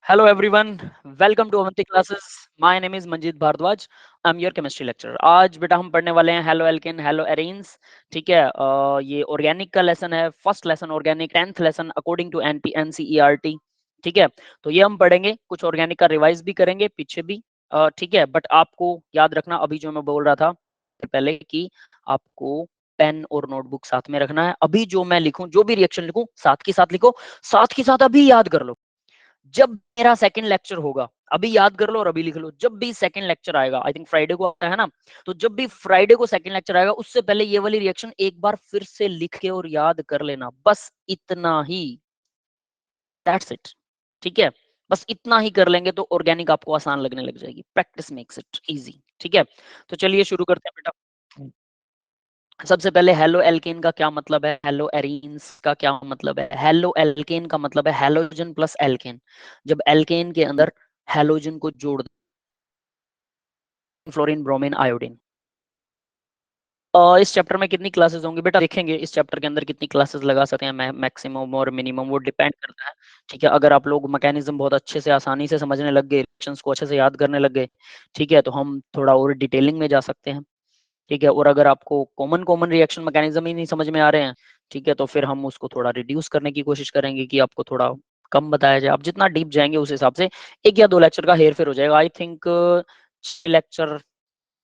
Hello everyone, welcome to Avanti classes. My name is Manjeet Bhardwaj. I'm your chemistry lecturer. आज बेटा हम पढ़ने वाले हैं हेलो एल्केन हेलो एरीन्स. ठीक है. ये ऑर्गेनिक का लेसन है. First lesson organic, 10th lesson according to NCERT. ठीक है. तो ये हम पढ़ेंगे, कुछ ऑर्गेनिक का रिवाइज भी करेंगे पीछे भी. ठीक है. बट आपको याद रखना, अभी जो मैं बोल रहा था पहले, कि आपको पेन और नोटबुक साथ में रखना है. अभी जो मैं लिखूं, जो भी रिएक्शन लिखूं, साथ के साथ लिखो. साथ के साथ अभी याद कर लो. जब मेरा सेकंड लेक्चर होगा, अभी याद कर लो और अभी लिख लो, जब भी सेकंड लेक्चर आएगा, आई थिंक फ्राइडे को आता है ना, तो जब भी फ्राइडे को सेकंड लेक्चर आएगा, उससे पहले ये वाली रिएक्शन एक बार फिर से लिख के और याद कर लेना. बस इतना ही. That's it. ठीक है. बस इतना ही कर लेंगे तो ऑर्गेनिक आपको आसान लगने लग जाएगी. Practice makes it easy. ठीक है. तो चलिए शुरू करते हैं बेटा. सबसे पहले हेलो एल्केन का क्या मतलब है, हेलो एरीन्स का क्या मतलब है. हेलो एल्केन का मतलब है हेलोजन प्लस एल्केन. जब एल्केन के अंदर हेलोजन को जोड़ दो, फ्लोरीन ब्रोमीन आयोडीन. इस चैप्टर में कितनी क्लासेस होंगी बेटा, देखेंगे इस चैप्टर के अंदर कितनी क्लासेस लगा सकते हैं. मैक्सिमम और मिनिमम वो डिपेंड करता है. ठीक है. अगर आप लोग मैकेनिज्म बहुत अच्छे से आसानी से समझने लग गए, रिएक्शंस को अच्छे से याद करने लग गए, ठीक है, तो हम थोड़ा और डिटेलिंग में जा सकते हैं. ठीक है. और अगर आपको कॉमन कॉमन रिएक्शन मैकेनिज्म ही नहीं समझ में आ रहे हैं, ठीक है, तो फिर हम उसको थोड़ा रिड्यूस करने की कोशिश करेंगे कि आपको थोड़ा कम बताया जाए. आप जितना डीप जाएंगे उस हिसाब से एक या दो लेक्चर का हेर फेर हो जाएगा. आई थिंक 6 लेक्चर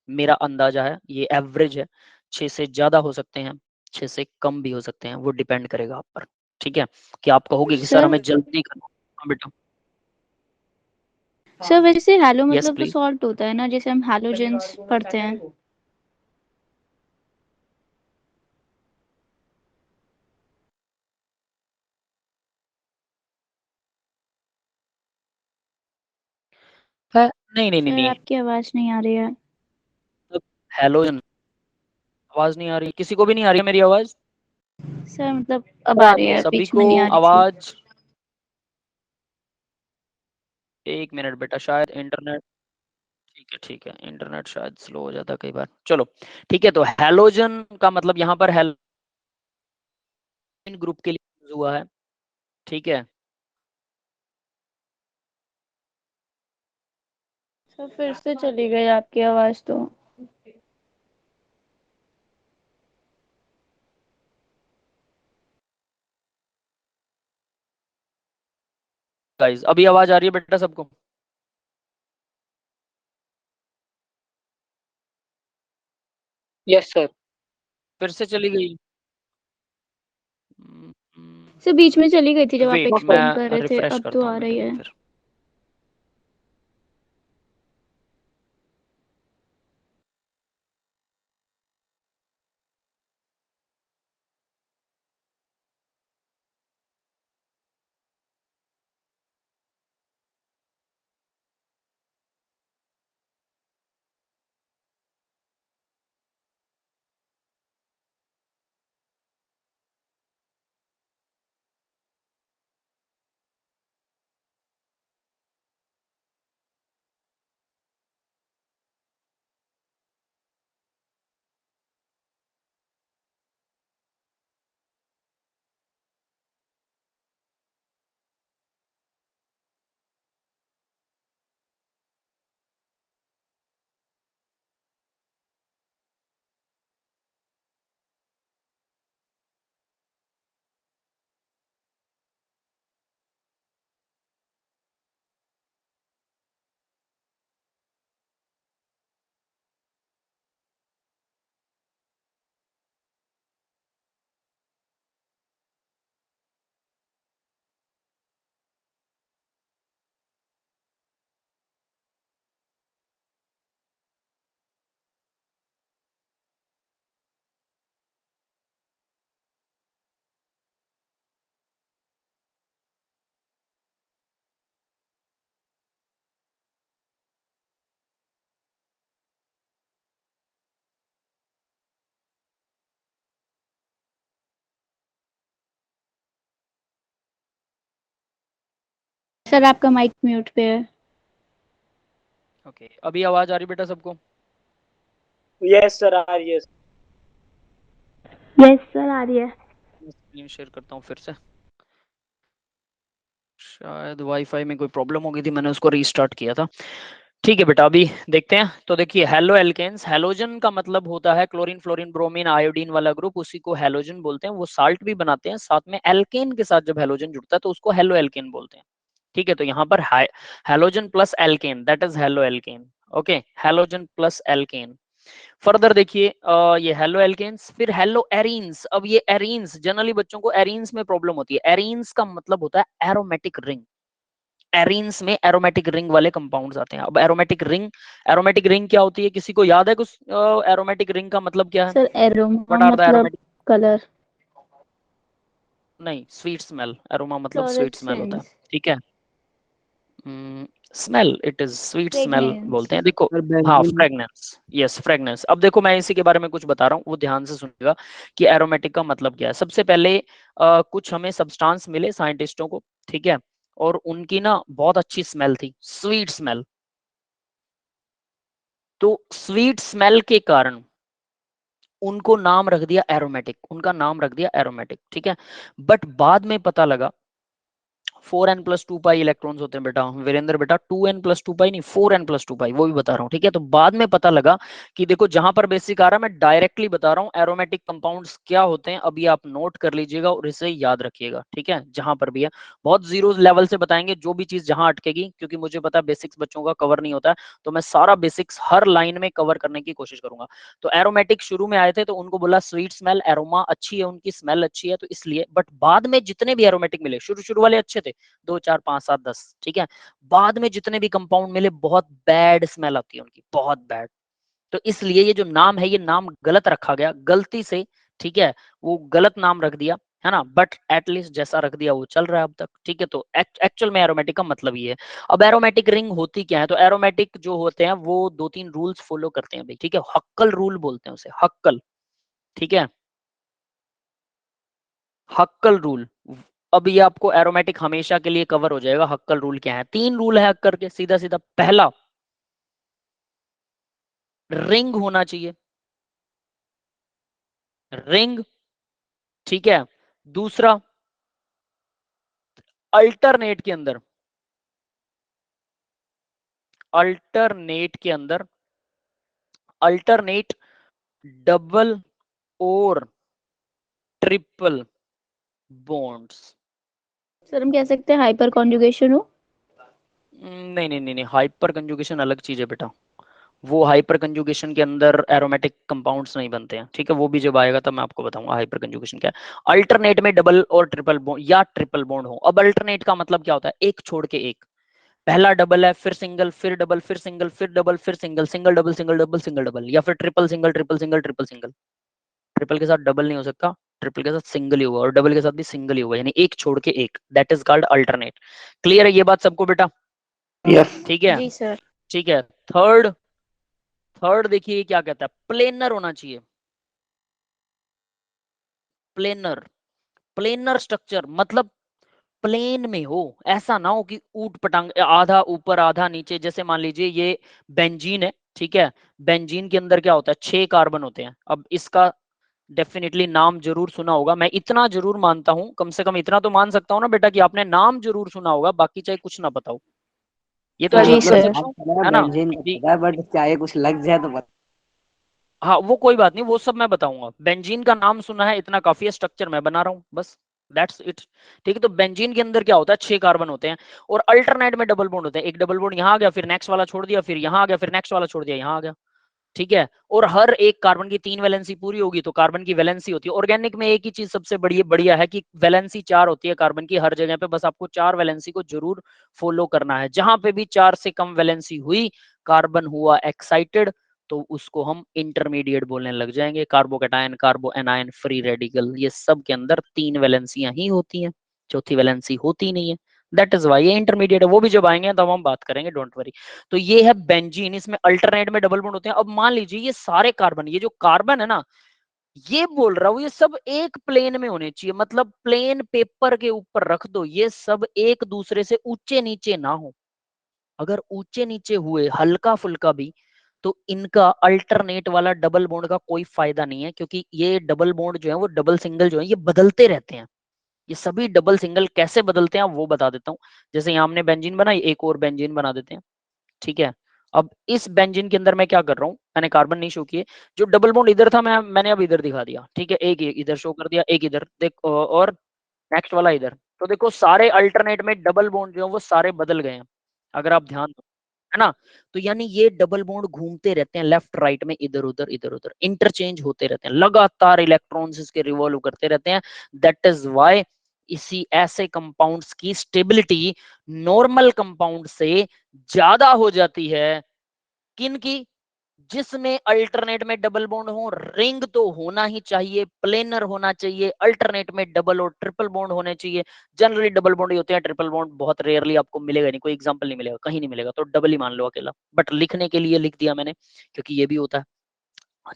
मेरा अंदाजा है, ये एवरेज है. 6 से ज्यादा हो सकते हैं, 6 से कम भी हो सकते हैं, वो डिपेंड करेगा आप पर. ठीक है. कि आप कहोगे कि सर सर हमें जल्दी करना. हाँ बेटा. सर वैसे हैलो यस मतलब तो प्लीज. सॉल्ट होता है ना, जैसे हम हैलोजेंस पढ़ते हैं. है. नहीं नहीं नहीं सर नहीं. आपकी आवाज नहीं आ रही है. हेलोजन. आवाज नहीं आ रही, किसी को भी नहीं आ रही है मेरी आवाज? सर मतलब अब आ रही है, सभी बीच में को नहीं आ रही थी. आवाज? एक मिनट बेटा, शायद इंटरनेट. ठीक है ठीक है, इंटरनेट शायद स्लो हो जाता है कई बार. चलो ठीक है. तो हेलोजन का मतलब यहाँ पर हेलोजन ग्रुप के लिए यूज हुआ है. ठीक है. सर फिर से चली गई आपकी आवाज तो. गाइस अभी आवाज आ रही है बेटा सबको? Yes sir. फिर से चली गई. सर बीच में चली गई थी जब आप वेट, एक्सप्लेन कर मैं रहे थे, रिफ्रेश अब तो करता आ हूँ रही बेटा है. फिर. सर आपका माइक म्यूट पे है. ओके. अभी आवाज आ रही बेटा सबको? यस सर, आ रही है। यस सर आ रही है. स्क्रीन शेयर करता हूँ फिर से. शायद वाईफाई में कोई प्रॉब्लम हो गई थी, मैंने उसको रीस्टार्ट किया था। ठीक है बेटा, अभी देखते हैं। तो देखिए हेलो एल्केन्स, हेलोजन का मतलब होता है क्लोरीन फ्लोरीन ब्रोमीन आयोडीन वाला ग्रुप, उसी को हेलोजन बोलते हैं। वो साल्ट भी बनाते हैं साथ में। एल्केन के साथ जब हेलोजन जुड़ता है तो उसको हेलो एल्केन बोलते हैं। ठीक है, तो यहाँ पर halogen plus alkane, that is halo alkane. Okay, halogen plus alkane. Further देखिए ये हेलो एल्केन्स, फिर हेलो एरीन्स। अब ये एरीन्स, जनरली बच्चों को एरीन्स में प्रॉब्लम होती है। एरीन्स का मतलब होता है एरोमेटिक रिंग। एरीन्स में एरोमेटिक रिंग वाले कंपाउंड्स आते हैं। अब एरोमेटिक रिंग क्या होती है, किसी को याद है कुछ? एरोमेटिक रिंग का मतलब क्या है? Sir aroma what are the मतलब एरोमेटिक? कलर। नहीं, स्वीट स्मेल। एरोमा मतलब स्वीट स्मेल होता है। फ्लोरेसेंस। ठीक है, smell, it is sweet smell fragrance. बोलते हैं। देखो, सर हाँ बेंजीन। Fragrance, yes fragrance. अब देखो मैं इसी के बारे में कुछ बता रहा हूँ, वो ध्यान से सुनिएगा कि एरोमेटिक का मतलब क्या है। सबसे पहले कुछ हमें सब्सटेंस मिले साइंटिस्टों को, ठीक है, और उनकी ना बहुत अच्छी स्मेल थी, स्वीट स्मेल। तो स्वीट स्मेल के कारण उनको नाम रख दिया एरोमेटिक, उनका नाम रख दिया एरोमेटिक। ठीक है, बट बाद में पता लगा 4n+2 पाई इलेक्ट्रॉन्स होते हैं बेटा, वीरेंद्र बेटा 2n+2 पाई नहीं, 4n+2 पाई, वो भी बता रहा हूँ। ठीक है, तो बाद में पता लगा कि देखो जहां पर बेसिक आ रहा है, मैं डायरेक्टली बता रहा हूँ एरोमेटिक कंपाउंड्स क्या होते हैं। अभी आप नोट कर लीजिएगा और इसे याद रखिएगा। ठीक है, जहां पर भी है बहुत जीरो लेवल से बताएंगे, जो भी चीज जहां अटकेगी, क्योंकि मुझे पता है बेसिक्स बच्चों का कवर नहीं होता है, तो मैं सारा बेसिक्स हर लाइन में कवर करने की कोशिश करूंगा। तो एरोमेटिक शुरू में आए थे तो उनको बोला स्वीट स्मेल, एरोमा अच्छी है, उनकी स्मेल अच्छी है, तो इसलिए। बट बाद में जितने भी एरोमेटिक मिले, शुरू शुरू वाले अच्छे थे, 2 4 5 7 10, ठीक है, बाद में जितने भी कंपाउंड मिले बहुत बैड स्मेल आती है उनकी, बहुत बैड। तो इसलिए ये जो नाम है, ये नाम गलत रखा गया गलती से। ठीक है, वो गलत नाम रख दिया है ना, बट एटलीस्ट जैसा रख दिया वो चल रहा है अब तक। ठीक है, तो एक्चुअल में एरोमेटिक का मतलब ये है। अब एरोमेटिक रिंग होती क्या है? तो एरोमेटिक जो होते हैं वो 2 3 रूल्स फॉलो करते हैं भाई। ठीक है, हक्कल रूल बोलते हैं उसे, हक्कल। ठीक है, हक्कल रूल। अब ये आपको एरोमेटिक हमेशा के लिए कवर हो जाएगा। हक्कल रूल क्या है? 3 रूल है हक्कर के, सीधा सीधा। पहला, रिंग होना चाहिए, रिंग। ठीक है, दूसरा, अल्टरनेट के अंदर, अल्टरनेट के अंदर, अल्टरनेट डबल और ट्रिपल बॉन्ड्स। सर हम कह सकते हैं हाइपर कॉन्जुगेशन हो। नहीं नहीं नहीं नहीं, हाइपर कंजुगेशन अलग चीज है बेटा। वो हाइपर कंजुगेशन के अंदर एरोमेटिक कंपाउंड्स नहीं बनते हैं। ठीक है, वो भी जब आएगा तब मैं आपको बताऊंगा हाइपर कंजुगेशन क्या है। अल्टरनेट में डबल और ट्रिपल बॉन्ड या ट्रिपल बॉन्ड हो। अब अल्टरनेट का मतलब क्या होता है? एक छोड़ के एक। पहला डबल है, फिर सिंगल, फिर डबल, फिर सिंगल, फिर डबल, फिर single, single double, single double, single double, या फिर triple single, triple single, triple single. Triple के साथ डबल नहीं हो सकता, ट्रिपल के साथ सिंगल ही होगा, और डबल के साथ भी सिंगल ही होगा, यानी एक छोड़ के एक। That is called alternate. Clear है ये बात सबको बेटा? यस। ठीक है, जी सर। ठीक है। थर्ड, थर्ड देखिए क्या कहता है, प्लेनर होना चाहिए। प्लेनर, प्लेनर स्ट्रक्चर मतलब प्लेन में हो, ऐसा ना हो कि ऊट पटांग, आधा ऊपर आधा नीचे। जैसे मान लीजिए ये बेंजीन है, ठीक है, बेंजीन के अंदर क्या होता है? 6 कार्बन होते हैं। अब इसका डेफिनेटली नाम जरूर सुना होगा, मैं इतना जरूर मानता हूं, कम से कम इतना तो मान सकता हूं ना बेटा कि आपने नाम जरूर सुना होगा, बाकी चाहे कुछ ना पता हो। ये तो सर एज्यूम जी कर मतलब सर। सकता नाम हूँ, सुना है, है ना बेंजीन का कि पता है, बट चाहे कुछ लग जाए तो बता। हाँ वो कोई बात नहीं, वो सब मैं बताऊंगा। बेंजीन का नाम सुना है, इतना काफी है, स्ट्रक्चर मैं बना रहा हूँ बस, दैट्स इट। ठीक है, तो बेंजीन के अंदर क्या होता है? 6 कार्बन होते हैं, और अल्टरनेट में डबल बॉन्ड होते हैं। एक डबल बॉन्ड यहाँ आ गया, फिर नेक्स्ट वाला छोड़ दिया, फिर यहाँ आ गया, फिर नेक्स्ट वाला छोड़ दिया, यहाँ आ गया। ठीक है, और हर एक कार्बन की 3 वैलेंसी पूरी होगी तो कार्बन की वैलेंसी होती है। ऑर्गेनिक में एक ही चीज सबसे बड़ी बढ़िया है कि वैलेंसी 4 होती है कार्बन की हर जगह पे, बस आपको 4 वैलेंसी को जरूर फॉलो करना है। जहां पे भी 4 से कम वैलेंसी हुई, कार्बन हुआ एक्साइटेड, तो उसको हम इंटरमीडिएट बोलने लग जाएंगे। कार्बोकैटायन, कार्बो एनायन, फ्री रेडिकल, ये सब के अंदर 3 वैलेंसियां ही होती हैं, चौथी वैलेंसी होती नहीं है। दैट इज वाई ये इंटरमीडिएट है। वो भी जब आएंगे तब हम बात करेंगे, डोंट वरी। तो ये है बेंजीन, इसमें अल्टरनेट में डबल बॉन्ड होते हैं। अब मान लीजिए ये सारे कार्बन, ये जो कार्बन है ना, ये बोल रहा हूं ये सब एक प्लेन में होने चाहिए, मतलब प्लेन पेपर के ऊपर रख दो, ये सब एक दूसरे से ऊंचे नीचे ना हो। अगर ऊंचे नीचे हुए हल्का फुल्का भी, तो इनका अल्टरनेट वाला डबल बॉन्ड का कोई फायदा नहीं है, क्योंकि ये डबल बॉन्ड जो है वो डबल सिंगल जो है ये बदलते रहते हैं, ये सभी डबल सिंगल कैसे बदलते हैं वो बता देता हूँ। जैसे यहाँ हमने बेंजीन बनाई, एक और बेंजीन बना देते हैं, ठीक है। अब इस बेंजीन के अंदर मैं क्या कर रहा हूँ, मैंने कार्बन नहीं शो किए, जो डबल बॉन्ड इधर था मैंने अब इधर दिखा दिया, ठीक है। एक इधर शो कर दिया, एक इधर देख, और नेक्स्ट वाला इधर। तो देखो सारे अल्टरनेट में डबल बॉन्ड जो है वो सारे बदल गए हैं, अगर आप ध्यान दो, है ना। तो यानी ये डबल बॉन्ड घूमते रहते हैं लेफ्ट राइट में, इधर उधर इंटरचेंज होते रहते हैं, लगातार इलेक्ट्रॉन्स इसके रिवॉल्व करते रहते हैं। दैट इज वाई इसी ऐसे कंपाउंड्स की स्टेबिलिटी नॉर्मल कंपाउंड से ज्यादा हो जाती है। किन की? जिसमें अल्टरनेट में डबल बॉन्ड हो। रिंग तो होना ही चाहिए, प्लेनर होना चाहिए, अल्टरनेट में डबल और ट्रिपल बॉन्ड होने चाहिए। जनरली डबल बॉन्ड ही होते हैं, ट्रिपल बॉन्ड बहुत रेयरली आपको मिलेगा नहीं, कोई एग्जांपल नहीं मिलेगा, कहीं नहीं मिलेगा, तो डबल ही मान लो अकेला। बट लिखने के लिए लिख दिया मैंने, क्योंकि ये भी होता है,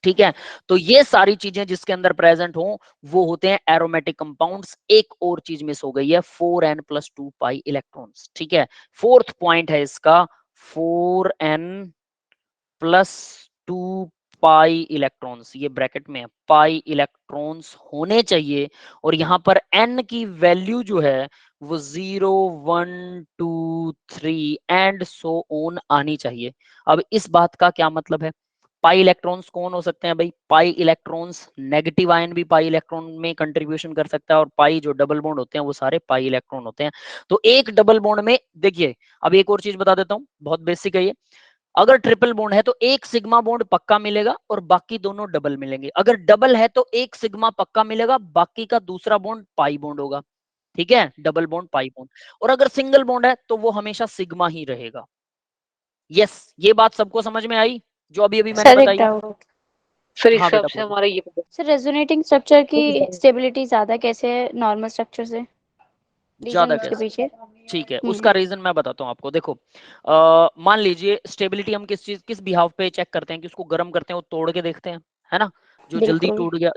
ठीक है। तो ये सारी चीजें जिसके अंदर प्रेजेंट हो वो होते हैं एरोमेटिक कंपाउंड्स। एक और चीज मिस हो गई है, 4n+2 पाई इलेक्ट्रॉन्स, ठीक है। फोर्थ पॉइंट है इसका, 4n+2 पाई इलेक्ट्रॉन्स, ये ब्रैकेट में है, पाई इलेक्ट्रॉन्स होने चाहिए। और यहां पर n की वैल्यू जो है वो 0, 1, 2, 3 एंड सो ऑन आनी चाहिए। अब इस बात का क्या मतलब है? पाई इलेक्ट्रॉन्स कौन हो सकते हैं भाई? पाई इलेक्ट्रॉन्स, नेगेटिव आयन भी पाई इलेक्ट्रॉन में कंट्रीब्यूशन कर सकता है, और पाई जो डबल बॉन्ड होते हैं वो सारे पाई इलेक्ट्रॉन होते हैं। तो एक डबल बॉन्ड में देखिए, अब एक और चीज बता देता हूं, बहुत बेसिक है ये। अगर ट्रिपल बॉन्ड है तो एक सिग्मा बॉन्ड पक्का मिलेगा और बाकी दोनों डबल मिलेंगे। अगर डबल है तो एक सिग्मा पक्का मिलेगा, बाकी का दूसरा बॉन्ड पाई बॉन्ड होगा, ठीक है। Double bond pi bond. और अगर सिंगल बॉन्ड है तो वो हमेशा सिग्मा ही रहेगा। यस, ये बात सबको समझ में आई जो अभी अभी मैंने सर एक बताई? डाउट। सर इस हाँ हिसाब बेटा से पूछो। हमारा ये सर रेजोनेटिंग स्ट्रक्चर की स्टेबिलिटी ज्यादा कैसे है नॉर्मल स्ट्रक्चर से? रीजन ज्यादा उसके कैसे? पीछे। ठीक है, उसका रीजन मैं बताता हूँ आपको। देखो, मान लीजिए स्टेबिलिटी हम किस बिहाव पे चेक करते हैं, कि उसको गर्म करते हैं, वो तोड़ के देखते हैं, है ना। जो जल्दी बिल्कुल। टूट गया,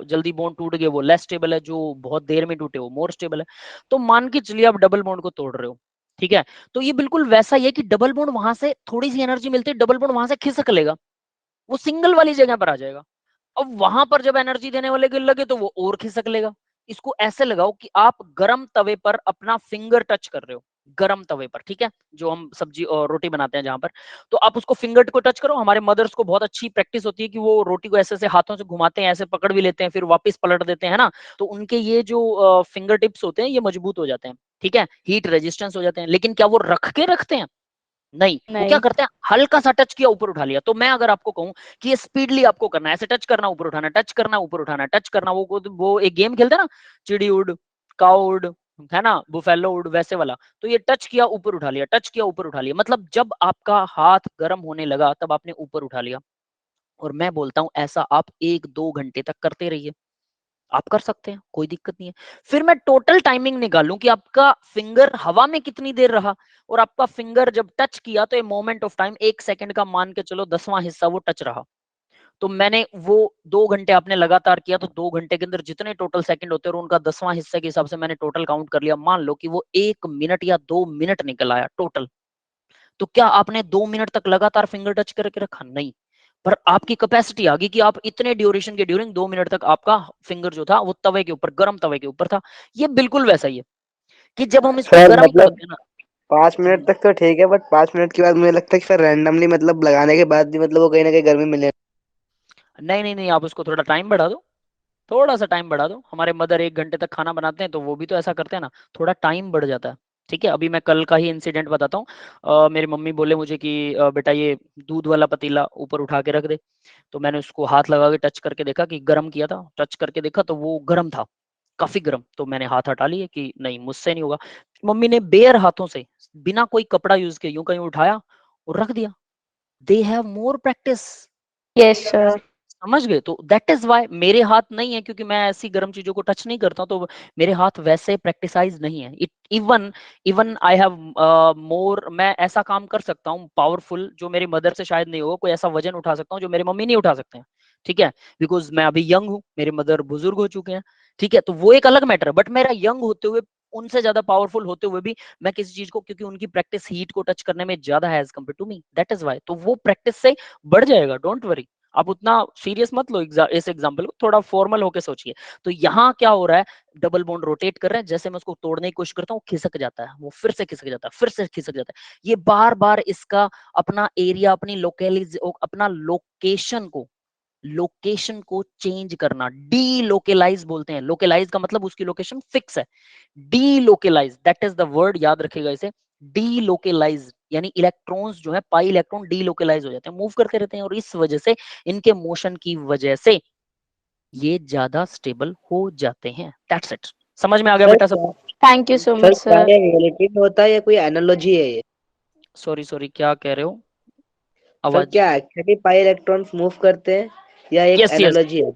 जल्दी बॉन्ड टूट गया, वो लेस स्टेबल है, जो बहुत देर में टूटे वो मोर स्टेबल है। तो मान के चलिए आप डबल बॉन्ड को तोड़ रहे हो, ठीक है। तो ये बिल्कुल वैसा ही है कि डबल बॉन्ड वहां से थोड़ी सी एनर्जी मिलती है, डबल बॉन्ड वहां से खिसक लेगा, वो सिंगल वाली जगह पर आ जाएगा। अब वहां पर जब एनर्जी देने वाले गिर लगे तो वो और खिसक लेगा। इसको ऐसे लगाओ कि आप गरम तवे पर अपना फिंगर टच कर रहे हो, गरम तवे पर, ठीक है, जो हम सब्जी और रोटी बनाते हैं जहां पर। तो आप उसको फिंगर को टच करो। हमारे मदर्स को बहुत अच्छी प्रैक्टिस होती है कि वो रोटी को ऐसे ऐसे हाथों से घुमाते हैं, ऐसे पकड़ भी लेते हैं, फिर वापस पलट देते हैं, है ना। तो उनके ये जो फिंगर टिप्स होते हैं ये मजबूत हो जाते हैं, ठीक है, हीट रेजिस्टेंस हो जाते हैं। लेकिन क्या वो रख के रखते हैं? नहीं, वो क्या नहीं। करते हैं, हल्का सा टच किया, ऊपर उठा लिया। तो मैं अगर आपको कहूं कि ये स्पीडली आपको करना है, ऐसे टच करना, ऊपर उठाना, टच करना, ऊपर उठाना, टच करना, वो एक गेम खेलते हैं ना, चिड़ी उड, काउ उड, है ना, बुफेलो उड, वैसे वाला। तो ये टच किया, ऊपर उठा लिया, टच किया, ऊपर उठा लिया, मतलब जब आपका हाथ गर्म होने लगा तब आपने ऊपर उठा लिया। और मैं बोलता हूं ऐसा आप 1-2 घंटे तक करते रहिए, आप कर सकते हैं, कोई दिक्कत नहीं है। फिर मैं टोटल टाइमिंग निकालूं कि आपका फिंगर हवा में कितनी देर रहा, और आपका फिंगर जब टच किया तो ये मोमेंट ऑफ टाइम 1 सेकंड का मान के चलो 10वां हिस्सा वो टच रहा। तो मैंने वो 2 घंटे आपने लगातार किया, तो 2 घंटे के अंदर जितने टोटल सेकंड होते हैं उनका 10वां हिस्से के हिसाब से मैंने टोटल काउंट कर लिया। मान लो कि वो 1 मिनट या 2 मिनट निकल आया टोटल। तो क्या आपने 2 मिनट तक लगातार फिंगर टच करके रखा? नहीं। पर आपकी कैपेसिटी आ गई कि आप इतने ड्यूरेशन के ड्यूरिंग 2 मिनट तक आपका फिंगर जो था वो तवे के ऊपर, गर्म तवे के ऊपर था। ये बिल्कुल वैसा ही है कि जब हम इसको सर गर्म मतलब करते हैं ना। 5 मिनट तक तो ठीक है, बट 5 मिनट के बाद मुझे लगता है कि सर रैंडमली मतलब लगाने के बाद भी मतलब वो कहीं ना कहीं गर्मी मिले। नहीं नहीं नहीं, आप उसको थोड़ा टाइम बढ़ा दो, थोड़ा सा टाइम बढ़ा दो। हमारे मदर 1 घंटे तक खाना बनाते हैं तो वो भी तो ऐसा करते हैं ना, थोड़ा टाइम बढ़ जाता है, ठीक है। अभी मैं कल का ही इंसिडेंट बताता हूँ। मेरी मम्मी बोले मुझे कि बेटा ये दूध वाला पतीला ऊपर उठा के रख दे। तो मैंने उसको हाथ लगा के टच करके देखा कि गर्म किया था, टच करके देखा तो वो गर्म था, काफी गर्म। तो मैंने हाथ हटा लिए कि नहीं मुझसे नहीं होगा। मम्मी ने बेयर हाथों से, बिना कोई कपड़ा यूज किए, यूं कहीं उठाया और रख दिया। They have more practice. Yes sir. समझ गए? तो दैट इज वाई मेरे हाथ नहीं है, क्योंकि मैं ऐसी गर्म चीजों को टच नहीं करता, तो मेरे हाथ वैसे प्रैक्टिसाइज नहीं है। It even even I have more, मैं ऐसा काम कर सकता हूँ पावरफुल जो मेरी मदर से शायद नहीं होगा। कोई ऐसा वजन उठा सकता हूँ जो मेरी मम्मी नहीं उठा सकते हैं, ठीक है। बिकॉज मैं अभी यंग हूँ, मेरे मदर बुजुर्ग हो चुके हैं, ठीक है। तो वो एक अलग मैटर है। बट मेरा यंग होते हुए, उनसे ज्यादा पावरफुल होते हुए भी मैं किसी चीज को, क्योंकि उनकी प्रैक्टिस हीट को टच करने में ज्यादा है as compare to me, that is why. तो वो प्रैक्टिस से बढ़ जाएगा, डोंट वरी। आप उतना सीरियस मत लो इस एग्जांपल को, थोड़ा फॉर्मल होके सोचिए। तो यहाँ क्या हो रहा है, डबल बॉन्ड रोटेट कर रहे हैं, जैसे मैं उसको तोड़ने की कोशिश करता हूँ खिसक जाता है, वो फिर से खिसक जाता है, फिर से खिसक जाता है। ये बार बार इसका अपना एरिया, अपनी अपना लोकेशन को चेंज करना, डी लोकेलाइज बोलते हैं। लोकेलाइज का मतलब उसकी लोकेशन फिक्स है, D localise, that is the word, याद रखिएगा इसे, डी लोकेलाइज, यानी इलेक्ट्रॉन्स जो है, पाई इलेक्ट्रॉन डी लोकेलाइज हो जाते हैं, मूव करते रहते हैं, और इस वजह से, इनके मोशन की वजह से ये ज्यादा स्टेबल हो जाते हैं। That's it. समझ में आ गया सर बेटा सबको? Thank you so sir much क्या सर। ये रियलिटी में होता है या कोई एनालॉजी है ये? सॉरी क्या कह रहे हो? सर आवाज। क्या एक्चुअली पाई इलेक्ट्रॉन्स मूव करते हैं या एक यस यस। एनालॉजी है?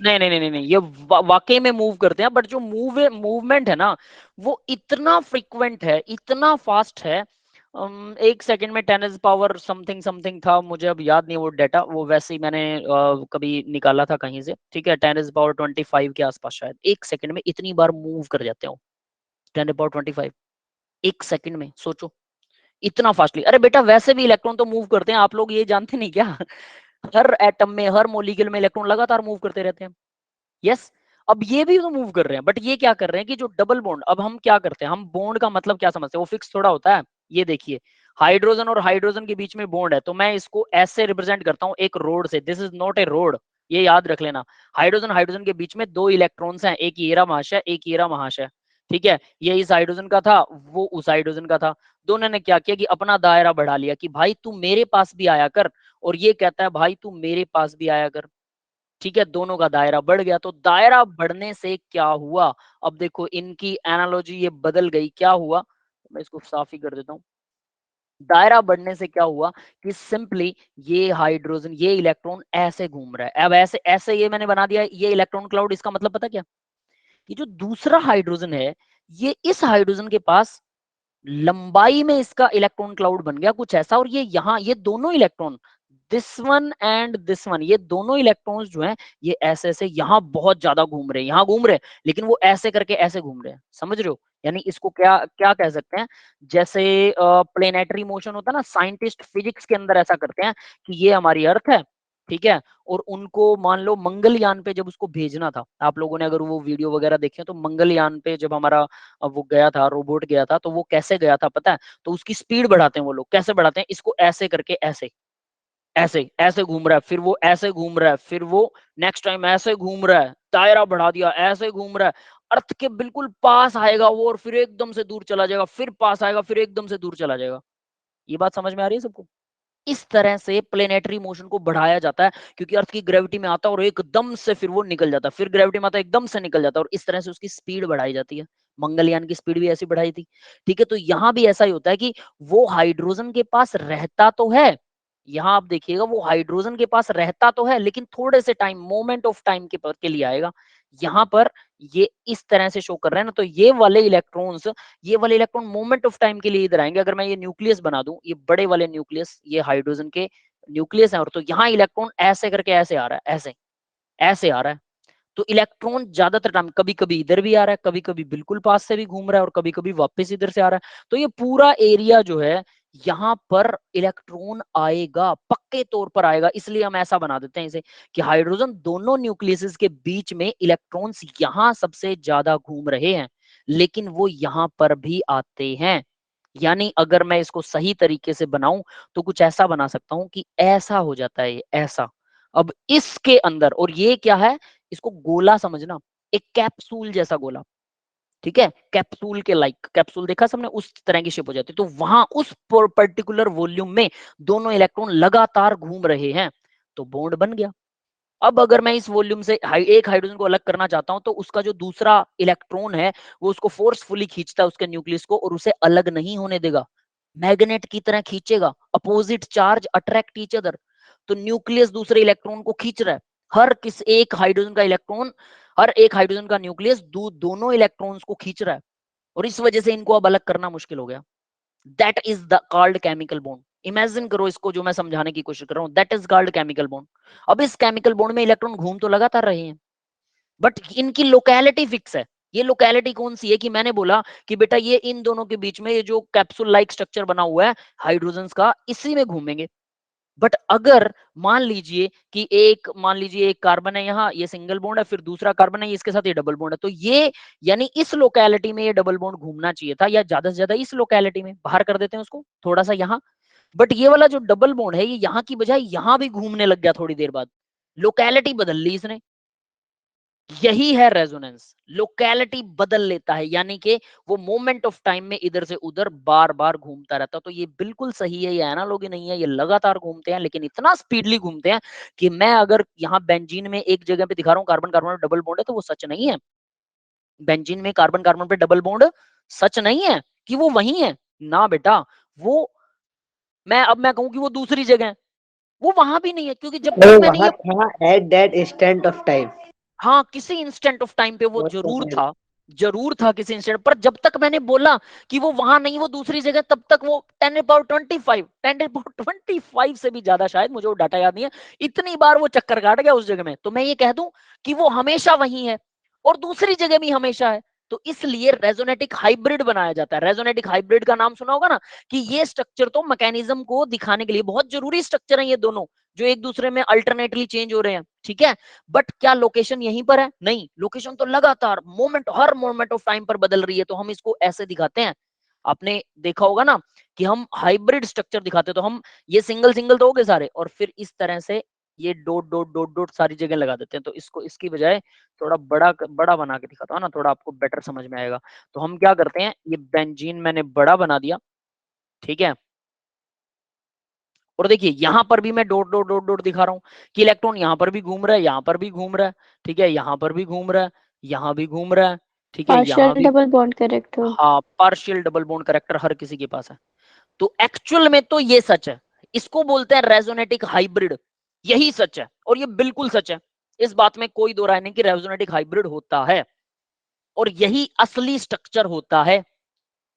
नहीं, ये वाकई में मूव करते हैं, बट जो मूवमेंट है ना, वो इतना फ्रीक्वेंट है, इतना फास्ट है। एक सेकंड में 10 पावर समथिंग समथिंग था, मुझे अब याद नहीं वो डाटा, वो वैसे ही मैंने कभी निकाला था कहीं से, ठीक है, 10 पावर 25 के आसपास शायद, एक सेकंड में इतनी बार मूव कर जाते हो। 10 पावर 25 एक सेकंड में, सोचो इतना फास्टली। अरे बेटा वैसे भी इलेक्ट्रॉन तो मूव करते हैं, आप लोग ये जानते नहीं क्या? हर एटम में, हर मॉलिक्यूल में इलेक्ट्रॉन लगातार मूव करते रहते हैं। यस। अब ये भी तो मूव कर रहे हैं, बट ये क्या कर रहे हैं कि जो डबल बॉन्ड, अब हम क्या करते हैं, हम बॉन्ड का मतलब क्या समझते हैं, वो फिक्स थोड़ा होता है। ये देखिए, हाइड्रोजन और हाइड्रोजन के बीच में बॉन्ड है, तो मैं इसको ऐसे रिप्रेजेंट करता हूं एक रोड से। This is not a road, ये याद रख लेना। हाइड्रोजन हाइड्रोजन के बीच में दो इलेक्ट्रॉन्स हैं, एक हीरा महाशय, एक हीरा महाशय, ठीक है। ये इस हाइड्रोजन का था, वो उस हाइड्रोजन का था। दोनों ने क्या किया कि अपना दायरा बढ़ा लिया, कि भाई तू मेरे पास भी आया कर, और ये कहता है भाई तू मेरे पास भी आया कर, ठीक है। दोनों का दायरा बढ़ गया, तो दायरा बढ़ने से क्या हुआ, अब देखो इनकी एनालॉजी ये बदल गई, क्या हुआ, मैं इसको साफ ही कर देता हूं। दायरा बढ़ने से क्या हुआ कि सिंपली ये हाइड्रोजन, ये इलेक्ट्रॉन ऐसे घूम रहा है, अब ऐसे ऐसे ये मैंने बना दिया ये इलेक्ट्रॉन क्लाउड। इसका मतलब पता क्या, ये जो दूसरा हाइड्रोजन है, ये इस हाइड्रोजन के पास लंबाई में इसका इलेक्ट्रॉन क्लाउड बन गया कुछ ऐसा, और ये यहाँ, ये दोनों electron, this one and this one, ये दोनों इलेक्ट्रॉन्स जो हैं, ये ऐसे ऐसे यहाँ बहुत ज्यादा घूम रहे हैं, यहाँ घूम रहे हैं, लेकिन वो ऐसे करके ऐसे घूम रहे हैं, समझ रहे हो? यानी इसको क्या क्या कह सकते हैं, जैसे प्लेनेटरी मोशन होता है ना, साइंटिस्ट फिजिक्स के अंदर ऐसा करते हैं कि ये हमारी अर्थ है, ठीक है, और उनको मान लो मंगलयान पे जब उसको भेजना था, आप लोगों ने अगर वो वीडियो वगैरह देखे तो मंगलयान पे जब हमारा वो गया था, रोबोट गया था, तो वो कैसे गया था पता है? तो उसकी स्पीड बढ़ाते हैं वो लोग, कैसे बढ़ाते हैं, इसको ऐसे करके ऐसे ऐसे ऐसे घूम रहा है, फिर वो ऐसे घूम रहा है, फिर वो नेक्स्ट टाइम ऐसे घूम रहा है, दायरा बढ़ा दिया, ऐसे घूम रहा है, अर्थ के बिल्कुल पास आएगा वो, और फिर एकदम से दूर चला जाएगा, फिर पास आएगा, फिर एकदम से दूर चला जाएगा। ये बात समझ में आ रही है सबको? इस तरह से प्लेनेटरी मोशन को बढ़ाया जाता है, क्योंकि अर्थ की ग्रेविटी में आता है और एकदम से फिर वो निकल जाता है, फिर ग्रेविटी में आता है एकदम से निकल जाता है, और इस तरह से उसकी स्पीड बढ़ाई जाती है। मंगलयान की स्पीड भी ऐसी बढ़ाई थी, ठीक है। तो यहां भी ऐसा ही होता है कि वो हाइड्रोजन के पास रहता तो है, यहां आप देखिएगा वो हाइड्रोजन के पास रहता तो है, लेकिन थोड़े से टाइम, मोमेंट ऑफ टाइम के लिए आएगा। यहां पर ये इस तरह से शो कर रहे हैं ना, तो ये वाले इलेक्ट्रॉन मोमेंट ऑफ टाइम के लिए इधर आएंगे। अगर मैं ये न्यूक्लियस बना दूं, ये बड़े वाले न्यूक्लियस, ये हाइड्रोजन के न्यूक्लियस है, और तो यहाँ इलेक्ट्रॉन ऐसे करके ऐसे आ रहा है, ऐसे ऐसे आ रहा है। तो इलेक्ट्रॉन ज्यादातर टाइम कभी कभी इधर भी आ रहा है, कभी कभी बिल्कुल पास से भी घूम रहा है, और कभी कभी वापस इधर से आ रहा है। तो ये पूरा एरिया जो है, यहाँ पर इलेक्ट्रॉन आएगा, पक्के तौर पर आएगा। इसलिए हम ऐसा बना देते हैं इसे कि हाइड्रोजन दोनों न्यूक्लियस के बीच में इलेक्ट्रॉन्स यहाँ सबसे ज्यादा घूम रहे हैं, लेकिन वो यहाँ पर भी आते हैं। यानी अगर मैं इसको सही तरीके से बनाऊं, तो कुछ ऐसा बना सकता हूं कि ऐसा हो जाता है, ऐसा। अब इसके अंदर, और ये क्या है, इसको गोला समझना, एक कैप्सूल जैसा गोला, ठीक है, कैप्सूल के लाइक, कैप्सूल देखा सबने, उस तरह की शेप हो जाती है। तो वहां उस पर्टिकुलर वॉल्यूम में दोनों इलेक्ट्रॉन लगातार घूम रहे हैं, तो बॉन्ड बन गया। अब अगर मैं इस वॉल्यूम से एक हाइड्रोजन को अलग करना चाहता हूं, तो उसका जो दूसरा इलेक्ट्रॉन है, वो उसको फोर्सफुली खींचता है, उसके न्यूक्लियस को, और उसे अलग नहीं होने देगा, मैग्नेट की तरह खींचेगा। Opposite charge attract each other, तो न्यूक्लियस दूसरे इलेक्ट्रॉन को खींच रहा है। हर एक हाइड्रोजन का न्यूक्लियस दोनों इलेक्ट्रॉन्स को खींच रहा है, और इस वजह से इनको अब अलग करना मुश्किल हो गया। That is the called chemical bond. Imagine करो इसको, जो मैं समझाने की कोशिश कर रहा हूं, that is called chemical bond. अब इस केमिकल बॉन्ड में इलेक्ट्रॉन घूम तो लगातार रहे हैं, बट इनकी लोकेलिटी फिक्स है। ये लोकेलिटी कौन सी है कि मैंने बोला कि बेटा ये इन दोनों के बीच में ये जो कैप्सूल लाइक स्ट्रक्चर बना हुआ है हाइड्रोजन का, इसी में घूमेंगे। बट अगर मान लीजिए कि एक कार्बन है यहाँ, ये सिंगल बॉन्ड है, फिर दूसरा कार्बन है इसके साथ ये डबल बॉन्ड है, तो ये यानी इस लोकेलिटी में ये डबल बॉन्ड घूमना चाहिए था, या ज्यादा से ज्यादा इस लोकेलिटी में, बाहर कर देते हैं उसको थोड़ा सा यहाँ। बट ये वाला जो डबल बॉन्ड है ये यहाँ की बजाय यहाँ भी घूमने लग गया थोड़ी देर बाद, लोकेलिटी बदल ली इसने। यही है रेजोनेंस, लोकेलिटी बदल लेता है, यानी कि वो मोमेंट ऑफ टाइम में इधर से उधर बार बार घूमता रहता है। तो ये बिल्कुल सही है, ये एनालॉगी नहीं है, ये लगातार घूमते हैं, लेकिन इतना स्पीडली घूमते हैं कि मैं अगर यहाँ बेंजीन में एक जगह पे दिखा रहा हूँ कार्बन कार्बन में डबल बॉन्ड है, तो वो सच नहीं है। बेंजीन में कार्बन कार्बन पे डबल बॉन्ड सच नहीं है कि वो वही है ना बेटा। वो मैं कहूं कि वो दूसरी जगह है, वो वहां भी नहीं है, क्योंकि जब वो तक मैंने वहां ये था at that instant of time. हाँ किसी इंस्टेंट ऑफ टाइम पे वो जरूर था किसी इंस्टेंट पर, जब तक मैंने बोला कि वो वहां नहीं वो दूसरी जगह, तब तक वो 10 से भी ज्यादा, शायद मुझे वो डाटा याद नहीं है, इतनी बार वो चक्कर काट गया उस जगह में। तो मैं ये कह दूं कि वो हमेशा वही है और दूसरी जगह भी हमेशा है। तो इसलिए रेजोनेटिक हाइब्रिड बनाया जाता है। रेजोनेटिक हाइब्रिड का नाम सुना होगा ना, कि ये स्ट्रक्चर तो मैकेनिज्म को दिखाने के लिए बहुत जरूरी स्ट्रक्चर है ये दोनों, जो एक दूसरे में अल्टरनेटली चेंज हो रहे हैं, ठीक है। बट क्या लोकेशन यहीं पर है? नहीं, लोकेशन तो लगातार हर मोमेंट ऑफ टाइम पर बदल रही है। तो हम इसको ऐसे दिखाते हैं, आपने देखा होगा ना कि हम हाइब्रिड स्ट्रक्चर दिखाते हैं, तो हम ये सिंगल सिंगल तो हो गए सारे, और फिर इस तरह से ये डॉट डॉट डॉट डॉट सारी जगह लगा देते हैं। तो इसको इसकी बजाय थोड़ा बड़ा बड़ा बना के दिखाता हूँ ना, थोड़ा आपको बेटर समझ में आएगा। तो हम क्या करते हैं, ये बेंजीन मैंने बड़ा बना दिया, ठीक है। और देखिए यहां पर भी मैं डॉट डॉट डॉट डॉट दिखा रहा हूं कि इलेक्ट्रॉन यहां पर भी घूम रहा है, यहां पर भी घूम रहा है, ठीक है, यहां पर भी घूम रहा है, यहां भी घूम रहा है, ठीक है, यहां पार्शियल भी। डबल बॉन्ड करेक्ट हो। हाँ, पार्शियल डबल बॉन्ड करेक्टर हर किसी के पास है। तो एक्चुअल में तो ये सच है, इसको बोलते हैं रेजोनेटिक हाइब्रिड, यही सच है और ये बिल्कुल सच है। इस बात में कोई दो राय नहीं कि रेजोनेटिक हाइब्रिड होता है और यही असली स्ट्रक्चर होता है।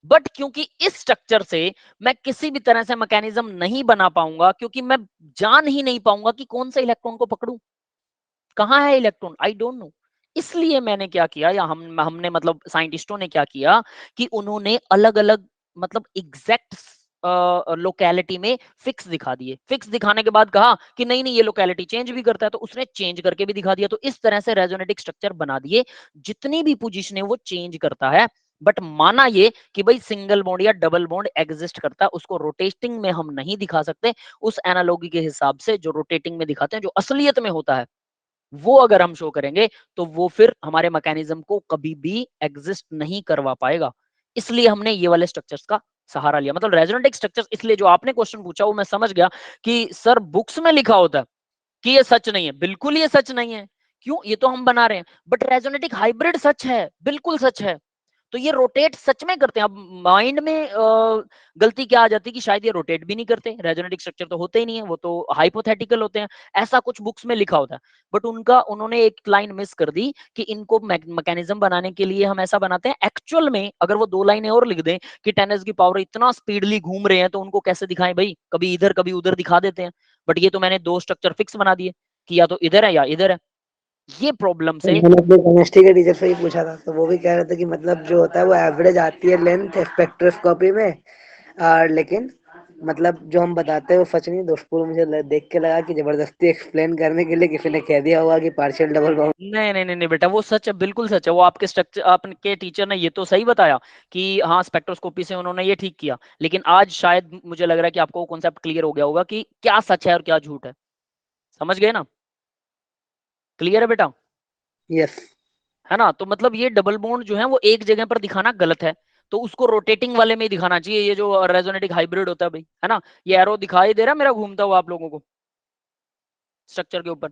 बट क्योंकि इस स्ट्रक्चर से मैं किसी भी तरह से मैकेनिज्म नहीं बना पाऊंगा, क्योंकि मैं जान ही नहीं पाऊंगा कि कौन सा इलेक्ट्रॉन को पकड़ूं, कहां है इलेक्ट्रॉन, आई डोंट नो। इसलिए मैंने क्या किया, या हमने मतलब साइंटिस्टों ने क्या किया कि उन्होंने अलग अलग मतलब एग्जैक्ट लोकेलिटी में फिक्स दिखा दिए। फिक्स दिखाने के बाद कहा कि नहीं नहीं ये लोकेलिटी चेंज भी करता है, तो उसने चेंज करके भी दिखा दिया। तो इस तरह से रेजोनेटिक स्ट्रक्चर बना दिए, जितनी भी पोजीशन है वो चेंज करता है। बट माना ये कि भाई सिंगल बॉन्ड या डबल बॉन्ड एग्जिस्ट करता है, उसको रोटेटिंग में हम नहीं दिखा सकते उस एनालॉगी के हिसाब से जो रोटेटिंग में दिखाते हैं, जो असलियत में होता है वो अगर हम शो करेंगे तो वो फिर हमारे मैकेनिज्म को कभी भी एग्जिस्ट नहीं करवा पाएगा। इसलिए हमने ये वाले स्ट्रक्चर्स का सहारा लिया। मतलब रेजोनेटिक स्ट्रक्चर्स, इसलिए जो आपने क्वेश्चन पूछा वो मैं समझ गया कि सर बुक्स में लिखा होता है कि ये सच नहीं है, बिल्कुल ये सच नहीं है। क्यों? ये तो हम बना रहे हैं। बट रेजोनेटिक हाइब्रिड सच है, बिल्कुल सच है। तो ये रोटेट सच में करते हैं। अब माइंड में गलती क्या आ जाती है कि शायद ये रोटेट भी नहीं करते, रेजोनेटिक स्ट्रक्चर तो होते ही नहीं है, वो तो हाइपोथेटिकल होते हैं, ऐसा कुछ बुक्स में लिखा होता है। बट उन्होंने एक लाइन मिस कर दी कि इनको मैकेनिज्म बनाने के लिए हम ऐसा बनाते हैं। एक्चुअल में अगर वो दो लाइनें और लिख दें कि 10 की पावर इतना स्पीडली घूम रहे हैं, तो उनको कैसे दिखाएं भाई, कभी इधर कभी उधर दिखा देते हैं। बट ये तो मैंने दो स्ट्रक्चर फिक्स बना दिए कि या तो इधर है या इधर है। ये प्रॉब्लम से मैंने अपने केमिस्ट्री के टीचर से ही पूछा था, तो वो भी कह रहे थे कि मतलब जो होता है वो एवरेज आती है लेंथ स्पेक्ट्रोस्कोपी में, और लेकिन मतलब जो हम बताते हैं वो सच नहीं। दोस्तों मुझे देख के लगा कि जबरदस्ती एक्सप्लेन करने के लिए किसी ने कह दिया होगा कि पार्शियल डबल बाउंड। नहीं नहीं नहीं नहीं बेटा, वो सच है, बिल्कुल सच है। वो आपके स्ट्रक्चर, आपके टीचर ने ये तो सही बताया कि हाँ स्पेक्ट्रोस्कोपी से उन्होंने ये ठीक किया, लेकिन आज शायद मुझे लग रहा है कि आपको कॉन्सेप्ट क्लियर हो गया होगा कि क्या सच है और क्या झूठ है। समझ गए ना? क्लियर है बेटा? यस। है ना? तो मतलब ये डबल बॉन्ड जो है वो एक जगह पर दिखाना गलत है, तो उसको रोटेटिंग वाले में ही दिखाना चाहिए। ये जो रेजोनेटिक हाइब्रिड होता है भाई, है ना, ये एरो दिखाई दे रहा है मेरा घूमता हुआ आप लोगों को स्ट्रक्चर के ऊपर?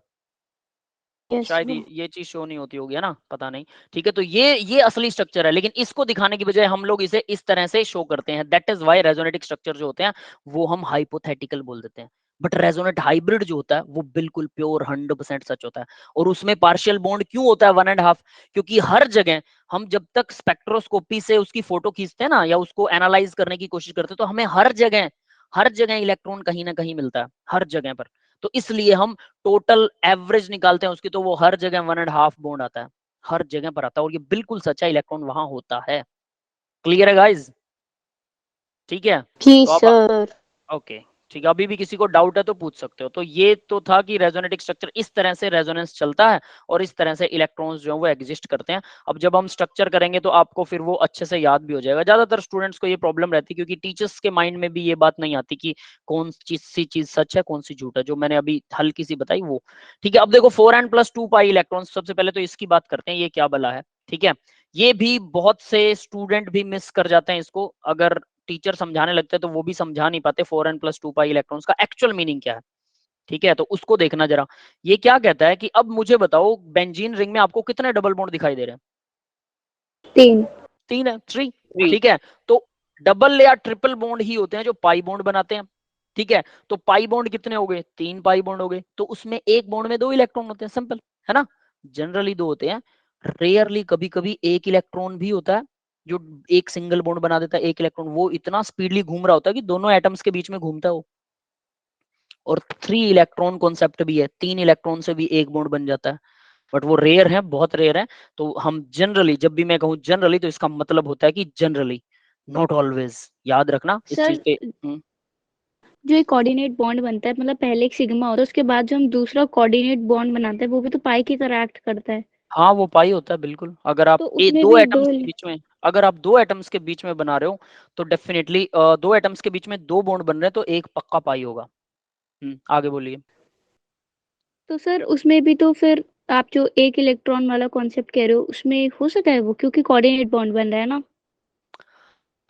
यस शायद ये चीज शो नहीं होती होगी, है ना, पता नहीं। ठीक है, तो ये असली स्ट्रक्चर है, लेकिन इसको दिखाने की बजाय हम लोग इसे इस तरह से शो करते हैं। दैट इज वाई रेजोनेटिक स्ट्रक्चर जो होते हैं वो हम हाइपोथेटिकल बोल देते हैं। बट रेजोनेट हाइब्रिड जो होता है वो बिल्कुल प्योर 100% सच होता है। और उसमें पार्शियल बॉन्ड क्यों होता है 1.5? क्योंकि हर जगह हम जब तक स्पेक्ट्रोस्कोपी से उसकी फोटो खींचते हैं ना, या उसको एनालाइज करने की कोशिश करते हैं, तो हमें हर जगह इलेक्ट्रॉन कहीं ना कहीं मिलता है, हर जगह पर। तो इसलिए हम टोटल एवरेज निकालते हैं उसकी, तो वो हर जगह 1.5 बॉन्ड आता है, हर जगह पर आता है। और ये बिल्कुल सच्चा इलेक्ट्रॉन वहां होता है। क्लियर है गाइज? ठीक है। जी तो अब सर। ओके, ठीक है, अभी भी किसी को डाउट है तो पूछ सकते हो। तो ये तो था कि रेजोनेटिक स्ट्रक्चर, इस तरह से रेजोनेंस चलता है और इस तरह से इलेक्ट्रॉन्स जो है वो एग्जिस्ट करते हैं। अब जब हम स्ट्रक्चर करेंगे तो आपको फिर वो अच्छे से याद भी हो जाएगा। ज्यादातर स्टूडेंट्स को ये प्रॉब्लम रहती है क्योंकि टीचर्स के माइंड में भी ये बात नहीं आती कि कौन सी चीज सच है कौन सी झूठ है, जो मैंने अभी हल्की सी बताई वो। ठीक है, अब देखो 4n+2 पाई इलेक्ट्रॉन्स, सबसे पहले तो इसकी बात करते हैं, ये क्या बला है। ठीक है, ये भी बहुत से स्टूडेंट भी मिस कर जाते हैं इसको, अगर टीचर समझाने लगते हैं तो वो भी समझा नहीं पाते 4n+2 पाई इलेक्ट्रॉन्स का एक्चुअल मीनिंग क्या है। ठीक है, तो उसको देखना जरा। ये क्या कहता है कि अब मुझे बताओ बेंजीन रिंग में आपको कितने डबल बॉन्ड दिखाई दे रहे हैं? 3। 3 है, 3। ठीक है, तो डबल या ट्रिपल बॉन्ड ही होते हैं जो पाई बॉन्ड बनाते हैं। ठीक है, तो पाई बॉन्ड कितने हो गए? 3 पाई बॉन्ड हो गए। तो उसमें एक बॉन्ड में 2 इलेक्ट्रॉन होते हैं, सिंपल है ना। जनरली 2 होते हैं, रेयरली कभी कभी एक इलेक्ट्रॉन भी होता है जो एक सिंगल बॉन्ड बना देता है। एक इलेक्ट्रॉन वो इतना स्पीडली घूम रहा होता है कि दोनों एटम्स के बीच में घूमता है वो। और 3 इलेक्ट्रॉन कॉन्सेप्ट भी है, 3 इलेक्ट्रॉन से भी एक बॉन्ड बन जाता है, बट वो रेयर है, बहुत रेयर है। तो हम जनरली, जब भी मैं कहूँ जनरली, तो इसका मतलब होता है कि जनरली, नॉट ऑलवेज। याद रखना इस चीज सर, पे। जो एक कोऑर्डिनेट बॉन्ड बनता है, मतलब पहले एक सिग्मा होता है, उसके बाद जो हम दूसरा कोऑर्डिनेट बॉन्ड बनाते हैं वो भी तो पाई की तरह एक्ट करता है। हाँ, वो पाई होता है बिल्कुल। अगर आप तो उसमें दो भी एटम्स के बीच में, अगर आप 2 एटम्स के बीच में बना रहे हो तो डेफिनेटली 2 एटम्स के बीच में 2 बॉन्ड बन रहे हैं तो एक पक्का पाई होगा। आगे बोलिए। तो सर उसमें भी तो फिर आप जो एक इलेक्ट्रॉन वाला कॉन्सेप्ट कह रहे हो उसमें हो सकता है वो, क्योंकि कोऑर्डिनेट बॉन्ड बन रहा है ना।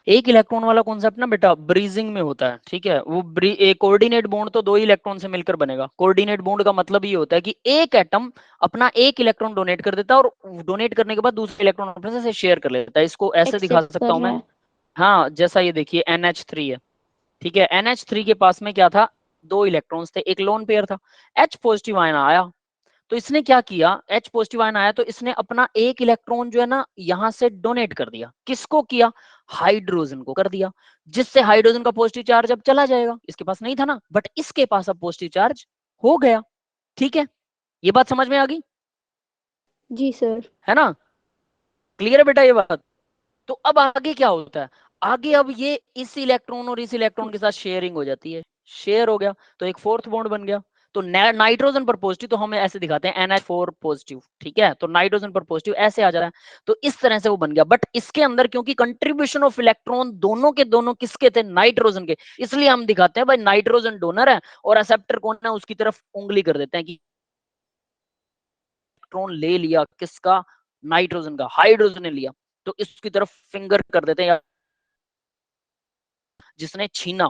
एक इलेक्ट्रॉन वाला कॉन्सेप्ट ना बेटा ब्रीजिंग में होता है। ठीक है, वो कोऑर्डिनेट बॉन्ड तो 2 इलेक्ट्रॉन से मिलकर बनेगा। कोऑर्डिनेट बॉन्ड का मतलब ये होता है कि एक एटम अपना एक इलेक्ट्रॉन डोनेट कर देता है और डोनेट करने के बाद दूसरे इलेक्ट्रॉन अपने से शेयर कर लेता है। इसको ऐसे दिखा एक्सेप्ट सकता कर हूं रहा मैं। है। हाँ, जैसा ये देखिए NH3 है। ठीक है, NH3 के पास में क्या था? 2 इलेक्ट्रॉन्स थे, एक लोन पेयर था। H पॉजिटिव आयन आया तो इसने क्या किया, H पॉजिटिव आयन आया तो इसने अपना एक इलेक्ट्रॉन जो है ना यहां से डोनेट कर दिया। किसको किया? हाइड्रोजन को कर दिया, जिससे हाइड्रोजन का पॉजिटिव चार्ज अब चला जाएगा। इसके पास नहीं था ना, बट इसके पास अब पॉजिटिव चार्ज हो गया। ठीक है, ये बात समझ में आ गई जी सर। है ना? क्लियर है बेटा ये बात? तो अब आगे क्या होता है? आगे अब ये इस इलेक्ट्रॉन और इस इलेक्ट्रॉन के साथ शेयरिंग हो जाती है। शेयर हो गया तो एक फोर्थ बॉन्ड बन गया। तो नाइट्रोजन पर पॉजिटिव, तो हम ऐसे दिखाते हैं NH4 पॉजिटिव। ठीक है, तो नाइट्रोजन पर पॉजिटिव ऐसे आ जाता है। तो इस तरह से वो बन गया। बट इसके अंदर क्योंकि कंट्रीब्यूशन ऑफ इलेक्ट्रॉन दोनों के दोनों किसके थे? नाइट्रोजन के, इसलिए हम दिखाते हैं भाई नाइट्रोजन डोनर है और एक्सेप्टर कौन है, उसकी तरफ उंगली कर देते हैं कि इलेक्ट्रॉन ले लिया किसका? नाइट्रोजन का, हाइड्रोजन ने लिया तो इसकी तरफ फिंगर कर देते हैं जिसने छीना।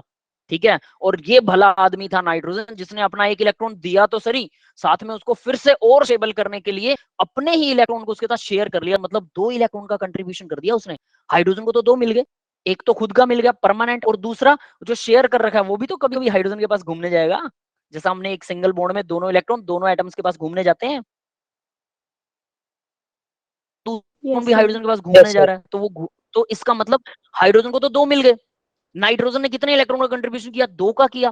ठीक है, और ये भला आदमी था नाइट्रोजन जिसने अपना एक इलेक्ट्रॉन दिया तो सही, साथ में उसको फिर से और स्टेबल करने के लिए अपने ही इलेक्ट्रॉन को उसके साथ शेयर कर लिया। मतलब 2 इलेक्ट्रॉन का कंट्रीब्यूशन कर दिया उसने। हाइड्रोजन को तो 2 मिल गए, एक तो खुद का मिल गया परमानेंट, और दूसरा जो शेयर कर रखा है वो भी तो कभी कभी हाइड्रोजन के पास घूमने जाएगा। जैसा हमने एक सिंगल बॉन्ड में दोनों इलेक्ट्रॉन दोनों एटम्स के पास घूमने जाते हैं, तो भी यस सर। हाइड्रोजन के पास घूमने जा रहा है तो तो इसका मतलब हाइड्रोजन को तो 2 मिल गए। नाइट्रोजन ने कितने इलेक्ट्रॉन का कंट्रीब्यूशन किया? 2 का किया।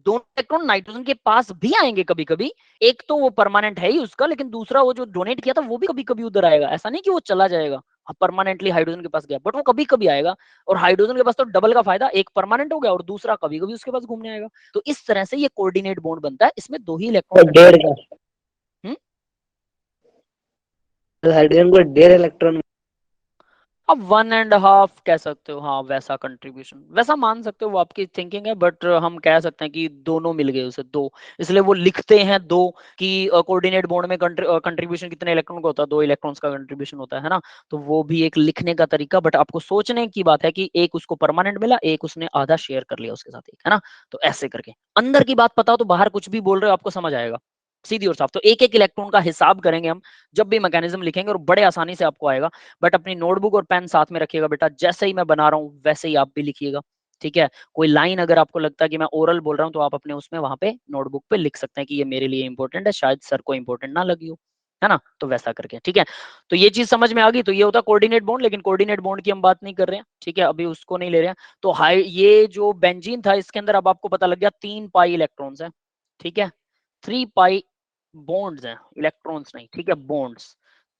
दोनों इलेक्ट्रॉन नाइट्रोजन के पास भी आएंगे कभी कभी। एक तो वो परमानेंट है ही उसका, लेकिन दूसरा वो जो डोनेट किया था वो भी कभी कभी उधर आएगा। ऐसा नहीं कि वो चला जाएगा परमानेंटली हाइड्रोजन के पास गया, बट वो कभी कभी आएगा। और हाइड्रोजन के पास तो डबल का फायदा, एक परमानेंट हो गया और दूसरा कभी कभी उसके पास घूमने आएगा। तो इस तरह से ये कोऑर्डिनेट बॉन्ड बनता है, इसमें 2 ही इलेक्ट्रॉन कंट्रीब्यूट। हाइड्रोजन को 1.5 इलेक्ट्रॉन। अब 1.5 कह सकते हो, हाँ वैसा कंट्रीब्यूशन, वैसा मान सकते हो, वो आपकी थिंकिंग है। बट हम कह सकते हैं कि दोनों मिल गए उसे 2, इसलिए वो लिखते हैं 2 कि कोऑर्डिनेट बॉन्ड में कंट्रीब्यूशन कितने इलेक्ट्रॉन का होता है? 2 इलेक्ट्रॉन्स का कंट्रीब्यूशन होता है ना। तो वो भी एक लिखने का तरीका, बट आपको सोचने की बात है कि एक उसको परमानेंट मिला, एक उसने आधा शेयर कर लिया उसके साथ, एक है ना। तो ऐसे करके अंदर की बात पता हो तो बाहर कुछ भी बोल रहे हो आपको समझ आएगा, सीधी और साफ। तो एक एक इलेक्ट्रॉन का हिसाब करेंगे हम जब भी मैकेनिज्म लिखेंगे, और बड़े आसानी से आपको आएगा। बट अपनी नोटबुक और पेन साथ में रखिएगा बेटा, जैसे ही मैं बना रहा हूँ वैसे ही आप भी लिखिएगा। ठीक है, कोई लाइन अगर आपको लगता है कि मैं ओरल बोल रहा हूँ तो आप अपने उसमें वहां पे नोटबुक पे लिख सकते हैं कि ये मेरे लिए इंपॉर्टेंट है, शायद सर को इंपॉर्टेंट ना लगी हो, है ना। तो वैसा करके ठीक है। तो ये चीज समझ में आ गई। तो ये होता है कोऑर्डिनेट बॉन्ड, लेकिन कोऑर्डिनेट बॉन्ड की हम बात नहीं कर रहे हैं। ठीक है, अभी उसको नहीं ले रहे हैं। तो हाई ये जो बेंजीन था इसके अंदर अब आपको पता लग गया 3 पाई इलेक्ट्रॉन्स है। ठीक है, 3 पाई बॉन्ड्स हैं, इलेक्ट्रॉन्स नहीं। ठीक है, बॉन्ड्स,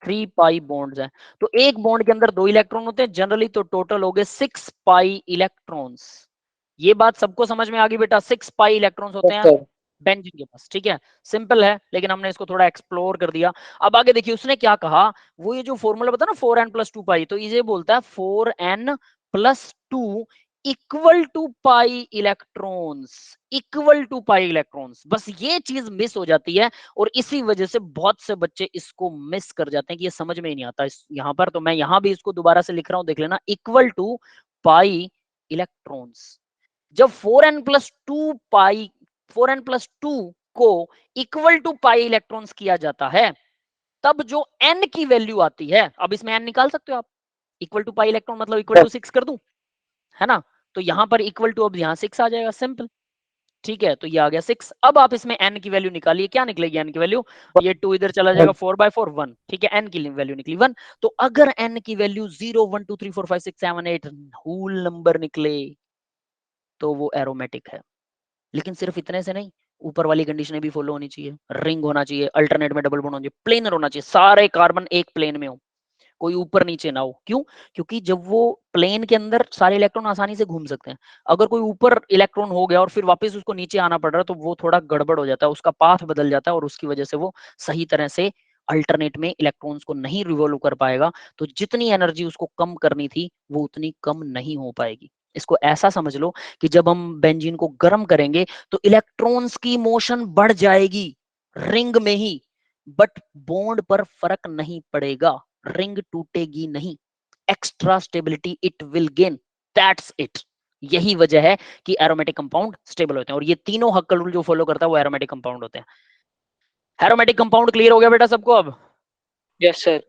3 पाई बॉन्ड्स हैं। तो एक बॉन्ड के अंदर 2 इलेक्ट्रॉन होते हैं जनरली, तो टोटल हो गए 6 पाई इलेक्ट्रॉन्स। ये बात सबको समझ में आ गई बेटा? 6 पाई इलेक्ट्रॉन्स होते हैं बेंजीन के पास, ठीक है, सिंपल है, लेकिन हमने इसको थोड़ा एक्सप्लोर कर दिया। अब आगे देखिए उसने क्या कहा, वो ये जो फॉर्मूला बता ना 4n + 2 पाई, तो ये बोलता है 4n + 2 equal to pi electrons, equal to pi electrons. बस ये चीज मिस हो जाती है और इसी वजह से बहुत से बच्चे इसको मिस कर जाते हैं कि ये समझ में ही नहीं आता यहाँ पर। तो मैं यहाँ भी इसको दोबारा से लिख रहा हूँ, देख लेना, इक्वल टू पाई इलेक्ट्रॉन्स। जब 4n + 2 पाई, 4n + 2 को इक्वल टू पाई इलेक्ट्रॉन्स किया जाता है, तब जो n की वैल्यू आती है, अब इसमें n निकाल सकते हो आप, इक्वल टू पाई इलेक्ट्रॉन मतलब इक्वल टू 6 कर दूं, है ना? तो यहां पर इक्वल टू, अब यहां 6 आ जाएगा, सिंपल, ठीक है। तो ये आ गया 6। अब आप इसमें n की वैल्यू निकालिए, क्या निकलेगी n की वैल्यू? ये 2 इधर चला जाएगा, 4/4 1, ठीक है, n की वैल्यू निकली 1। तो अगर n की वैल्यू 0 1 2 3 4 5 6 7 8 होल नंबर निकले तो वो एरोमेटिक है। लेकिन सिर्फ इतने से नहीं, ऊपर वाली कंडीशनें भी फॉलो होनी चाहिए, रिंग होना चाहिए, अल्टरनेट में डबल बॉन्ड होना चाहिए, प्लेनर होना चाहिए, सारे कार्बन एक प्लेन में हो, कोई ऊपर नीचे ना हो। क्यों? क्योंकि जब वो प्लेन के अंदर सारे इलेक्ट्रॉन आसानी से घूम सकते हैं। अगर कोई ऊपर इलेक्ट्रॉन हो गया और फिर वापस उसको नीचे आना पड़ रहा है तो वो थोड़ा गड़बड़ हो जाता है, उसका पाथ बदल जाता है और उसकी वजह से वो सही तरह से अल्टरनेट में इलेक्ट्रॉन्स को नहीं रिवॉल्व कर पाएगा। तो जितनी एनर्जी उसको कम करनी थी वो उतनी कम नहीं हो पाएगी। इसको ऐसा समझ लो कि जब हम बेंजीन को गर्म करेंगे तो इलेक्ट्रॉन्स की मोशन बढ़ जाएगी रिंग में ही, बट बॉन्ड पर फर्क नहीं पड़ेगा, रिंग टूटेगी नहीं, extra stability it will gain, that's it. यही वजह है कि एरोमेटिक कंपाउंड स्टेबल होते हैं और ये तीनों हक्कल रूल जो फॉलो करता है वो एरोमेटिक कंपाउंड होते हैं। एरोमेटिक कंपाउंड क्लियर हो गया बेटा सबको? अब यस सर।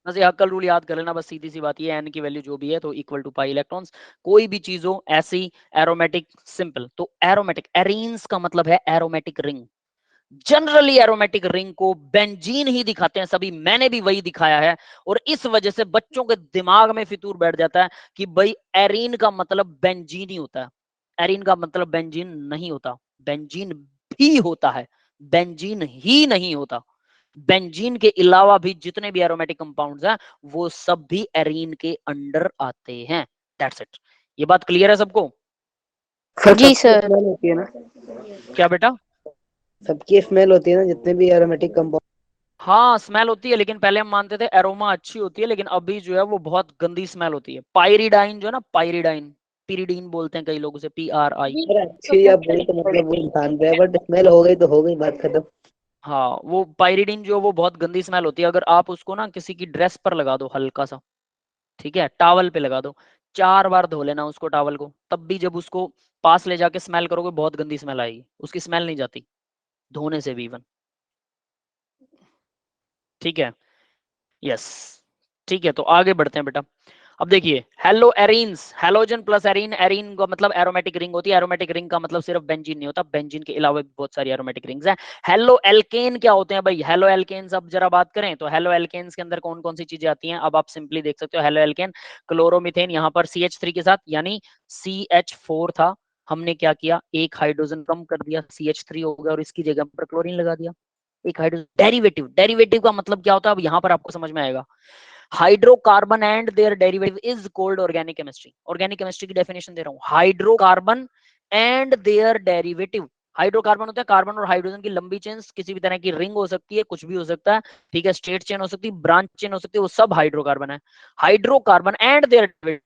बस ये हक्कल रूल याद कर लेना, बस सीधी सी बात, ये एन की वैल्यू जो भी है तो इक्वल टू पाई इलेक्ट्रॉन्स, कोई भी चीज हो ऐसी एरोमेटिक, सिंपल। तो एरोमेटिक, एरीन्स का मतलब है aromatic ring. Generally aromatic ring को बेंजीन ही दिखाते हैं सभी, मैंने भी वही दिखाया है। और इस वजह से बच्चों के दिमाग में फितूर बैठ जाता है कि भाई एरीन का मतलब बेंजीन ही होता है, एरीन का मतलब बेंजीन नहीं होता, बेंजीन भी होता है, बेंजीन ही नहीं होता। बेंजीन के अलावा भी जितने भी एरोमेटिक कंपाउंड्स हैं वो सब भी एरीन के अंडर आते हैं, दैट्स इट। ये बात क्लियर है सबको? जी सर। स्मेल होती है ना, क्या बेटा? सबकी स्मेल होती है ना जितने भी एरोमेटिक कंपाउंड। हाँ स्मेल होती है, लेकिन पहले हम मानते थे एरोमा अच्छी होती है, लेकिन अभी जो है वो बहुत गंदी स्मेल होती है। पायरिडाइन जो है ना, पायरिडाइन, पिरिडीन बोलते हैं कई लोग उसे, PRI। अरे अच्छी या बुरी तो मतलब वो इंसान पे है, बट स्मेल हो गई बात खत्म। हाँ वो पायरिडीन जो, वो बहुत गंदी स्मेल होती है। अगर आप उसको ना किसी की ड्रेस पर लगा दो हल्का सा, ठीक है, टॉवल पे लगा दो, 4 बार धो लेना उसको टॉवल को, तब भी जब उसको पास ले जाके स्मेल करोगे बहुत गंदी स्मेल आएगी, उसकी स्मेल नहीं जाती धोने से भी इवन, ठीक है। यस, ठीक है, तो आगे बढ़ते हैं बेटा। अब देखिए, hello arenes, halogen plus arene, arene का मतलब एरोमेटिक रिंग होती है। एरोमेटिक रिंग का मतलब सिर्फ बेंजीन नहीं होता, बेंजीन के अलावा भी बहुत सारी एरोमेटिक रिंग्स हैं। हेलो एल्केन क्या होते हैं भाई? हेलो एल्केन्स अब जरा बात करें तो हेलो एल्केन्स के अंदर कौन कौन सी चीजें आती हैं? अब आप सिंपली देख सकते हो, हेलो एल्केन, क्लोरोमीथेन, यहाँ पर CH3 के साथ, यानी CH4 था, हमने क्या किया, एक हाइड्रोजन कम कर दिया, CH3 हो गया और इसकी जगह पर क्लोरीन लगा दिया, एक हाइड्रोजन। डेरिवेटिव, डेरिवेटिव का मतलब क्या होता है अब यहाँ पर आपको समझ में आएगा। Hydrocarbon and their derivative is called organic chemistry. Organic chemistry की डेफिनेशन दे रहा हूँ, hydrocarbon and their derivative. Hydrocarbon होता है कार्बन और हाइड्रोजन की लंबी चेन, किसी भी तरह की रिंग हो सकती है, कुछ भी हो सकता है, ठीक है, स्ट्रेट चेन हो सकती है, ब्रांच चेन हो सकती है, वो सब हाइड्रोकार्बन है। हाइड्रोकार्बन एंड देयर,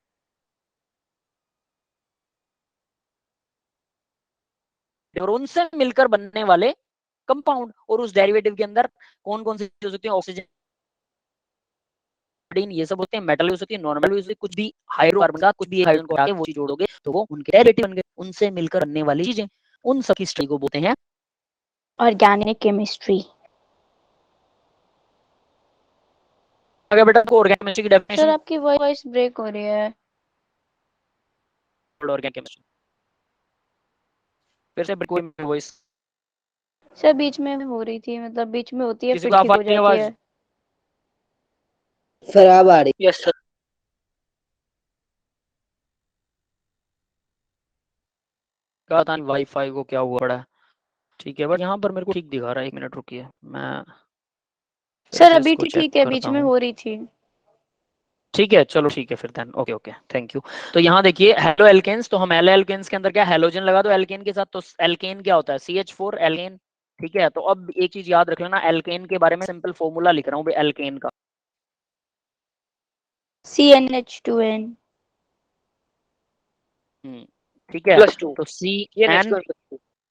और उनसे मिलकर बनने वाले कंपाउंड, और उस डेरिवेटिव के अंदर कौन कौन सी हो सकती है, ऑक्सीजन, ये सब होते हैं, मेटल हो सकती है, नॉर्मल हो सकती है, कुछ भी हाइड्रोकार्बन का कुछ भी हाइड्रोजन को हटा के वो चीज जोड़ोगे तो वो उनके डेरिवेटिव बन गए, उनसे मिलकर बनने वाली चीजें, उन सब की स्टडी को बोलते हैं ऑर्गेनिक केमिस्ट्री। अगर बेटा को ऑर्गेनिक केमिस्ट्री की सर डेफिनेशन, आपकी वॉइस ब्रेक हो रही है। ऑर्गेनिक केमिस्ट्री फिर से कोई वॉइस, सर बीच में हो रही थी, मतलब बीच में होती है किसी फिर को ठीक आ हो रही है जाती आवाज? है। सर अब आ रही। Yes sir. पता नहीं वाईफाई को क्या हुआ पड़ा है, ठीक है, बट यहाँ पर मेरे को ठीक दिखा रहा है, 1 मिनट रुकिए, मैं फिर सर से अभी इसको चेक ठीक है, बीच करता में हूँ। हो रही थी। ठीक है, चलो ठीक है फिर then, okay okay, thank you. तो यहाँ देखिए हेलो एल्केन्स, तो हम हेलो एल्केन्स के अंदर क्या हैलोजन लगा दो एल्केन के साथ, तो एल्केन क्या होता है CH4 एल्केन। ठीक है, तो अब एक चीज याद रख लेना, एल्केन के बारे में सिंपल फॉर्मूला लिख रहा हूँ भाई एल्केन का। CnH2n। ठीक है, +2 तो CnH2n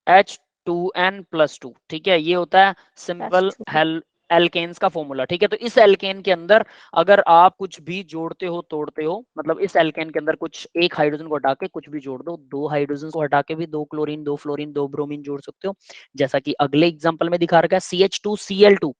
+2 CnH2n+2, ठीक है, ये होता है सिंपल एल्केन्स का फॉर्मूला। ठीक है, तो इस एल्केन के अंदर अगर आप कुछ भी जोड़ते हो तोड़ते हो, मतलब इस एल्केन के अंदर कुछ एक हाइड्रोजन को हटा के कुछ भी जोड़ दो, दो हाइड्रोजन को हटा के भी दो क्लोरीन दो फ्लोरीन दो ब्रोमीन जोड़ सकते हो, जैसा कि अगले एग्जांपल में दिखा रखा है CH2Cl2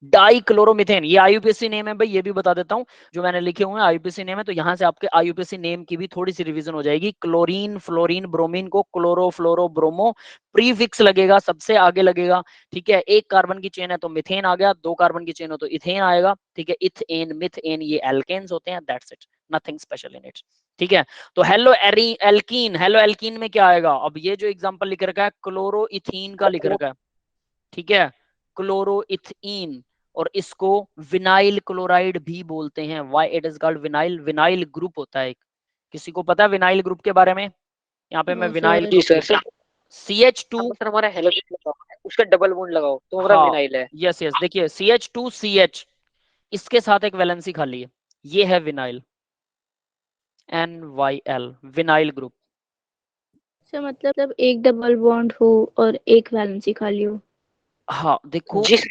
डाइक्लोरोमीथेन। ये आईयूपीएससी नेम है भाई, ये भी बता देता हूं, जो मैंने लिखे हुए हैं आईयूपीएससी नेम है, तो यहां से आपके आईयूपीएससी नेम की भी थोड़ी सी रिवीजन हो जाएगी। क्लोरीन फ्लोरीन ब्रोमीन को क्लोरो फ्लोरो ब्रोमो प्रीफिक्स लगेगा, सबसे आगे लगेगा। ठीक है, एक कार्बन की चेन है तो मिथेन आ गया, दो कार्बन की चेन हो तो इथेन आएगा। ठीक है, इथेन मिथेन ये एल्केन्स होते हैं, that's it, nothing special in it. ठीक है, तो हेलो एल्कीन, हेलो एल्कीन में क्या आएगा, अब ये जो एग्जांपल लिख रखा है क्लोरो इथीन का लिख रखा है। ठीक है, क्लोरोइथीन, और इसको विनाइल क्लोराइड भी बोलते हैं। Why it is called vinyl, vinyl group होता है एक। किसी को पता है विनाइल ग्रुप के बारे में? यहाँ पे मैं नो विनाइल सर। जी ग्रुप सर। CH2, सर हमारा हेलोजन लगाओ है, उसका डबल बॉन्ड लगाओ तो हमारा हाँ विनाइल है। यस यस, देखिए CH2CH, इसके साथ एक वैलेंसी खाली है, ये है vinyl, NYL, vinyl group. Sir मतलब एक डबल बॉन्ड हो और एक वैलेंसी खाली हो। हाँ देखो, जिस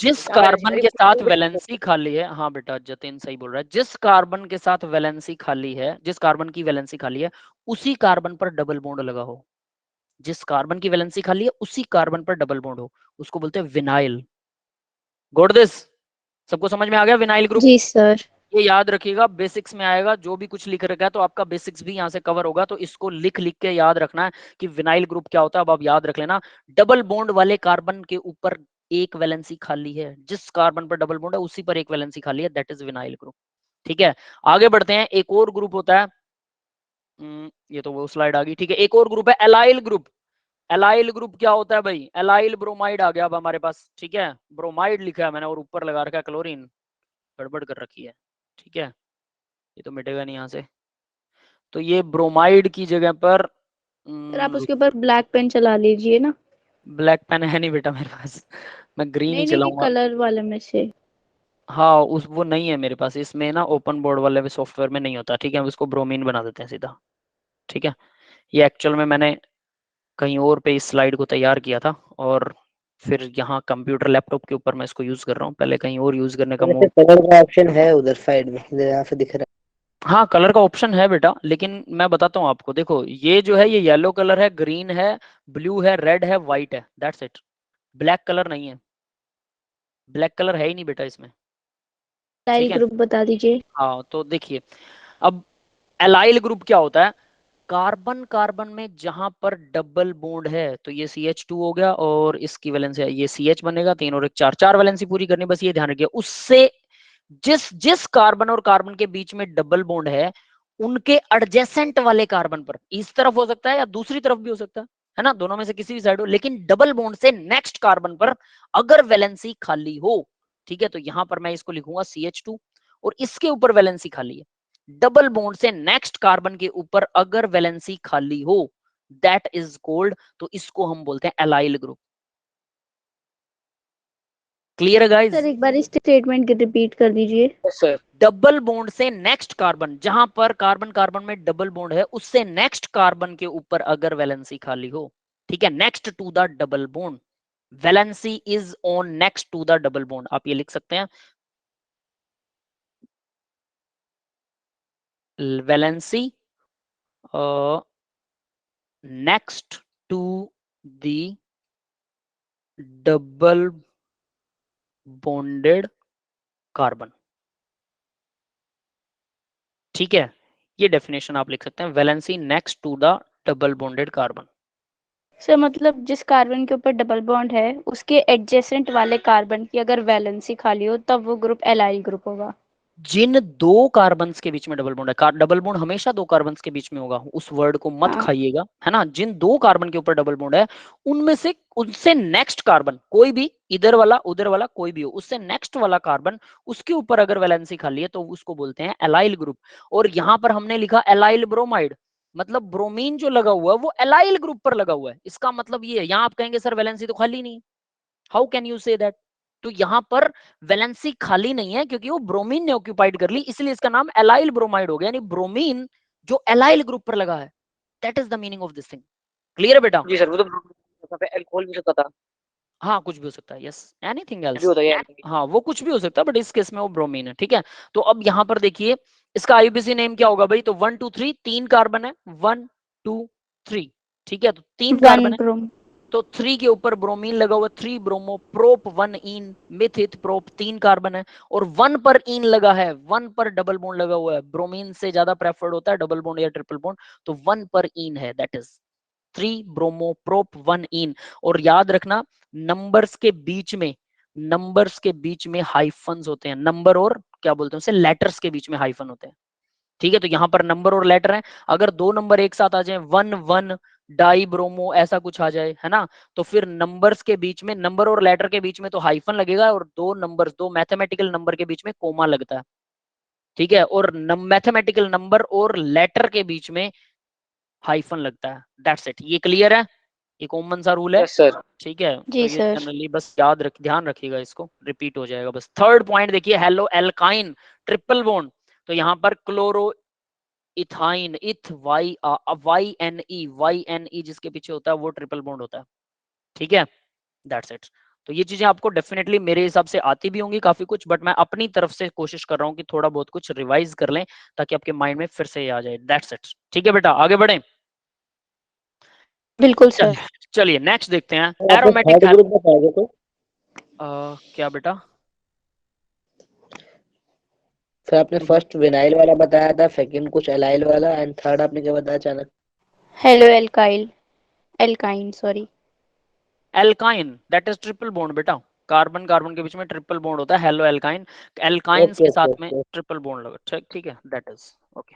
जिस जहाँ वैलेंसी कार्बन खाली के साथ वो वैलेंसी खाली है, हाँ बेटा जतिन सही बोल रहा है, जिस कार्बन के साथ वैलेंसी खाली है, जिस कार्बन की वैलेंसी खाली है उसी कार्बन पर डबल बॉन्ड लगा हो, जिस कार्बन की वैलेंसी खाली है उसी कार्बन पर डबल बॉन्ड हो, उसको बोलते हैं विनाइल। Got this? सबको समझ में आ गया विनाइल ग्रुप? जी सर। ये याद रखिएगा, बेसिक्स में आएगा, जो भी कुछ लिख रखा है तो आपका बेसिक्स भी यहाँ से कवर होगा, तो इसको लिख लिख के याद रखना है कि विनाइल ग्रुप क्या होता है। अब आप याद रख लेना, डबल बॉन्ड वाले कार्बन के ऊपर एक वैलेंसी खाली है, जिस कार्बन पर डबल बॉन्ड है उसी पर एक वैलेंसी खाली है, दैट इज विनाइल ग्रुप। ठीक है, आगे बढ़ते हैं, एक और ग्रुप होता है, ये तो वो स्लाइड आ गई। ठीक है, एक और ग्रुप है एलाइल ग्रुप। एलाइल ग्रुप क्या होता है भाई, एलाइल ब्रोमाइड आ गया अब हमारे पास। ठीक है, ब्रोमाइड लिखा है मैंने और ऊपर लगा रखा है क्लोरीन, गड़बड़ कर रखी है। ठीक है, ये तो मिटेगा नहीं यहाँ से, तो ये ब्रोमाइड की जगह पर सर आप उसके ऊपर ब्लैक पेन चला लीजिए ना। ब्लैक पेन है नहीं बेटा मेरे पास, मैं ग्रीन ही नहीं नहीं नहीं, चलाऊंगा। कलर वाले में से। हाँ उस वो नहीं है मेरे पास, इसमें ना ओपन बोर्ड वाले सॉफ्टवेयर में नहीं होता। ठीक है, हम इसको ब्रोमीन बना देते हैं सीधा। ठीक है, ये एक्चुअल में मैंने कहीं और पे इस स्लाइड को तैयार किया था, और फिर यहाँ कंप्यूटर लैपटॉप के ऊपर मैं इसको यूज कर रहा हूँ, पहले कहीं और यूज करने का वैसे मूड। कलर का ऑप्शन है उधर साइड में, यहाँ पे दिख रहा हाँ कलर का ऑप्शन है बेटा, लेकिन मैं बताता हूँ आपको, देखो ये जो है ये येलो कलर है, ग्रीन है, ब्लू है, रेड है, व्हाइट है, दैट्स इट। ब्लैक कलर नहीं है, ब्लैक कलर है ही नहीं बेटा इसमें। एलाइल ठीक है, ग्रुप बता दीजिए। हाँ तो देखिए, अब एलाइल ग्रुप क्या होता है, कार्बन कार्बन में जहां पर डबल बॉन्ड है, तो ये CH2 हो गया और इसकी वैलेंसी है ये CH बनेगा, तीन और एक चार, चार वैलेंसी पूरी करनी, बस ये ध्यान रखिए। उससे जिस जिस कार्बन और कार्बन के बीच में डबल बॉन्ड है, उनके एडजेसेंट वाले कार्बन पर, इस तरफ हो सकता है या दूसरी तरफ भी हो सकता है ना, दोनों में से किसी भी साइड हो, लेकिन डबल बॉन्ड से नेक्स्ट कार्बन पर अगर वैलेंसी खाली हो, ठीक है, तो यहां पर मैं इसको लिखूंगा CH2, और इसके ऊपर वैलेंसी खाली है, डबल बॉन्ड से नेक्स्ट कार्बन के ऊपर अगर वैलेंसी खाली हो, दैट इज कोल्ड, तो इसको हम बोलते हैं एलाइल ग्रुप। क्लियर है गाइज? सर एक बार इस स्टेटमेंट की रिपीट कर दीजिए। है सर। डबल बॉन्ड से नेक्स्ट कार्बन, जहां पर कार्बन कार्बन में डबल बॉन्ड है उससे नेक्स्ट कार्बन के ऊपर अगर वैलेंसी खाली हो, ठीक है, next to the double bond, valency is on next to the double bond, आप ये लिख सकते हैं, valency next to the double bonded carbon. ठीक है, ये डेफिनेशन आप लिख सकते हैं, valency next to the double bonded carbon. Sir मतलब जिस कार्बन के ऊपर डबल बॉन्ड है उसके एडजेसेंट वाले कार्बन की अगर वैलेंसी खाली हो तब वो ग्रुप एलाइल ग्रुप होगा। जिन दो कार्बन्स के बीच में डबल बॉन्ड है, डबल बॉन्ड हमेशा दो कार्बन्स के बीच में होगा, उस वर्ड को मत हाँ। खाइएगा, है ना। जिन दो कार्बन के ऊपर डबल बॉन्ड है उनमें से उनसे नेक्स्ट कार्बन, कोई भी इधर वाला उधर वाला कोई भी हो, उससे नेक्स्ट वाला कार्बन उसके ऊपर अगर वैलेंसी खाली है तो उसको बोलते हैं एलाइल ग्रुप। और यहां पर हमने लिखा एलाइल ब्रोमाइड, मतलब ब्रोमीन जो लगा हुआ है वो एलाइल ग्रुप पर लगा हुआ है। इसका मतलब ये है, यहां आप कहेंगे सर वैलेंसी तो खाली नहीं, how can you say that? तो यहां पर वैलेंसी खाली नहीं है क्योंकि वो ब्रोमीन ने ऑक्यूपाइड कर ली, इसलिए इसका नाम एलाइल ब्रोमाइड हो गया, यानी ब्रोमीन जो एलाइल ग्रुप पर लगा है। That is the meaning of this thing. Clear है बेटा? जी सर, वो तो अल्कोहल भी सकता था, हाँ कुछ भी हो सकता है, यस, एनीथिंग कुछ भी एल्स। होता है। हाँ वो कुछ भी हो सकता है, बट इस केस में वो ब्रोमीन है, ठीक है। तो अब यहां पर देखिए इसका आईयूपीएसी नेम क्या होगा भाई? तो 1 2 3 तीन कार्बन है, 1 2 3, ठीक है। तो तीन कार्बन 1 है, ब्रोम। तो 3 के ऊपर ब्रोमीन लगा हुआ, 3 ब्रोमो, प्रोप 1 इन, मिथित प्रोप, तीन कार्बन है, और 1 पर इन लगा है, 1 पर डबल बॉन्ड लगा हुआ है। ब्रोमीन से ज्यादा प्रेफर्ड होता है डबल बॉन्ड या ट्रिपल बॉन्ड, तो 1 पर इन है, दैट इज 3 ब्रोमो प्रोप 1 इन। और याद रखना नंबर्स के बीच में, नंबर्स के बीच में हाइफन्स होते हैं, नंबर और क्या बोलते हैं उसे, लेटर्स के बीच में हाइफन होते हैं, ठीक है। तो यहाँ पर नंबर और लेटर है, अगर दो नंबर एक साथ आ जाए, 1 1 डाई ब्रोमो ऐसा कुछ आ जाए, है ना, तो फिर नंबर्स के बीच में, नंबर और लेटर के बीच में तो हाइफन लगेगा, और दो नंबर्स, दो मैथमेटिकल नंबर के बीच में कोमा लगता है, ठीक है। और मैथमेटिकल नंबर और लेटर के बीच में हाइफन लगता है, दैट्स इट। ये क्लियर है? ये कॉमन सा रूल है, यस सर। ठीक है। तो जी ये सर। जनरली बस याद रख, ध्यान रखिएगा, इसको रिपीट हो जाएगा बस। थर्ड पॉइंट देखिए, हेलो एल्काइन ट्रिपल बॉन्ड, तो यहाँ पर क्लोरो इथाइन, इथ वाई वाई एन ई जिसके पीछे होता है वो ट्रिपल बॉन्ड होता है, ठीक है। That's it. तो ये चीजें आपको डेफिनेटली मेरे हिसाब से आती भी होंगी काफी कुछ, बट मैं अपनी तरफ से कोशिश कर रहा हूँ कि थोड़ा बहुत कुछ रिवाइज कर लें ताकि आपके माइंड में फिर से आ जाए, दैट्स इट, ठीक है बेटा। आगे बढ़े, बिल्कुल सर। चलिए नेक्स्ट देखते हैं, तो आपने एरोमेटिक थर्ड ग्रुप बताया कोई? क्या बेटा? फिर आपने फर्स्ट विनाइल वाला बताया था, सेकंड कुछ एलाइल वाला, एंड थर्ड आपने क्या बताया अचानक? Hello alkyl, alkyne sorry. Alkyne that is triple bond बेटा, कार्बन कार्बन के बीच में ट्रिपल बॉन्ड होता है, हेलो एल्काइन। एल्काइंस ओके के ओके साथ में ओके। ट्रिपल बॉन्ड लगा, ठीक, ठीक है, दैट इज ओके।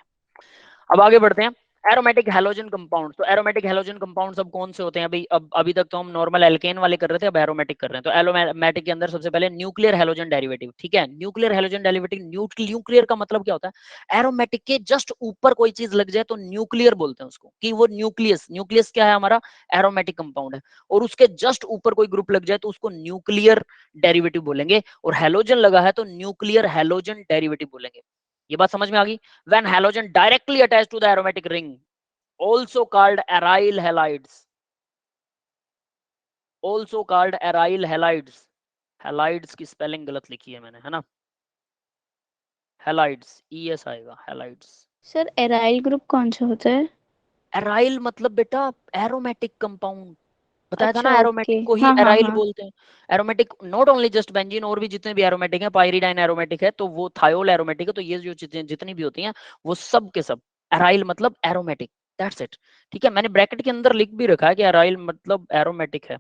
अब आगे बढ़ते हैं, एरोमेटिक हैलोजन कंपाउंड। तो एरोमेटिक हैलोजन कंपाउंड्स अब कौन से होते हैं? अभी अब अभी तक तो हम नॉर्मल एल्केन वाले कर रहे थे, अब एरोमेटिक कर रहे हैं। तो एरोमेटिक के अंदर सबसे पहले न्यूक्लियर हैलोजन डेरिवेटिव, ठीक है। न्यूक्लियर हैलोजन डेरिवेटिव, न्यूक्लियर का मतलब क्या होता है? एरोमेटिक के जस्ट ऊपर कोई चीज लग जाए तो न्यूक्लियर बोलते हैं उसको, कि वो न्यूक्लियस, न्यूक्लियस क्या है हमारा? एरोमेटिक कंपाउंड है। और उसके जस्ट ऊपर कोई ग्रुप लग जाए तो उसको न्यूक्लियर डेरिवेटिव बोलेंगे, और हैलोजन लगा है तो न्यूक्लियर हैलोजन डेरिवेटिव बोलेंगे। ये बात समझ में आ गई? When halogen directly attached to the aromatic ring, also called aryl halides, also called aryl halides, halides की स्पेलिंग गलत लिखी है मैंने, है ना, halides, es आएगा, halides। सर एराइल ग्रुप कौन सा होता है? एराइल मतलब बेटा एरोमेटिक कंपाउंड, बताया था ना, अच्छा ओके, एरोमेटिक को ही हाँ हाँ एराइल हाँ। बोलते हैं। Aromatic not only just benzene, और भी जितने भी एरोमेटिक हैं, पाइरिडाइन एरोमेटिक है, तो वो थायोल एरोमेटिक है, तो ये जो चीजें जितनी भी होती हैं वो सब के सब एराइल मतलब एरोमेटिक, दैट्स इट, ठीक है। मैंने ब्रैकेट के अंदर लिख भी रखा है कि एराइल मतलब एरोमेटिक है।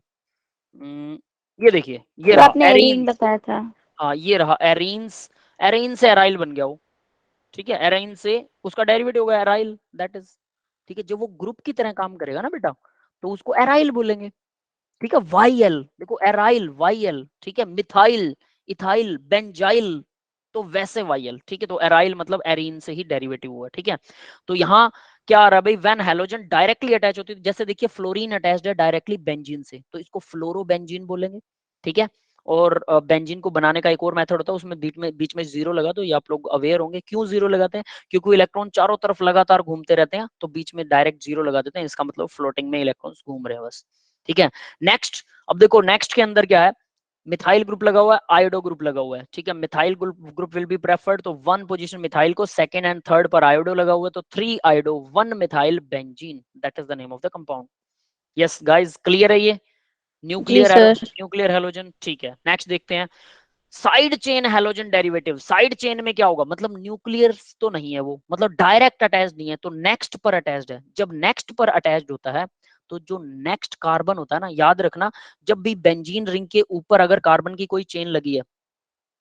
ये देखिए, ये सर रहा आपने एरीन एरीन्स, बताया था। हाँ ये रहा एरीन्स, एरीन से एराइल बन गया वो, ठीक है। एराइन से उसका डेरिवेटिव होगा एराइल, दैट इज, ठीक है। जब वो ग्रुप की तरह काम करेगा ना बेटा तो उसको एराइल बोलेंगे, ठीक है। वाई एल देखो, एराइल वाई एल, ठीक है। मिथाइल, इथाइल, बेंजाइल, तो वैसे वाई एल, ठीक है। तो एराइल मतलब एरीन से ही डेरिवेटिव हुआ, ठीक है। तो यहाँ क्या आ रहा है भाई? व्हेन हैलोजन डायरेक्टली अटैच होती है, जैसे देखिए फ्लोरीन अटैच्ड है डायरेक्टली बेंजीन से, तो इसको फ्लोरोबेंजीन बोलेंगे, ठीक है। और बेंजीन को बनाने का एक और मेथड होता है, उसमें बीच में जीरो लगा, तो ये आप लोग अवेयर होंगे क्यों जीरो लगाते हैं, क्योंकि इलेक्ट्रॉन चारों तरफ लगातार घूमते रहते हैं, तो बीच में डायरेक्ट जीरो लगा देते हैं, इसका मतलब फ्लोटिंग में इलेक्ट्रॉन्स घूम रहे हैं बस, ठीक है। नेक्स्ट, अब देखो नेक्स्ट के अंदर क्या है, मिथाइल ग्रुप लगा हुआ है, आयोडो ग्रुप लगा हुआ है, ठीक है। Methyl group will be preferred, तो 1 पोजीशन मिथाइल को, सेकंड एंड थर्ड पर आयोडो लगा हुआ है, तो 3 iodo 1 methyl benzene, that is the name of the compound. Yes guys, clear है ये? जी न्यूक्लियर सर। न्यूक्लियर हैलोजन, ठीक है। नेक्स्ट देखते हैं, side chain halogen derivative. Side chain में क्या होगा? मतलब न्यूक्लियर तो नहीं है वो, मतलब डायरेक्ट अटैच्ड नहीं है, तो नेक्स्ट पर अटैच्ड है। जब नेक्स्ट पर अटैच्ड होता है तो जो नेक्स्ट कार्बन होता है ना, याद रखना, जब भी बेंजीन रिंग के ऊपर अगर कार्बन की कोई चेन लगी है,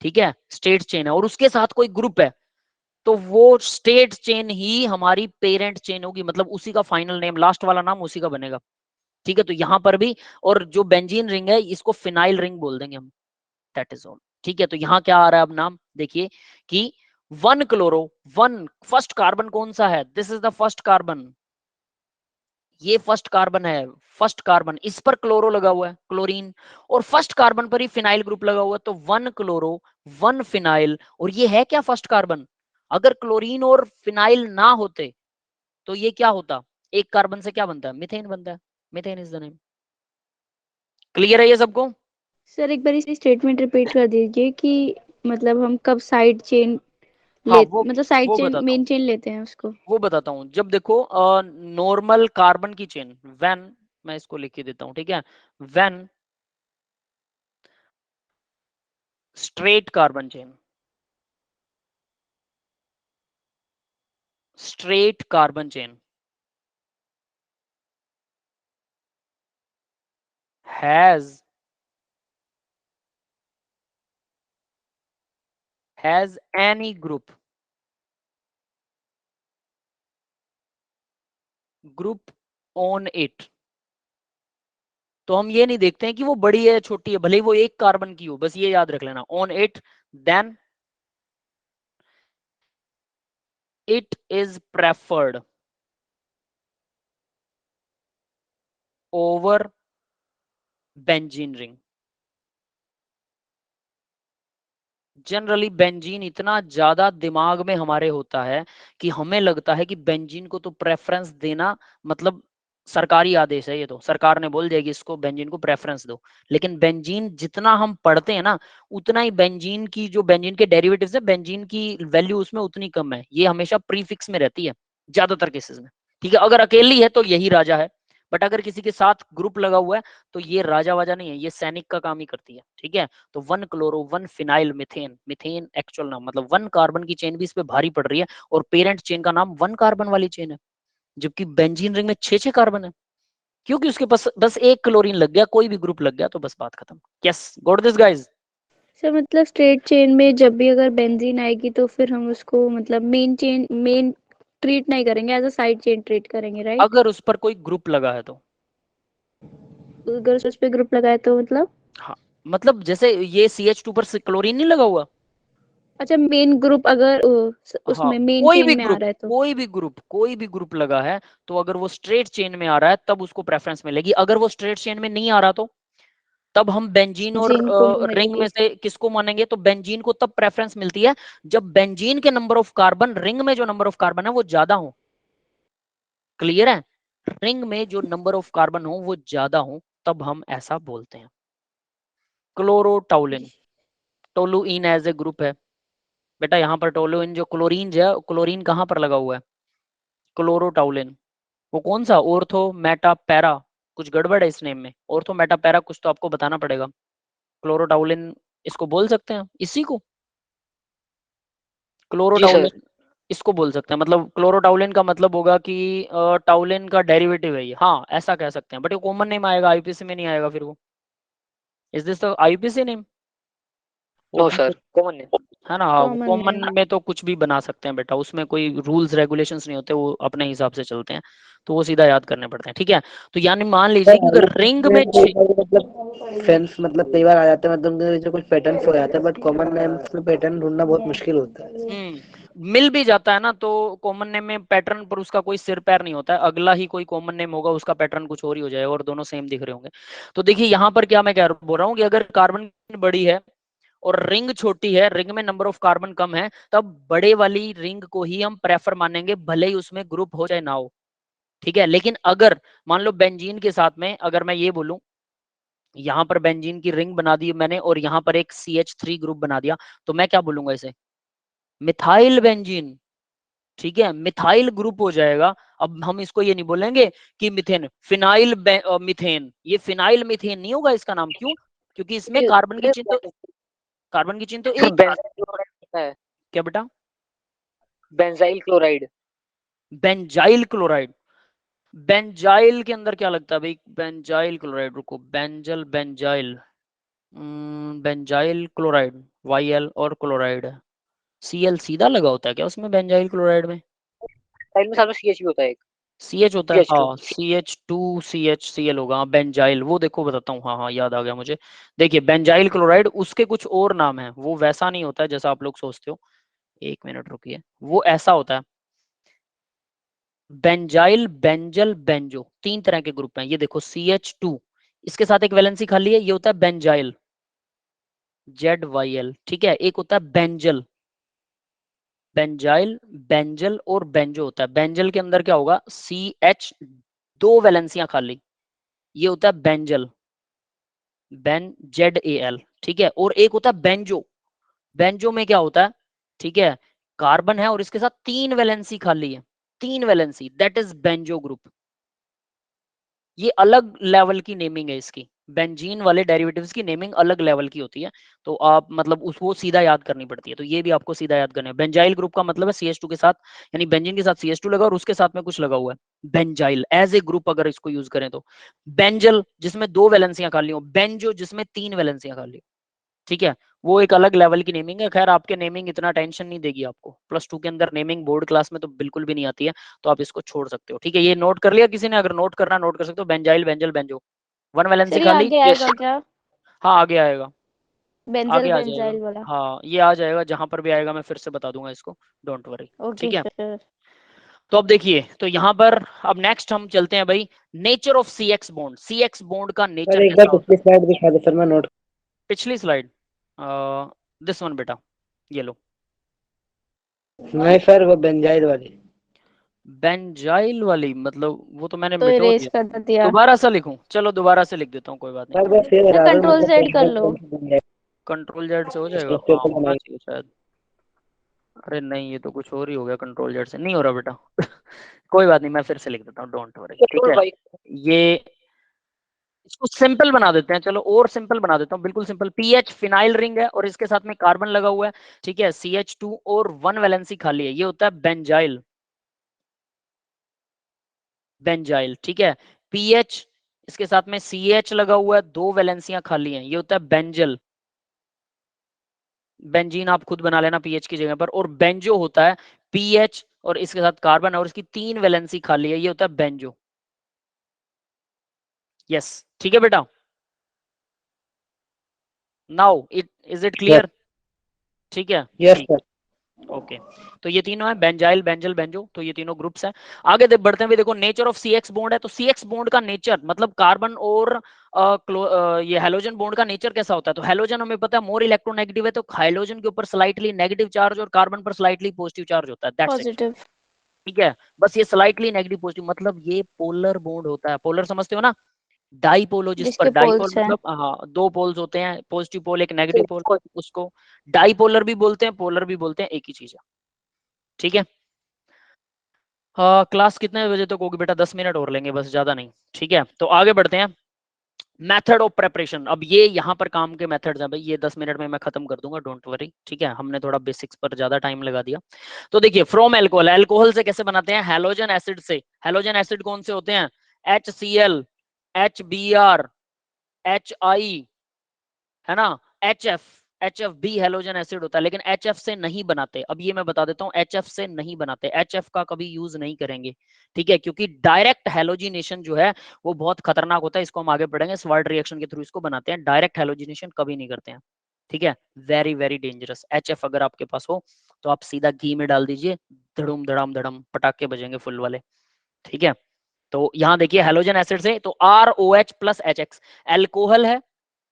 ठीक है, स्टेट चेन है और उसके साथ कोई ग्रुप है, तो वो स्टेट चेन ही हमारी पेरेंट चेन होगी, मतलब उसी का फाइनल नेम, लास्ट वाला नाम उसी का बनेगा। ठीक है, तो यहां पर भी, और जो बेंजीन रिंग है इसको फिनाइल रिंग बोल देंगे हम, दैट इज ऑल। ठीक है, तो यहां क्या आ रहा है अब नाम देखिए कि 1 क्लोरो 1, फर्स्ट कार्बन कौन सा है, this is the first carbon, ये फर्स्ट कार्बन है, फर्स्ट कार्बन, इस पर क्लोरो लगा हुआ है, क्लोरीन, और फर्स्ट कार्बन पर ही फिनाइल ग्रुप लगा हुआ है, तो 1 क्लोरो 1 फिनाइल, और ये है क्या फर्स्ट कार्बन, अगर क्लोरीन और फिनाइल ना होते तो ये क्या होता, एक कार्बन से क्या बनता है, मीथेन बनता है, methane is the name. Clear है ये सबको? सर एक बार इस स्टेटमेंट रिपीट कर दीजिए कि मतलब हम कब साइड चेन हाँ, मतलब साइड वो चेन बताता हूँ, मेन चेन लेते हैं उसको। वो बताता हूँ। जब देखो नॉर्मल कार्बन की चेन, व्हेन, मैं इसको लिख के देता हूँ, ठीक है, when straight carbon chain, straight carbon chain has any group on it, तो हम ये नहीं देखते हैं कि वो बड़ी है छोटी है, भले ही वो एक कार्बन की हो, बस ये याद रख लेना, on it, then it is preferred over benzene ring। Generally benzene इतना ज्यादा दिमाग में हमारे होता है कि हमें लगता है कि बेंजीन को तो प्रेफरेंस देना मतलब सरकारी आदेश है, ये तो सरकार ने बोल दिया कि इसको बेंजीन को प्रेफरेंस दो, लेकिन बेंजीन जितना हम पढ़ते हैं ना, उतना ही बेंजीन की जो बेंजीन के डेरिवेटिव्स है, बेंजीन की वैल्यू उसमें उतनी कम है, ये हमेशा प्रीफिक्स में रहती है ज्यादातर केसेस में। ठीक है, अगर अकेली है तो यही राजा है, बट अगर किसी के साथ ग्रुप लगा हुआ है तो ये राजा वाजा नहीं है, ये सैनिक का काम ही करती है। ठीक है, तो 1 chloro 1 phenyl methane, methane actual नाम, मतलब 1 कार्बन की चेन भी इस पे भारी पड़ रही है, और पेरेंट चेन का नाम 1 कार्बन वाली चेन है, जबकि बेंजीन रिंग में 6 कार्बन है, क्योंकि उसके पास बस एक क्लोरीन लग गया, कोई भी ग्रुप लग गया तो बस बात खत्म। Yes, got this guys? Sir मतलब स्ट्रेट चेन में जब भी अगर बेंजीन आएगी तो फिर हम उसको मतलब मेन ट्रीट नहीं करेंगे, as a side chain treat करेंगे, राइट? अगर उस पर कोई ग्रुप लगा है तो, अगर उस पे ग्रुप लगाए तो मतलब, हाँ, मतलब जैसे ये CH2 पर क्लोरीन नहीं लगा हुआ, अच्छा मेन ग्रुप अगर हाँ, उसमें मेन कोई भी चेन में आ ग्रुप, रहा है तो कोई भी ग्रुप लगा है, तो अगर वो स्ट्रेट चेन में आ रहा है तब उसको प्रेफरेंस मिलेगी, अगर वो स्ट्रेट चेन में नहीं आ रहा तो तब हम बेंजीन और जिन को रिंग में मिलेगी। से किसको मानेंगे, तो बेंजीन को तब प्रेफरेंस मिलती है जब बेंजीन के नंबर ऑफ कार्बन रिंग में जो नंबर ऑफ कार्बन है वो ज्यादा हो। क्लियर है? रिंग में जो नंबर ऑफ कार्बन हो वो ज्यादा हो, तब हम ऐसा बोलते हैं। क्लोरोटाउलिन, टोलुइन एज ए ग्रुप है बेटा, यहाँ पर टोलुइन जो क्लोरीन है, क्लोरीन कहाँ पर लगा हुआ है, क्लोरोटाउलिन, वो कौन सा, ऑर्थो मेटा पैरा, कुछ गड़बड़ है इस नेम में, ऑर्थो मेटा पैरा कुछ तो आपको बताना पड़ेगा। क्लोरोटाउलिन इसको बोल सकते हैं, इसी को जी सर। क्लोरोटाउलिन इसको बोल सकते हैं, मतलब क्लोरोटाउलिन का मतलब होगा कि टाउलिन का डेरिवेटिव है ये, हाँ ऐसा कह सकते हैं, बट ये कॉमन नेम आएगा, आईपीसी में नहीं आएगा फिर वो। Is this the IUPAC name? No open, sir, common नहीं। है ना, हाँ, वो कॉमन कॉमन नेम। में तो कुछ भी बना सकते हैं बेटा, उसमें कोई रूल्स रेगुलेशंस नहीं होते, वो अपने हिसाब से चलते हैं, तो वो सीधा याद करने पड़ते हैं। ठीक है, तो यानी मान लीजिए कि अगर रिंग में मतलब फ्रेंड्स मतलब कई बार आ जाते हैं, मतलब उनके बीच में कुछ पैटर्न हो जाता है, बट कॉमन नेम्स में पैटर्न ढूंढना बहुत मुश्किल होता है। मिल भी जाता है ना, तो कॉमन नेम में पैटर्न पर उसका कोई सिर पैर नहीं होता है, अगला ही कोई कॉमन नेम होगा उसका पैटर्न कुछ और ही हो जाएगा और दोनों सेम दिख रहे होंगे। तो देखिए यहाँ पर क्या मैं बोल रहा हूँ कि अगर कार्बन बड़ी है और रिंग छोटी है, रिंग में नंबर ऑफ कार्बन कम है, तब बड़े वाली रिंग को ही हम प्रेफर मानेंगे, भले ही उसमें ग्रुप हो चाहे ना हो। ठीक है, लेकिन अगर मान लो बेंजीन के साथ में अगर मैं ये बोलूं, यहाँ पर बेंजीन की रिंग बना दी मैंने और यहाँ पर एक CH3 ग्रुप बना दिया, तो मैं क्या बोलूंगा इसे, मिथाइल बेंजीन। ठीक है, मिथाइल ग्रुप हो जाएगा। अब हम इसको ये नहीं बोलेंगे कि मिथेन, फिनाइल मिथेन, ये फिनाइल मिथेन नहीं होगा इसका नाम, क्यों, क्योंकि इसमें कार्बन की चिन्ह तो सर एक ही है। बेंजाइल क्लोराइड होता है। क्या बेटा? Benzyl chloride. Benzyl chloride, benzyl के अंदर क्या लगता है भाई, बेंजाइल क्लोराइड, रुको, बेंजाइल, बेंजाइल क्लोराइड, YL और क्लोराइड है। Cl सीधा लगा होता है क्या उसमें बेंजाइल क्लोराइड में? साइड में साथ में CH भी होता है एक, CH होता है, CH2। हाँ CH2 CHCl होगा, हाँ बेंजाइल, वो देखो बताता हूँ, हाँ हाँ याद आ गया मुझे। देखिए बेंजाइल क्लोराइड, उसके कुछ और नाम है, वो वैसा नहीं होता है जैसा आप लोग सोचते हो। एक मिनट रुकिए, वो ऐसा होता है बेंजाइल, बेंजल, बेंजो, 3 तरह के ग्रुप हैं। ये देखो CH2, इसके साथ एक वैलेंसी खाली है, ये होता है बेंजाइल ZYL, ठीक है। एक होता है बेंजल, बेंजाइल, बेंजल और बेंजो होता है। बेंजल के अंदर क्या होगा, CH, 2 वैलेंसियां खाली, ये होता है बेंजल, बेन ZAL, ठीक है। और एक होता है बेंजो, बेंजो में क्या होता है, ठीक है, कार्बन है और इसके साथ 3 वैलेंसी खाली है, 3 valency, that is benzo group. ये अलग लेवल की नेमिंग है इसकी, बेंजीन वाले डेरिवेटिव्स की नेमिंग अलग लेवल की होती है, तो आप मतलब उसको सीधा याद करनी पड़ती है, तो ये भी आपको सीधा याद करना है। बेंजाइल ग्रुप का मतलब है CH2 के साथ, यानी बेंजीन के साथ CH2 लगा और उसके साथ में कुछ लगा हुआ है, बेंजाइल एज ए ग्रुप अगर इसको यूज करें तो। बेंजल जिसमें 2 वैलेंसियां खाली हो, बेंजो जिसमें 3 वैलेंसियां खाली हो, ठीक है, वो एक अलग लेवल की नेमिंग है। खैर आपके नेमिंग इतना टेंशन नहीं देगी आपको, +2 के अंदर नेमिंग बोर्ड क्लास में तो बिल्कुल भी नहीं आती है, तो आप इसको छोड़ सकते हो, ठीक है। ये नोट कर लिया किसी ने? अगर नोट करना नोट कर सकते हो, benzyl, benzal, benzo, 1 valency sir ये खाली। आगे आएगा क्या, हाँ आगे आएगा, बेंजल आगे आ जाएगा, बेंजाइल वाला? हाँ ये आ जाएगा, जहां पर भी आएगा मैं फिर से बता दूंगा इसको, डोंट वरी, ओके ठीक है। सर। तो अब देखिए, तो यहाँ पर अब नेक्स्ट हम चलते हैं भाई, nature of CX bond. CX bond का सर नेचर एक बार कैसा होता पिछली है? स्लाइड दिखा दो सर, मैं नोट। पिछली स्लाइड, दिस वन बेटा, ये लो। नहीं सर, वो बेंजाइल वाली। बेंजाइल वाली मतलब वो तो मैंने तो मिटो इरेज दिया, कर दिया दोबारा से लिखूं? चलो दोबारा से लिख देता हूँ, कोई बात नहीं। सर बस ये या बता दो, कंट्रोल मतलब जेड कर बेंजाइल लो। कौन सी बेंजाइल? कंट्रोल जेड से हो जाएगा, उसके हाँ ऊपर होना बनाई। चाहिए शायद। अरे नहीं, ये तो कुछ और ही हो गया, कंट्रोल जेड से नहीं हो रहा बेटा। कोई बात नहीं, मैं फिर से लिख देता हूँ, डोंट वरी, ठीक और है। भाई ये इसको सिंपल बना देते हैं, चलो और सिंपल बना देता हूँ, बिल्कुल सिंपल। पीएच फिनाइल रिंग है और इसके साथ में कार्बन लगा हुआ है, ठीक है, CH2 और 1 वैलेंसी खाली है, ये होता है बेंजाइल, बेंजाइल, ठीक है। पीएच, इसके साथ में CH लगा हुआ है, 2 वैलेंसियां खाली हैं, ये होता है बेंजल, बेंजीन आप खुद बना लेना पीएच की जगह पर। और बेंजो होता है पीएच और इसके साथ कार्बन है और इसकी 3 वैलेंसी खाली है, ये होता है बेंजो। यस, ठीक है बेटा, now it is it sir clear, ठीक है। यस ठीक, सर। ओके। तो ये तीनों है, बेंजाइल, बेंजल, बेंजो, तो ये तीनों ग्रुप्स हैं। आगे बढ़ते हैं, देखो नेचर ऑफ CX बॉन्ड है, तो CX बॉन्ड का नेचर मतलब कार्बन और ये हेलोजन बॉन्ड का नेचर कैसा होता है? तो हेलोजन हमें पता है मोर इलेक्ट्रोनेगेटिव है, तो हाइड्रोजन के ऊपर स्लाइटली नेगेटिव चार्ज और कार्बन पर स्लाइटली पॉजिटिव चार्ज होता है, दैट्स इट, पॉजिटिव। ठीक है। बस ये स्लाइटली नेगेटिव पॉजिटिव, मतलब ये पोलर बॉन्ड होता है, पोलर समझते हो ना, डाईपोल हो जिस पर, जिसके डाईपोल पोल्स हैं। मतलब हाँ 2 पोल्स होते हैं, पॉजिटिव पोल एक नेगेटिव पोल, उसको डाईपोलर भी बोलते हैं, पोलर भी बोलते हैं, एक ही चीज है, ठीक है। हाँ क्लास कितने बजे तक होगी बेटा? 10 मिनट और लेंगे बस, ज्यादा नहीं, ठीक है। तो आगे बढ़ते हैं, मेथड ऑफ प्रेपरेशन। अब ये यहाँ पर काम के मेथड्स हैं भाई, ये 10 मिनट में मैं खत्म कर दूंगा, डोंट वरी, ठीक है। हमने थोड़ा बेसिक्स पर ज्यादा टाइम लगा दिया। तो देखिए, फ्रॉम एल्कोहल, एल्कोहल से कैसे बनाते हैं? हेलोजन एसिड से। हेलोजन एसिड कौन से होते हैं? HCl, HBr, HI, है ना, HF भी हेलोजन एसिड होता है, लेकिन HF से नहीं बनाते। अब ये मैं बता देता हूँ, HF से नहीं बनाते, HF का कभी यूज नहीं करेंगे, ठीक है, क्योंकि डायरेक्ट हेलोजिनेशन जो है वो बहुत खतरनाक होता है, इसको हम आगे पढ़ेंगे। स्वार्ट रिएक्शन के थ्रू इसको बनाते हैं, डायरेक्ट हेलोजिनेशन कभी नहीं करते हैं, ठीक है, वेरी वेरी डेंजरस। HF अगर आपके पास हो तो आप सीधा घी में डाल दीजिए, धड़ुम धड़ाम धड़म पटाखे बजेंगे फुल वाले, ठीक है। तो यहाँ देखिए हेलोजन एसिड से, तो ROH प्लस HX, एल्कोहल है,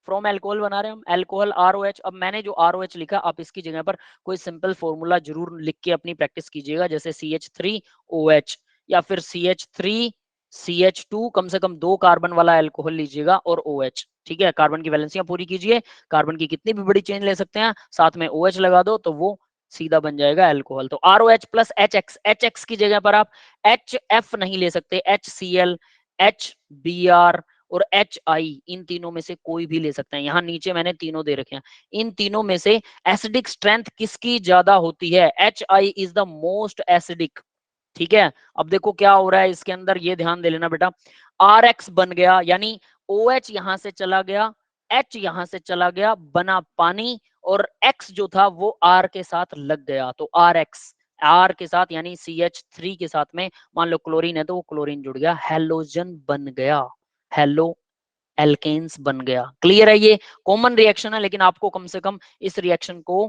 फ्रॉम एल्कोहल बना रहे हैं हम, एल्कोहल ROH। अब मैंने जो ROH लिखा, आप इसकी जगह पर कोई सिंपल फॉर्मूला जरूर लिख के अपनी प्रैक्टिस कीजिएगा, जैसे CH3OH या फिर CH3CH2, कम से कम 2 कार्बन वाला एल्कोहल लीजिएगा और OH, ठीक है। कार्बन की वैलेंसियां पूरी कीजिए, कार्बन की कितनी भी बड़ी चेन ले सकते हैं, साथ में OH लगा दो तो वो सीधा बन जाएगा एल्कोहल। तो ROH प्लस HX, HX की जगह पर आप HF नहीं ले सकते, HCl, HBr और HI, इन तीनों में से कोई भी ले सकते हैं। यहाँ नीचे मैंने तीनों दे रखे हैं, इन तीनों में से एसिडिक स्ट्रेंथ किसकी ज्यादा होती है? HI is the most acidic, ठीक है। अब देखो क्या हो रहा है इसके अंदर, ये ध्यान दे लेना बेटा, RX बन गया, यानी OH यहां से चला गया, H यहां से चला गया, बना पानी, और X जो था वो R के साथ लग गया, तो RX R के साथ यानी CH3 के साथ में मान लो क्लोरीन है तो वो क्लोरीन जुड़ गया, हेलोजन बन गया, हेलो एल्केन्स बन गया। क्लियर है? ये कॉमन रिएक्शन है, लेकिन आपको कम से कम इस रिएक्शन को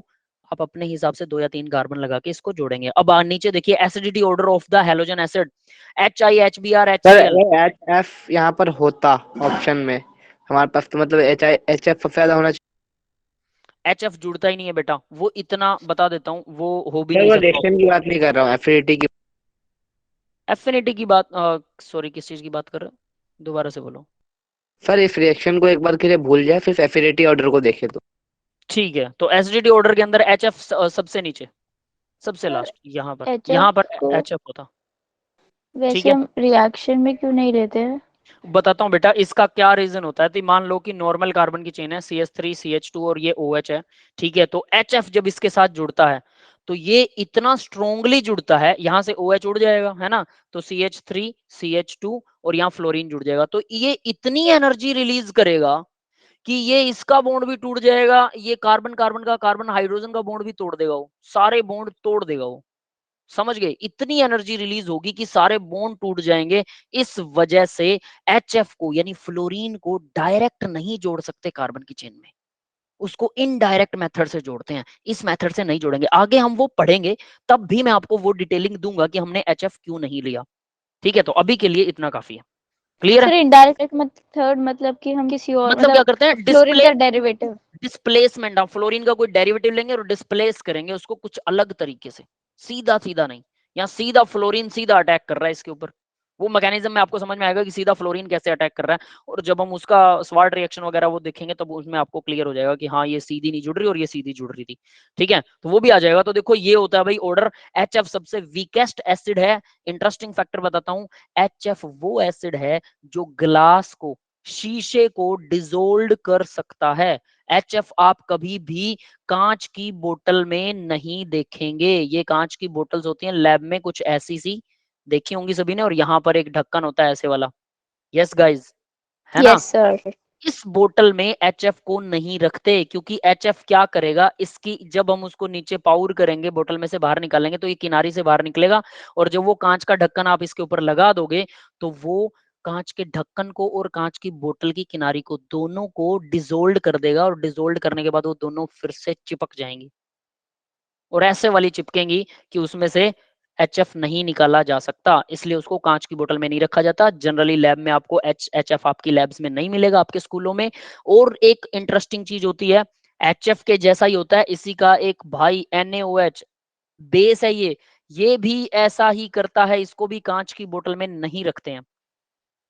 आप अपने हिसाब से 2 या 3 कार्बन लगा के इसको जोड़ेंगे। अब नीचे देखिए acidity order of the halogen acid, HI HBr sir HCl। HF यहाँ पर होता ऑप्शन में हमारे पास, तो मतलब HF सबसे ज्यादा होना चाहिए। HF जुड़ता ही नहीं है बेटा, वो इतना बता देता हूँ, वो हो भी सर नहीं वो सकता। रिएक्शन की बात नहीं कर रहा हूँ, एफिनिटी की। एफिनिटी की बात, सॉरी किस चीज की बात कर रहे हो, दोबारा से बोलो। सर इस रिएक्शन को एक बार के लिए भूल जाए, फिर एफिनिटी ऑर्डर को देखे तो। ठीक है, तो एसिडिटी ऑर्डर के अंदर HF सबसे नीचे, सबसे सर लास्ट, यहाँ पर HF को HF होता। ठीक वैसे है, हम रिएक्शन में क्यों नहीं लेते हैं? बताता हूँ बेटा, इसका क्या रीजन होता है। तो मान लो कि नॉर्मल कार्बन की चेन है CH3 CH2 और ये OH है, ठीक है, तो HF जब इसके साथ जुड़ता है तो ये इतना स्ट्रोंगली जुड़ता है, यहां से OH उड़ जाएगा, है ना, तो CH3 CH2 और यहाँ फ्लोरीन जुड़ जाएगा, तो ये इतनी एनर्जी रिलीज करेगा कि ये इसका बॉन्ड भी टूट जाएगा, ये कार्बन कार्बन का, कार्बन हाइड्रोजन का बॉन्ड भी तोड़ देगा, वो सारे बॉन्ड तोड़ देगा वो। समझ गए? इतनी एनर्जी रिलीज होगी कि सारे बॉन्ड टूट जाएंगे। इस वजह से HF को यानी फ्लोरीन को डायरेक्ट नहीं जोड़ सकते कार्बन की चेन में, उसको इनडायरेक्ट मेथड से जोड़ते हैं, इस मेथड से नहीं जोड़ेंगे। आगे हम वो पढ़ेंगे, तब भी मैं आपको वो डिटेलिंग दूंगा कि हमने HF क्यों नहीं लिया। ठीक है, तो अभी के लिए इतना काफी है। क्लियर है? सर इनडायरेक्ट मेथड मतलब कि हम किसी और मतलब क्या करते हैं, फ्लोरीन का डेरिवेटिव। डिस्प्लेसमेंट, आप फ्लोरीन का कोई डेरिवेटिव लेंगे और डिस्प्लेस करेंगे उसको कुछ अलग तरीके से, सीधा सीधा नहीं। यहाँ सीधा फ्लोरीन सीधा अटैक कर रहा है इसके ऊपर, वो मैकेनिज्म में आपको समझ में आएगा कि सीधा फ्लोरीन कैसे अटैक कर रहा है, और जब हम उसका स्वार्ट रिएक्शन वगैरह वो देखेंगे तब उसमें आपको क्लियर हो जाएगा कि हाँ ये सीधी नहीं जुड़ रही और ये सीधी जुड़ रही थी। ठीक है, तो वो भी आ जाएगा। तो देखो ये होता है भाई ऑर्डर, HF सबसे वीकेस्ट एसिड है। इंटरेस्टिंग फैक्टर बताता हूँ, HF वो एसिड है जो ग्लास को, शीशे को डिसोल्व कर सकता है। HF आप कभी भी कांच की बोतल में नहीं देखेंगे, ये कांच की बोतल्स होती हैं लैब में कुछ ऐसी सी, देखी होंगी सभी ने, और यहाँ पर एक ढक्कन होता है ऐसे वाला। यस गाइज, है ना? Yes sir. इस बोतल में HF को नहीं रखते, क्योंकि HF क्या करेगा, इसकी जब हम उसको नीचे पाउर करेंगे, बोतल में से बाहर निकालेंगे, तो ये किनारी से बाहर निकलेगा, और जब वो कांच का ढक्कन आप इसके ऊपर लगा दोगे तो वो कांच के ढक्कन को और कांच की बोतल की किनारी को दोनों को डिसोल्व कर देगा, और डिसोल्व करने के बाद वो दोनों फिर से चिपक जाएंगी, और ऐसे वाली चिपकेंगी कि उसमें से HF नहीं निकाला जा सकता, इसलिए उसको कांच की बोतल में नहीं रखा जाता। जनरली लैब में आपको HF आपकी लैब्स में नहीं मिलेगा, आपके स्कूलों में। और एक इंटरेस्टिंग चीज होती है, HF के जैसा ही होता है इसी का एक भाई NaOH, बेस है ये भी ऐसा ही करता है, इसको भी कांच की बोतल में नहीं रखते हैं।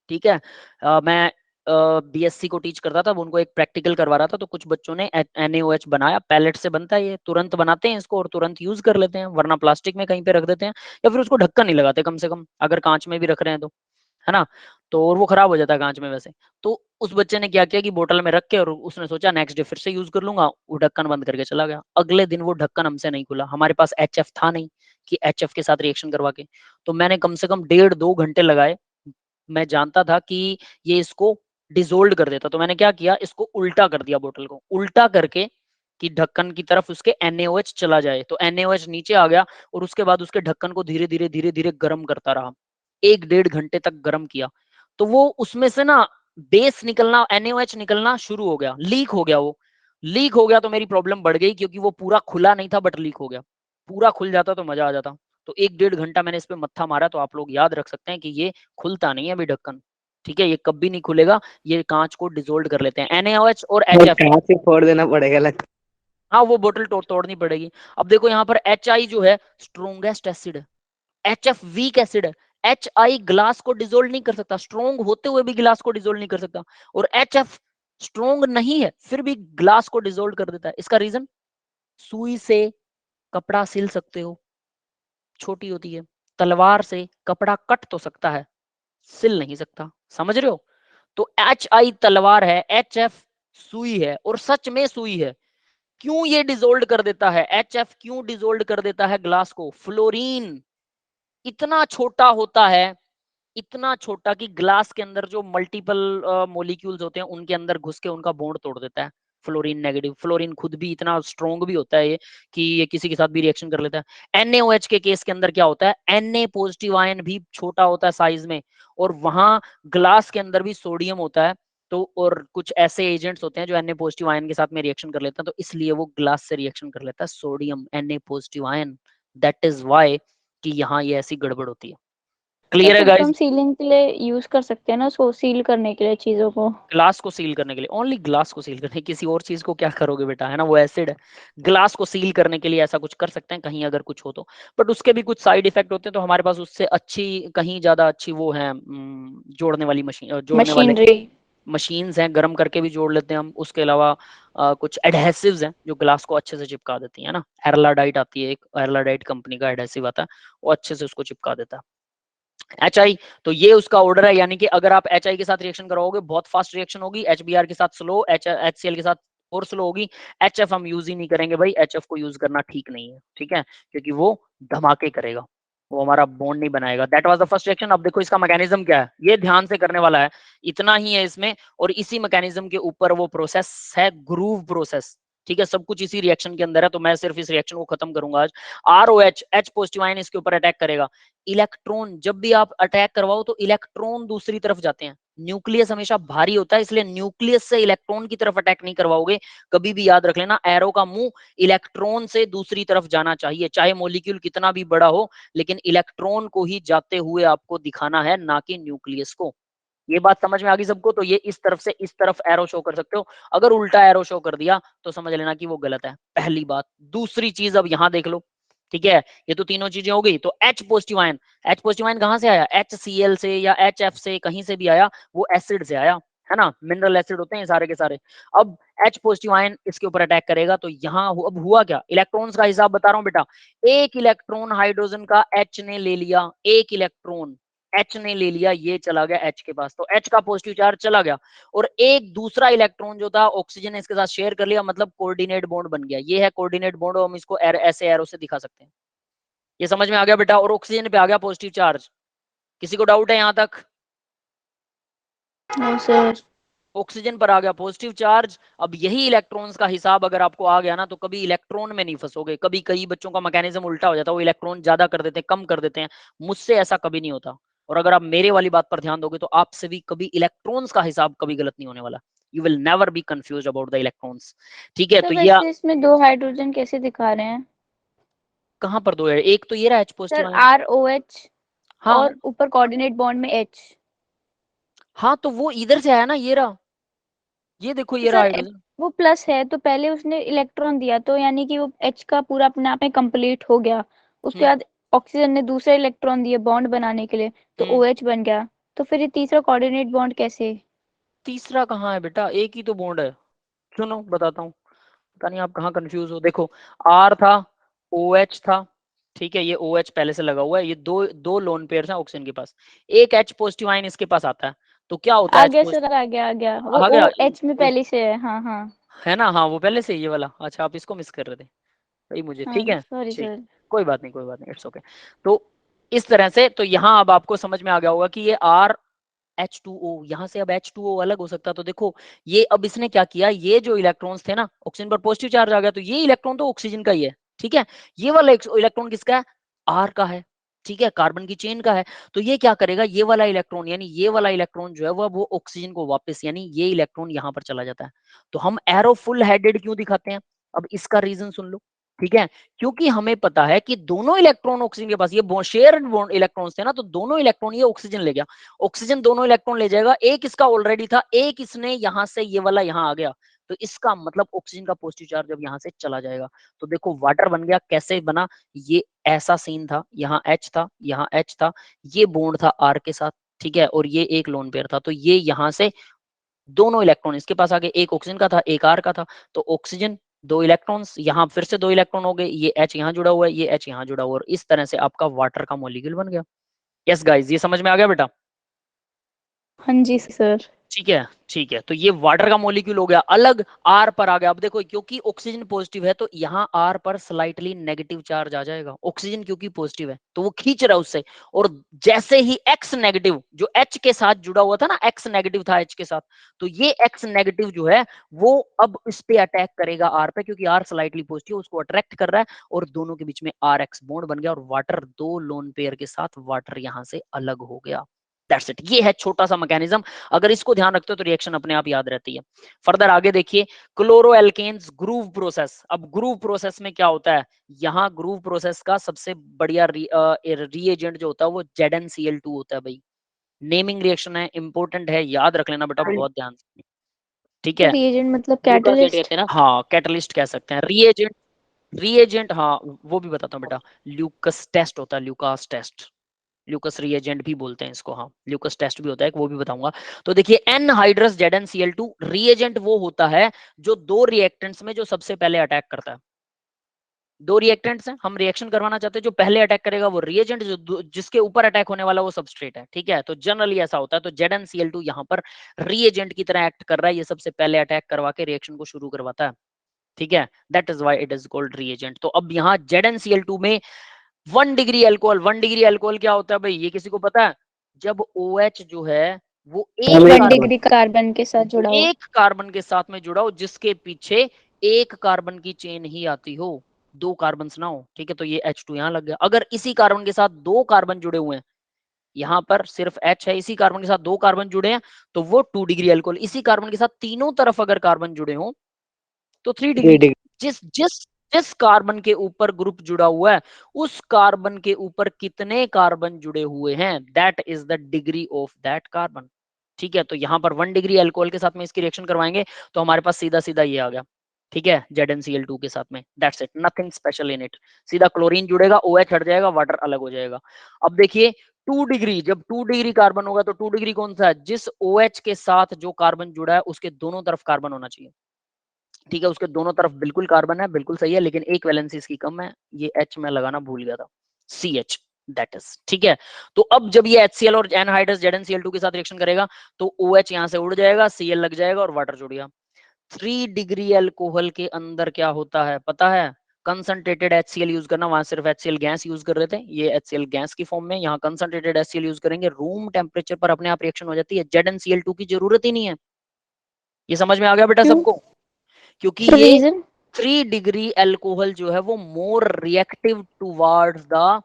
ठीक है, मैं BSc को टीच करता था, वो उनको एक प्रैक्टिकल करवा रहा था, तो कुछ बच्चों ने NaOH बनाया, पैलेट से बनता है ये, तुरंत बनाते हैं इसको और तुरंत यूज कर लेते हैं, वरना प्लास्टिक में कहीं पे रख देते हैं, या फिर उसको ढक्कन नहीं लगाते कम से कम, अगर कांच में भी रख रहे हैं तो, है ना, तो और वो खराब हो जाता है कांच में वैसे। तो उस बच्चे ने क्या किया कि बोतल में रख के, और उसने सोचा नेक्स्ट डे फिर से यूज कर लूंगा, वो ढक्कन बंद करके चला गया। अगले दिन वो ढक्कन हमसे नहीं खुला, हमारे पास HF था नहीं कि HF के साथ रिएक्शन करवा के, तो मैंने कम से कम 1.5-2 घंटे लगाए। मैं जानता था कि ये इसको डिसोल्व कर देता, तो मैंने क्या किया, इसको उल्टा कर दिया, बोतल को उल्टा करके कि ढक्कन की तरफ उसके NaOH चला जाए, तो NaOH नीचे आ गया, और उसके बाद उसके ढक्कन को धीरे धीरे धीरे धीरे गर्म करता रहा, 1-1.5 घंटे तक गर्म किया, तो वो उसमें से ना बेस निकलना, NaOH निकलना शुरू हो गया, लीक हो गया, वो लीक हो गया, तो मेरी प्रॉब्लम बढ़ गई, क्योंकि वो पूरा खुला नहीं था बट लीक हो गया। पूरा खुल जाता तो मजा आ जाता। तो 1-1.5 घंटा मैंने इस पे मत्था मारा, तो आप लोग याद रख सकते हैं कि ये खुलता नहीं है अभी ढक्कन। ठीक है, ये कभी नहीं खुलेगा, ये कांच को डिसोल्व कर लेते हैं NaOH और HF। कहाँ से फोड़ देना पड़ेगा लगता हाँ, वो बोतल तोड़नी पड़ेगी। अब देखो यहाँ पर HI जो है स्ट्रोंगेस्ट एसिड है, HF वीक एसिड है। HI ग्लास को डिसोल्व नहीं कर सकता, स्ट्रोंग होते हुए भी ग्लास को डिसोल्व नहीं कर सकता, और HF स्ट्रोंग नहीं है फिर भी ग्लास को डिसोल्व कर देता है। इसका रीजन, सुई से कपड़ा सिल सकते हो, छोटी होती है, तलवार से कपड़ा कट तो सकता है, सिल नहीं सकता। समझ रहे हो? तो HI तलवार है, HF सुई है, और सच में सुई है। क्यों ये डिसोल्व कर देता है, HF क्यों डिसोल्व कर देता है ग्लास को? फ्लोरीन इतना छोटा होता है, इतना छोटा कि ग्लास के अंदर जो मल्टीपल मॉलिक्यूल्स होते हैं उनके अंदर घुस के उनका बॉन्ड तोड़ देता है। फ्लोरीन नेगेटिव, फ्लोरीन खुद भी इतना स्ट्रॉन्ग भी होता है ये कि ये किसी के साथ भी रिएक्शन कर लेता है। NaOH के केस के अंदर क्या होता है, Na पॉजिटिव आयन भी छोटा होता है साइज में, और वहां ग्लास के अंदर भी सोडियम होता है। तो और कुछ ऐसे एजेंट्स होते हैं जो Na पॉजिटिव आयन के साथ में रिएक्शन कर लेते हैं, तो इसलिए वो ग्लास से रिएक्शन कर लेता है sodium Na positive ion. That is why कि यहाँ ये ऐसी गड़बड़ होती है। क्लियर है फिर तो गाइस? हम सीलिंग के लिए यूज कर सकते हैं ना उसको, सील करने के लिए चीजों को। ग्लास को सील करने के लिए, ओनली ग्लास को सील करने, किसी और चीज को क्या करोगे बेटा, है ना, वो एसिड है। ग्लास को सील करने के लिए ऐसा कुछ कर सकते हैं कहीं अगर कुछ हो तो, बट उसके भी कुछ साइड इफेक्ट होते हैं। तो हमारे पास उससे अच्छी, कहीं ज्यादा अच्छी वो है जोड़ने वाली मशीन, जोड़ने वाले मशीनरी। मशीन्स हैं, गर्म करके भी जोड़ लेते हैं हम। उसके अलावा कुछ एडहेसिव्स हैं जो ग्लास को अच्छे से चिपका देती है ना। एरलाडाइट आती है, एक एरलाडाइट कंपनी का एडहेसिव आता है, वो अच्छे से उसको चिपका देता है। HI, तो ये उसका ऑर्डर है, यानी कि अगर आप HI के साथ रिएक्शन कराओगे बहुत फास्ट रिएक्शन होगी, HBr के साथ स्लो, HCl के साथ और स्लो होगी। HF हम यूज ही नहीं करेंगे भाई, HF को यूज करना ठीक नहीं है, ठीक है, क्योंकि वो धमाके करेगा, वो हमारा बॉन्ड नहीं बनाएगा। That was the first reaction. अब देखो इसका मैकेनिज्म क्या है, ये ध्यान से करने वाला है, इतना ही है इसमें, और इसी मैकेनिज्म के ऊपर वो प्रोसेस है, ग्रूव प्रोसेस, ठीक है, सब कुछ इसी रिएक्शन के अंदर है। तो मैं सिर्फ इस रिएक्शन को खत्म करूंगा आज। ROH, H पॉजिटिव आयन इसके ऊपर अटैक करेगा। इलेक्ट्रॉन, जब भी आप अटैक करवाओ तो इलेक्ट्रॉन दूसरी तरफ जाते हैं। न्यूक्लियस हमेशा भारी होता है, इसलिए न्यूक्लियस से इलेक्ट्रॉन की तरफ अटैक नहीं करवाओगे। कभी भी याद रख लेना, एरो का मुंह इलेक्ट्रॉन से दूसरी तरफ जाना चाहिए, चाहे मॉलिक्यूल कितना भी बड़ा हो, लेकिन इलेक्ट्रॉन को ही जाते हुए आपको दिखाना है, ना कि न्यूक्लियस को। ये बात समझ में आ गई सबको? तो ये इस तरफ से इस तरफ एरो शो कर सकते हो। अगर उल्टा एरो शो कर दिया तो समझ लेना कि वो गलत है, पहली बात। दूसरी चीज अब यहां देख लो, ठीक है, ये तो तीनों चीजें हो गई। तो H positive ion, H positive ion कहां से आया, HCl से या HF से, कहीं से भी आया, वो एसिड से आया, है ना, मिनरल एसिड होते हैं सारे के सारे। अब H पॉजिटिव आयन इसके ऊपर अटैक करेगा, तो यहाँ अब हुआ क्या, इलेक्ट्रॉन्स का हिसाब बता रहा हूं बेटा। एक इलेक्ट्रॉन हाइड्रोजन का H ने ले लिया, एक इलेक्ट्रॉन H ने ले लिया, ये चला गया H के पास, तो H का पॉजिटिव चार्ज चला गया, और एक दूसरा इलेक्ट्रॉन जो था ऑक्सीजन ने इसके साथ शेयर कर लिया, मतलब कोऑर्डिनेट बॉन्ड बन गया। ये है कोऑर्डिनेट बॉन्ड, और हम इसको ऐसे एरो से दिखा सकते हैं। ये समझ में आ गया बेटा? और ऑक्सीजन पे आ गया पॉजिटिव चार्ज। किसी को डाउट है यहां तक? No sir. ऑक्सीजन पर आ गया पॉजिटिव चार्ज। अब यही इलेक्ट्रॉन्स का हिसाब अगर आपको आ गया ना, तो कभी इलेक्ट्रॉन में नहीं फंसोगे। कभी कई बच्चों का मैकेनिज्म उल्टा हो जाता है, वो इलेक्ट्रॉन ज्यादा कर देते हैं, कम कर देते हैं। मुझसे ऐसा कभी नहीं होता, और अगर आप मेरे वाली बात पर ध्यान दोगे तो आपसे भी कभी इलेक्ट्रॉन्स का हिसाब कभी गलत नहीं होने वाला। You will never be confuse about the electrons, ठीक है। तो तो ये वैसे इसमें दो हाइड्रोजन कैसे दिखा रहे हैं कहां पर दो है, एक तो ये रहा H sir? Positive ion. ROH हाँ और ऊपर कोऑर्डिनेट बॉन्ड में H। हाँ, तो वो इधर से आया ना, ये रहा, ये देखो, तो ये रहा सर हाइड्रोजन। वो प्लस है, तो पहले उसने इलेक्ट्रॉन दिया, तो यानी कि वो H का पूरा अपने आप में कंप्लीट हो गया। उसके हम्म बाद ऑक्सीजन ने दूसरे इलेक्ट्रॉन दिए बॉन्ड बनाने के लिए, तो हम्म OH बन गया। तो फिर ये तीसरा कोऑर्डिनेट बॉन्ड कैसे? तीसरा कहाँ है बेटा, एक ही तो बॉन्ड है। सुनो बताता हूँ, पता नहीं आप कहाँ कंफ्यूज हो। देखो, R था, OH था, ठीक है, ये OH पहले से लगा हुआ है, ये दो दो लोन पेयर हैं ऑक्सीजन के पास, एक H पॉजिटिव आयन इसके पास आता है। तो क्या होता आ है H गया पॉजिटिव, सर, आ गया, आ गया, वो आ गया OH में पहले से है। हाँ हाँ। है ना, हाँ वो पहले से ये वाला, अच्छा आप इसको मिस कर रहे थे भाई, मुझे ठीक हाँ है, सॉरी ठीक, सर। कोई बात नहीं, कोई बात नहीं, इट्स ओके। तो इस तरह से, तो यहाँ अब आपको समझ में आ गया होगा कि ये R H2O, यहाँ से अब H2O अलग हो सकता है। तो देखो, ये अब इसने क्या किया, ये जो इलेक्ट्रॉन्स थे ना, ऑक्सीजन पर पॉजिटिव चार्ज आ गया, तो ये इलेक्ट्रॉन तो ऑक्सीजन का ही है, ठीक है, ये वाला इलेक्ट्रॉन किसका है, R का है, ठीक है, कार्बन की चेन का है। तो ये क्या करेगा, ये वाला इलेक्ट्रॉन, यानी ये वाला इलेक्ट्रॉन जो है वो ऑक्सीजन को वापस, यानी ये इलेक्ट्रॉन यहाँ पर चला जाता है। तो हम एरो फुल हेडेड क्यों दिखाते हैं, अब इसका रीजन सुन लो, ठीक है, क्योंकि हमें पता है कि दोनों इलेक्ट्रॉन ऑक्सीजन के पास, ये शेयर इलेक्ट्रॉन्स थे ना, तो दोनों इलेक्ट्रॉन, ये ऑक्सीजन ले गया, ऑक्सीजन दोनों इलेक्ट्रॉन ले जाएगा, एक इसका ऑलरेडी था, एक इसने यहां से ये वाला यहां आ गया, तो इसका मतलब ऑक्सीजन का पॉजिटिव चार्ज जब यहां से चला जाएगा, तो देखो वाटर बन गया। कैसे बना, ये ऐसा सीन था, यहाँ H था, यहाँ H था, ये बॉन्ड था R के साथ, ठीक है, और ये एक लोन पेयर था, तो ये यहां से दोनों इलेक्ट्रॉन इसके पास आ गए, एक ऑक्सीजन का था, एक R का था, तो ऑक्सीजन दो इलेक्ट्रॉन्स, यहाँ फिर से दो इलेक्ट्रॉन हो गए, ये H यहाँ जुड़ा हुआ है, ये H यहाँ जुड़ा हुआ है, और इस तरह से आपका वाटर का मॉलिक्यूल बन गया। यस गाइस, ये समझ में आ गया बेटा? हाँ जी सर। ठीक है, ठीक है। तो ये वाटर का मॉलिक्यूल हो गया अलग, आर पर आ गया। अब देखो क्योंकि ऑक्सीजन पॉजिटिव है तो यहाँ आर पर स्लाइटली नेगेटिव चार्ज आ जाएगा। ऑक्सीजन क्योंकि पॉजिटिव है तो वो खींच रहा है उससे, और जैसे ही एक्स नेगेटिव जो एच के साथ जुड़ा हुआ था ना, एक्स नेगेटिव था एच के साथ, तो ये एक्स नेगेटिव जो है वो अब इस पे अटैक करेगा आर पे, क्योंकि आर स्लाइटली पॉजिटिव उसको अट्रैक्ट कर रहा है, और दोनों के बीच में आर एक्स बॉन्ड बन गया, और वाटर दो लोन पेयर के साथ वाटर यहां से अलग हो गया। That's it. ये है छोटा सा मैकेनिज्म, अगर इसको ध्यान रखते हो तो रिएक्शन अपने आप याद रहती है। फर्दर आगे देखिए, क्लोरोएल्केन्स ग्रूव प्रोसेस। अब ग्रूव प्रोसेस में क्या होता है, यहाँ ग्रूव प्रोसेस का सबसे बढ़िया रिएजेंट जो होता है वो ZnCl2 होता है भाई। नेमिंग रिएक्शन है, इंपॉर्टेंट है, याद रख लेना बेटा बहुत ध्यान से, ठीक है। रिएजेंट मतलब ग्लूकोसेट कैटलिस्ट। कहते हैं ना। हाँ कैटलिस्ट कह सकते हैं। रिएजेंट, रिएजेंट हाँ वो भी बताता हूँ बेटा, ल्यूकस टेस्ट होता है, ल्यूकास टेस्ट, ल्यूकस रिएजेंट भी बोलते हैं इसको, हाँ ल्यूकस टेस्ट भी होता है, वो भी बताऊंगा। तो देखिए एनहाइड्रस ZnCl2 रिएजेंट वो होता है जो दो रिएक्टेंट्स में जो सबसे पहले अटैक करता है। दो रिएक्टेंट्स हैं, हम रिएक्शन करवाना चाहते हैं, जो पहले अटैक करेगा वो रिएजेंट, जो जिसके ऊपर अटैक होने वाला वो सबस्ट्रेट है, ठीक है। तो जनरली ऐसा होता है, तो ZnCl2 यहाँ पर रिएजेंट की तरह एक्ट कर रहा है, ये सबसे पहले अटैक करवा के रिएक्शन को शुरू करवाता है, ठीक है। That is why it is called reagent. तो अब यहाँ ZnCl2 में 1 डिग्री अल्कोहल, 1 डिग्री अल्कोहल क्या होता है भाई, ये किसी को पता है? जब OH जो है वो एक एक वन कार्बन, डिग्री कार्बन के साथ जुड़ा हो। एक कार्बन के साथ में जुड़ा हो, जिसके पीछे एक कार्बन की चेन ही आती हो, दो कार्बन ना हो, ठीक है। तो ये H2 यहाँ लग गया। अगर इसी कार्बन के साथ दो कार्बन जुड़े हुए हैं, यहाँ पर सिर्फ H है, इसी कार्बन के साथ दो कार्बन जुड़े हैं तो वो 2 डिग्री अल्कोहल। इसी कार्बन के साथ तीनों तरफ अगर कार्बन जुड़े हो तो 3 डिग्री। 3 डिग्री। जिस जिस जिस कार्बन के ऊपर ग्रुप जुड़ा हुआ है उस कार्बन के ऊपर कितने कार्बन जुड़े हुए हैं, that is the degree of that carbon, ठीक है। तो यहाँ पर 1 डिग्री अल्कोहल के साथ में इसकी रिएक्शन करवाएंगे तो हमारे पास सीधा सीधा ये आ गया, ठीक है, ZnCl2 के साथ में। That's it, nothing special in it. सीधा क्लोरीन जुड़ेगा, OH हट जाएगा, वाटर अलग हो जाएगा। अब देखिए 2 डिग्री, जब 2 डिग्री कार्बन होगा तो 2 डिग्री कौन सा है, जिस OH के साथ जो कार्बन जुड़ा है उसके दोनों तरफ कार्बन होना चाहिए, ठीक है। उसके दोनों तरफ बिल्कुल कार्बन है, बिल्कुल सही है, लेकिन एक वैलेंसी इसकी कम है, ये H में लगाना भूल गया था, CH, दैट इज, ठीक है। तो अब जब ये HCl और एनहाइड्रस ZnCl2 के साथ रिएक्शन करेगा तो OH यहां से उड़ जाएगा, Cl लग जाएगा और वाटर जुड़ गया। 3 डिग्री अल्कोहल के अंदर क्या होता है पता है, कंसंट्रेटेड HCl यूज करना, वहां सिर्फ HCl गैस यूज कर रहे थे, ये HCl गैस की फॉर्म में, यहाँ कंसंट्रेटेड HCl यूज करेंगे, रूम टेम्परेचर पर अपने आप रिएक्शन हो जाती है, ZnCl2 की जरूरत ही नहीं है। ये समझ में आ गया बेटा क्यों? सबको? क्योंकि सर ये रीजन? 3 डिग्री अल्कोहल जो है वो more reactive towards the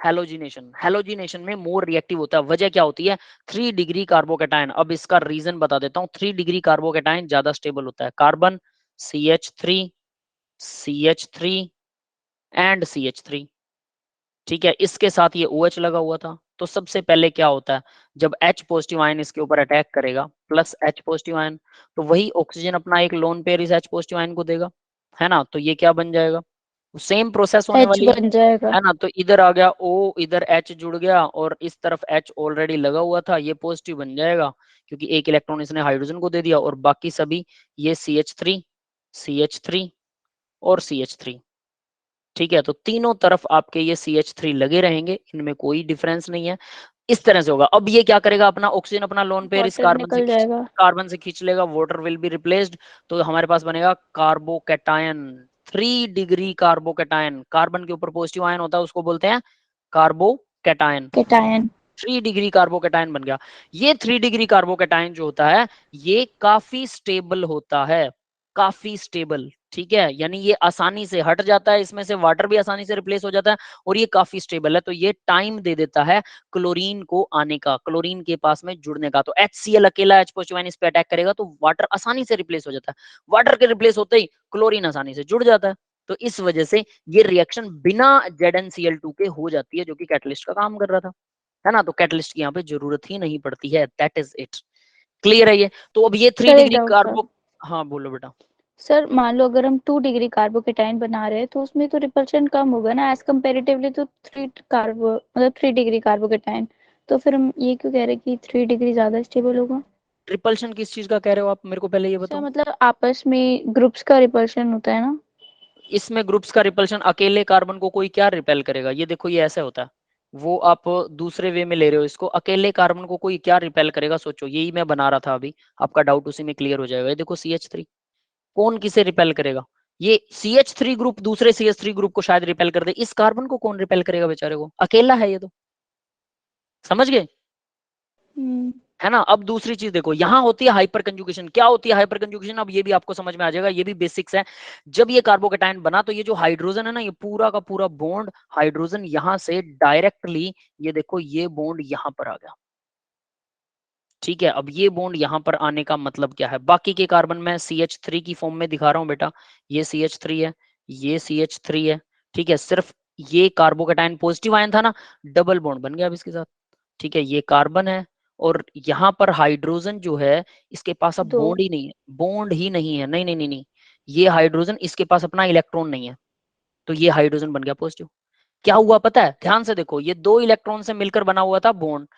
halogenation, halogenation में मोर रिएक्टिव होता है। वजह क्या होती है, 3 डिग्री कार्बोकेटायन। अब इसका रीजन बता देता हूँ, 3 डिग्री कार्बोकेटायन ज्यादा स्टेबल होता है, carbon CH3 CH3 and CH3, ठीक है। इसके साथ ये OH लगा हुआ था, तो सबसे पहले क्या होता है, जब H पॉजिटिव आयन इसके ऊपर अटैक करेगा प्लस H पॉजिटिव आयन, तो वही ऑक्सीजन अपना एक लोन पेयर इस H पॉजिटिव आयन को देगा, है ना। तो ये क्या बन जाएगा, सेम प्रोसेस होने एच वाली बन जाएगा। है ना। तो इधर आ गया O, इधर H जुड़ गया, और इस तरफ H ऑलरेडी लगा हुआ था, ये पॉजिटिव बन जाएगा क्योंकि एक इलेक्ट्रॉन इसने हाइड्रोजन को दे दिया, और बाकी सभी ये CH3 CH3 और CH3, ठीक है। तो तीनों तरफ आपके ये CH3 लगे रहेंगे, इनमें कोई डिफरेंस नहीं है, इस तरह से होगा। अब ये क्या करेगा, अपना ऑक्सीजन अपना लोन पेयर इस वाटर निकल जाएगा। कार्बन से खींच लेगा, वाटर विल बी रिप्लेस्ड, तो हमारे पास बनेगा कार्बोकैटायन। 3 डिग्री कार्बोकैटायन, कार्बन के ऊपर पॉजिटिव आयन होता है उसको बोलते हैं कार्बोकैटायन। कैटायन। 3 डिग्री कार्बोकैटायन बन गया। ये 3 डिग्री कार्बोकैटायन जो होता है ये काफी स्टेबल होता है, काफी स्टेबल, ठीक है। यानी ये आसानी से हट जाता है, इसमें से वाटर भी आसानी से रिप्लेस हो जाता है, और ये काफी स्टेबल है। तो ये टाइम दे देता है क्लोरीन को आने का, क्लोरीन के पास में जुड़ने का। तो HCl अकेला H पॉजिटिव आयन इस पे अटैक करेगा तो वाटर आसानी से रिप्लेस हो जाता है, वाटर के रिप्लेस होते ही क्लोरीन आसानी से जुड़ जाता है। तो इस वजह से ये रिएक्शन बिना ZnCl2 के हो जाती है, जो कि कैटलिस्ट का काम कर रहा था, है ना। तो कैटलिस्ट की यहाँ पे जरूरत ही नहीं पड़ती है, दैट इज इट। क्लियर है ये? तो अब ये थ्री सर एक डिग्री डाउट था। कार्बो, हाँ बोलो बेटा। सर मान लो अगर हम 2 डिग्री कार्बोकेटाइन बना रहे हैं तो उसमें तो रिपल्शन कम होगा ना एज कम्पेरेटिवली तो 3 डिग्री कार्बोकेटाइन। तो फिर हम ये क्यों कह रहे हैं कि 3 डिग्री ज्यादा स्टेबल होगा? रिपल्शन किस चीज का कह रहे हो आप, मेरे को पहले ये सर बताओ। मतलब आपस में ग्रुप्स का रिपल्शन होता है ना। इसमें ग्रुप्स का रिपल्शन, अकेले कार्बन को कोई क्या रिपेल करेगा, ये देखो ये ऐसे होता है, वो आप दूसरे वे में ले रहे हो इसको। अकेले कार्बन को कोई क्या रिपेल करेगा, सोचो। यही मैं बना रहा था अभी, आपका डाउट उसी में क्लियर हो जाएगा। ये देखो CH3 कौन किसे रिपेल करेगा? ये CH3 ग्रुप दूसरे CH3 ग्रुप को शायद रिपेल कर दे, इस कार्बन को कौन रिपेल करेगा बेचारे को? अकेला है ये तो, समझ गए? है ना। अब दूसरी चीज देखो, यहां होती है हाइपर कंजुगेशन। क्या होती है हाइपर कंजुगेशन? अब ये भी आपको समझ में आ जाएगा, ये भी बेसिक्स है। जब ये कार्बोकेटाइन बना तो ये जो हाइड्रोजन है ना, ये पूरा का पूरा बॉन्ड हाइड्रोजन यहां से डायरेक्टली, ये देखो ये बॉन्ड यहां पर आ गया। ठीक है, अब ये बॉन्ड यहां पर आने का मतलब क्या है? बाकी के कार्बन में CH3 की फॉर्म में दिखा रहा हूं बेटा, ये CH3 है, ये CH3 है। ठीक है, सिर्फ ये कार्बोकेटाइन पॉजिटिव आयन था ना, डबल बॉन्ड बन गया अब इसके साथ। ठीक है, ये कार्बन है और यहाँ पर हाइड्रोजन जो है, इसके पास अब दो। बॉन्ड ही नहीं है, बॉन्ड ही नहीं है। नहीं नहीं नहीं नहीं, ये हाइड्रोजन, इसके पास अपना इलेक्ट्रॉन नहीं है, तो ये हाइड्रोजन बन गया पॉजिटिव। क्या हुआ पता है? ध्यान से देखो, ये दो इलेक्ट्रॉन से मिलकर बना हुआ था बॉन्ड।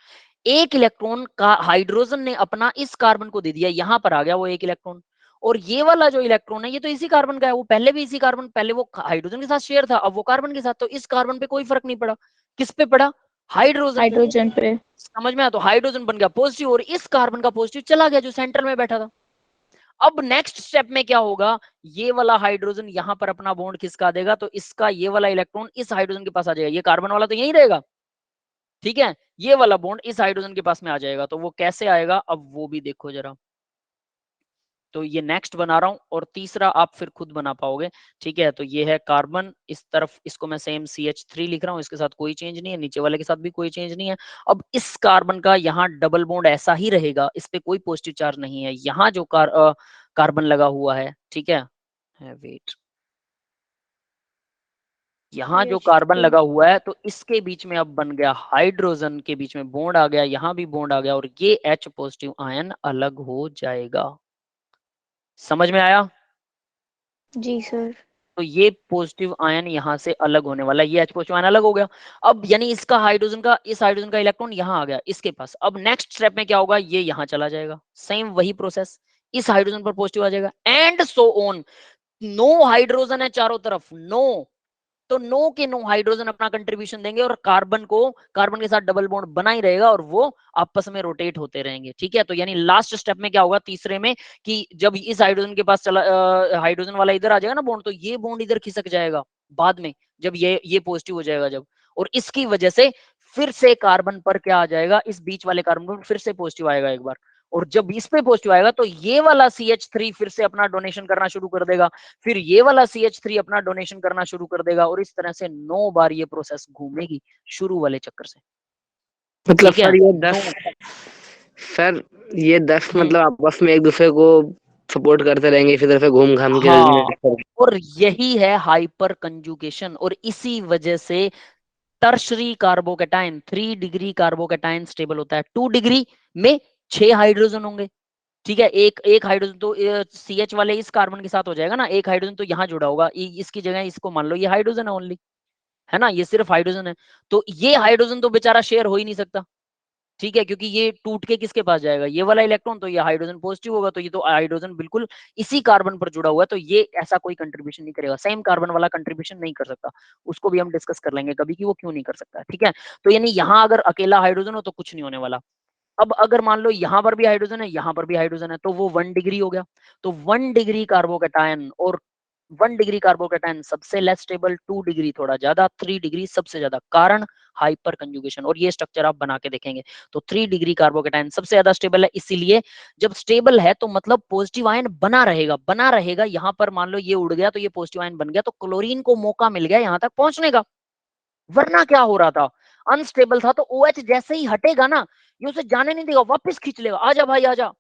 एक इलेक्ट्रॉन का हाइड्रोजन ने अपना इस कार्बन को दे दिया, यहां पर आ गया वो एक इलेक्ट्रॉन। और ये वाला जो इलेक्ट्रॉन है, ये तो इसी कार्बन का है, वो पहले भी इसी कार्बन, पहले वो हाइड्रोजन के साथ शेयर था, अब वो कार्बन के साथ। तो इस कार्बन पे कोई फर्क नहीं पड़ा, किस पे पड़ा? हाइड्रोजन पे। हाइड्रोजन पे। समझ में आया? तो हाइड्रोजन बन गया पॉजिटिव और इस कार्बन का पॉजिटिव चला गया जो सेंटर में बैठा था। अब नेक्स्ट स्टेप में क्या होगा? ये वाला हाइड्रोजन यहां पर अपना बॉन्ड खिसका देगा, तो इसका ये वाला इलेक्ट्रॉन इस हाइड्रोजन के पास आ जाएगा। ये कार्बन वाला तो यहीं रहेगा, ठीक है, ये वाला बॉन्ड इस हाइड्रोजन के पास में आ जाएगा। तो वो कैसे आएगा, अब वो भी देखो जरा। तो ये नेक्स्ट बना रहा हूं और तीसरा आप फिर खुद बना पाओगे। ठीक है, तो ये है कार्बन, इस तरफ इसको मैं सेम CH3 लिख रहा हूं, इसके साथ कोई चेंज नहीं है, नीचे वाले के साथ भी कोई चेंज नहीं है। अब इस कार्बन का यहाँ डबल बॉन्ड ऐसा ही रहेगा, इस पे कोई पॉजिटिव चार्ज नहीं है। यहाँ जो कार्बन लगा हुआ है, ठीक है, वेट, यहाँ जो कार्बन CH2। लगा हुआ है, तो इसके बीच में अब बन गया हाइड्रोजन के बीच में बॉन्ड आ गया, यहाँ भी बॉन्ड आ गया और ये H पॉजिटिव आयन अलग हो जाएगा। समझ में आया? जी सर। तो ये पॉजिटिव आयन यहाँ से अलग होने वाला है, ये H पॉजिटिव आयन अलग हो गया। अब यानी इसका हाइड्रोजन का, इस हाइड्रोजन का इलेक्ट्रॉन यहाँ आ गया इसके पास। अब नेक्स्ट स्टेप में क्या होगा? ये यहाँ चला जाएगा, सेम वही प्रोसेस, इस हाइड्रोजन पर पॉजिटिव आ जाएगा and so on. No hydrogen है चारों तरफ, नो, तो नो के नो हाइड्रोजन अपना कंट्रीब्यूशन देंगे और कार्बन को, कार्बन के साथ डबल बॉन्ड बना ही रहेगा और वो आपस में रोटेट होते रहेंगे। ठीक है, तो यानी लास्ट स्टेप में क्या होगा तीसरे में, कि जब इस हाइड्रोजन के पास चला, हाइड्रोजन वाला इधर आ जाएगा ना बॉन्ड, तो ये बॉन्ड इधर खिसक जाएगा बाद में, जब ये पॉजिटिव हो जाएगा जब, और इसकी वजह से फिर से कार्बन पर क्या आ जाएगा, इस बीच वाले कार्बन पर फिर से पॉजिटिव आएगा एक बार। और जब इस पे पॉजिटिव आएगा तो ये वाला CH3 फिर से अपना डोनेशन करना शुरू कर देगा, फिर ये वाला CH3 अपना डोनेशन करना शुरू कर देगा, और इस तरह से 9 बार ये प्रोसेस घूमेगी शुरू वाले चक्कर से। मतलब ठीक है, सर ये 10, सर ये 10 मतलब आपस में एक दूसरे को सपोर्ट करते रहेंगे, फिर तरफ घूम घाम के हाँ, और यही है हाइपर कंजुगेशन। और इसी वजह से tertiary carbocation 3 degree carbocation stable होता है। 2 डिग्री में 6 हाइड्रोजन होंगे। ठीक है, एक एक हाइड्रोजन तो CH वाले इस कार्बन के साथ हो जाएगा ना, एक हाइड्रोजन तो यहाँ जुड़ा होगा, इसकी जगह इसको मान लो ये हाइड्रोजन है ओनली, है ना, ये सिर्फ हाइड्रोजन है। तो ये हाइड्रोजन तो बेचारा शेयर हो ही नहीं सकता। ठीक है, क्योंकि ये टूट के किसके पास जाएगा, ये वाला इलेक्ट्रॉन, तो ये हाइड्रोजन पॉजिटिव होगा, तो ये तो हाइड्रोजन बिल्कुल इसी कार्बन पर जुड़ा हुआ है, तो ये ऐसा कोई कंट्रीब्यूशन नहीं करेगा, सेम कार्बन वाला कंट्रीब्यूशन नहीं कर सकता। उसको भी हम डिस्कस कर लेंगे कभी कि वो क्यों नहीं कर सकता। ठीक है, तो यानी यहाँ अगर अकेला हाइड्रोजन हो तो कुछ नहीं होने वाला। अब अगर मान लो यहाँ पर भी हाइड्रोजन है, यहाँ पर भी हाइड्रोजन है, तो वो 1 डिग्री हो गया। तो 1 डिग्री कार्बोकेटायन, और 1 डिग्री कार्बोकेटायन सबसे लेस स्टेबल, 2 डिग्री थोड़ा ज्यादा, 3 डिग्री सबसे ज्यादा, कारण हाइपर कंजुगेशन। और ये स्ट्रक्चर आप बना के देखेंगे। तो 3 डिग्री कार्बोकेटायन सबसे ज्यादा स्टेबल है, इसीलिए जब स्टेबल है तो मतलब पॉजिटिव आयन बना रहेगा, बना रहेगा। यहाँ पर मान लो ये उड़ गया तो ये पॉजिटिव आयन बन गया, तो क्लोरीन को मौका मिल गया यहाँ तक पहुंचने का। वरना क्या हो रहा था, अनस्टेबल था, तो OH जैसे ही हटेगा ना, ये उसे जाने नहीं देगा, वापस खींच लेगा, आजा भाई आजा,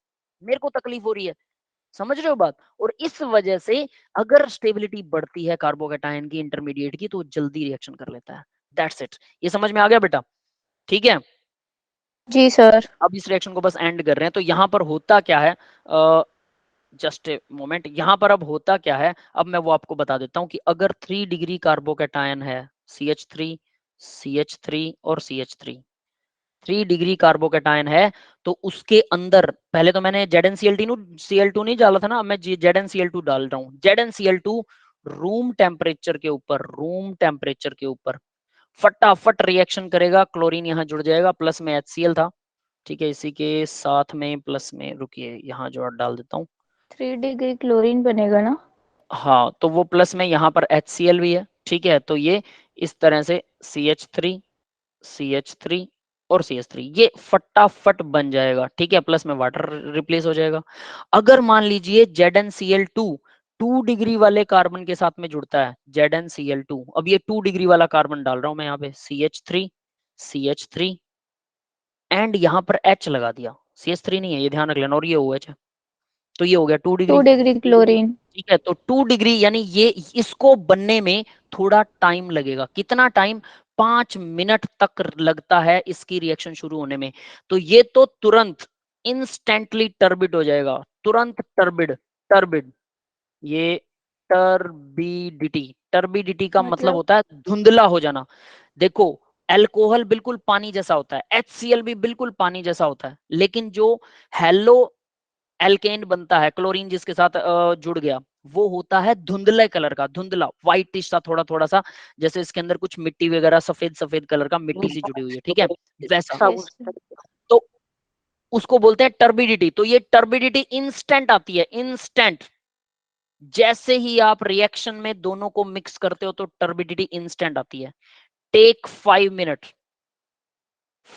मेरे को तकलीफ हो रही है। समझ रहे हो बात? और इस वजह से अगर स्टेबिलिटी बढ़ती है कार्बोकेटायन की, इंटरमीडिएट की, तो जल्दी रिएक्शन कर लेता है। That's it. ये समझ में आ गया बेटा? ठीक है, जी सर। अब इस रिएक्शन को बस एंड कर रहे हैं। तो यहाँ पर होता क्या है, जस्ट ए मोमेंट, यहाँ पर अब होता क्या है, अब मैं वो आपको बता देता हूँ कि अगर 3 डिग्री कार्बोकेटायन है, CH3, CH3 और CH3, 3 डिग्री कार्बोकेटायन है, तो उसके अंदर पहले तो मैंने ZnCl2 नहीं डाला था ना, अब मैं ZnCl2 डाल रहा हूँ। ZnCl2 रूम टेम्परेचर के ऊपर, रूम टेम्परेचर के ऊपर फटाफट रिएक्शन करेगा, क्लोरीन यहाँ जुड़ जाएगा, प्लस में HCl था, ठीक है, इसी के साथ में प्लस में, रुकिए यहाँ जो डाल देता हूँ, 3 डिग्री क्लोरीन बनेगा ना? हाँ, तो वो प्लस में यहाँ पर HCl भी है, ठीक है, तो ये इस तरह से CH3 CH3 और CH3 ये फटाफट बन जाएगा, ठीक है, प्लस में वाटर रिप्लेस हो जाएगा। अगर मान लीजिए ZnCl2 2 डिग्री वाले कार्बन के साथ में जुड़ता है, ZnCl2, अब ये 2 डिग्री वाला कार्बन डाल रहा हूं मैं यहाँ पे, CH3 एंड यहाँ पर H लगा दिया, CH3 नहीं है ये, ध्यान रख लेना, और ये OH है, तो ये हो गया 2 डिग्री, 2 डिग्री क्लोरीन। ठीक है, तो 2 डिग्री यानी ये इसको बनने में थोड़ा टाइम लगेगा, कितना टाइम, 5 मिनट तक लगता है इसकी रिएक्शन शुरू होने में। तो ये तो तुरंत इंस्टेंटली टर्बिड हो जाएगा, तुरंत टर्बिड, ये टर्बिडिटी का मतलब होता है धुंधला हो जाना। देखो अल्कोहल बिल्कुल पानी जैसा होता है, HCl भी बिल्कुल पानी जैसा होता है, लेकिन जो हेलो एल्केन बनता है, क्लोरीन जिसके साथ जुड़ गया, वो होता है धुंधले कलर का, धुंधला व्हाइटिश सा, थोड़ा थोड़ा सा, जैसे इसके अंदर कुछ मिट्टी वगैरह सफेद सफेद कलर का मिट्टी सी जुड़ी हुई है, ठीक है, वैसा। तो उसको बोलते हैं टर्बिडिटी। तो ये टर्बिडिटी इंस्टेंट आती है, इंस्टेंट, जैसे ही आप रिएक्शन में दोनों को मिक्स करते हो तो टर्बिडिटी इंस्टेंट आती है। टेक 5 मिनट,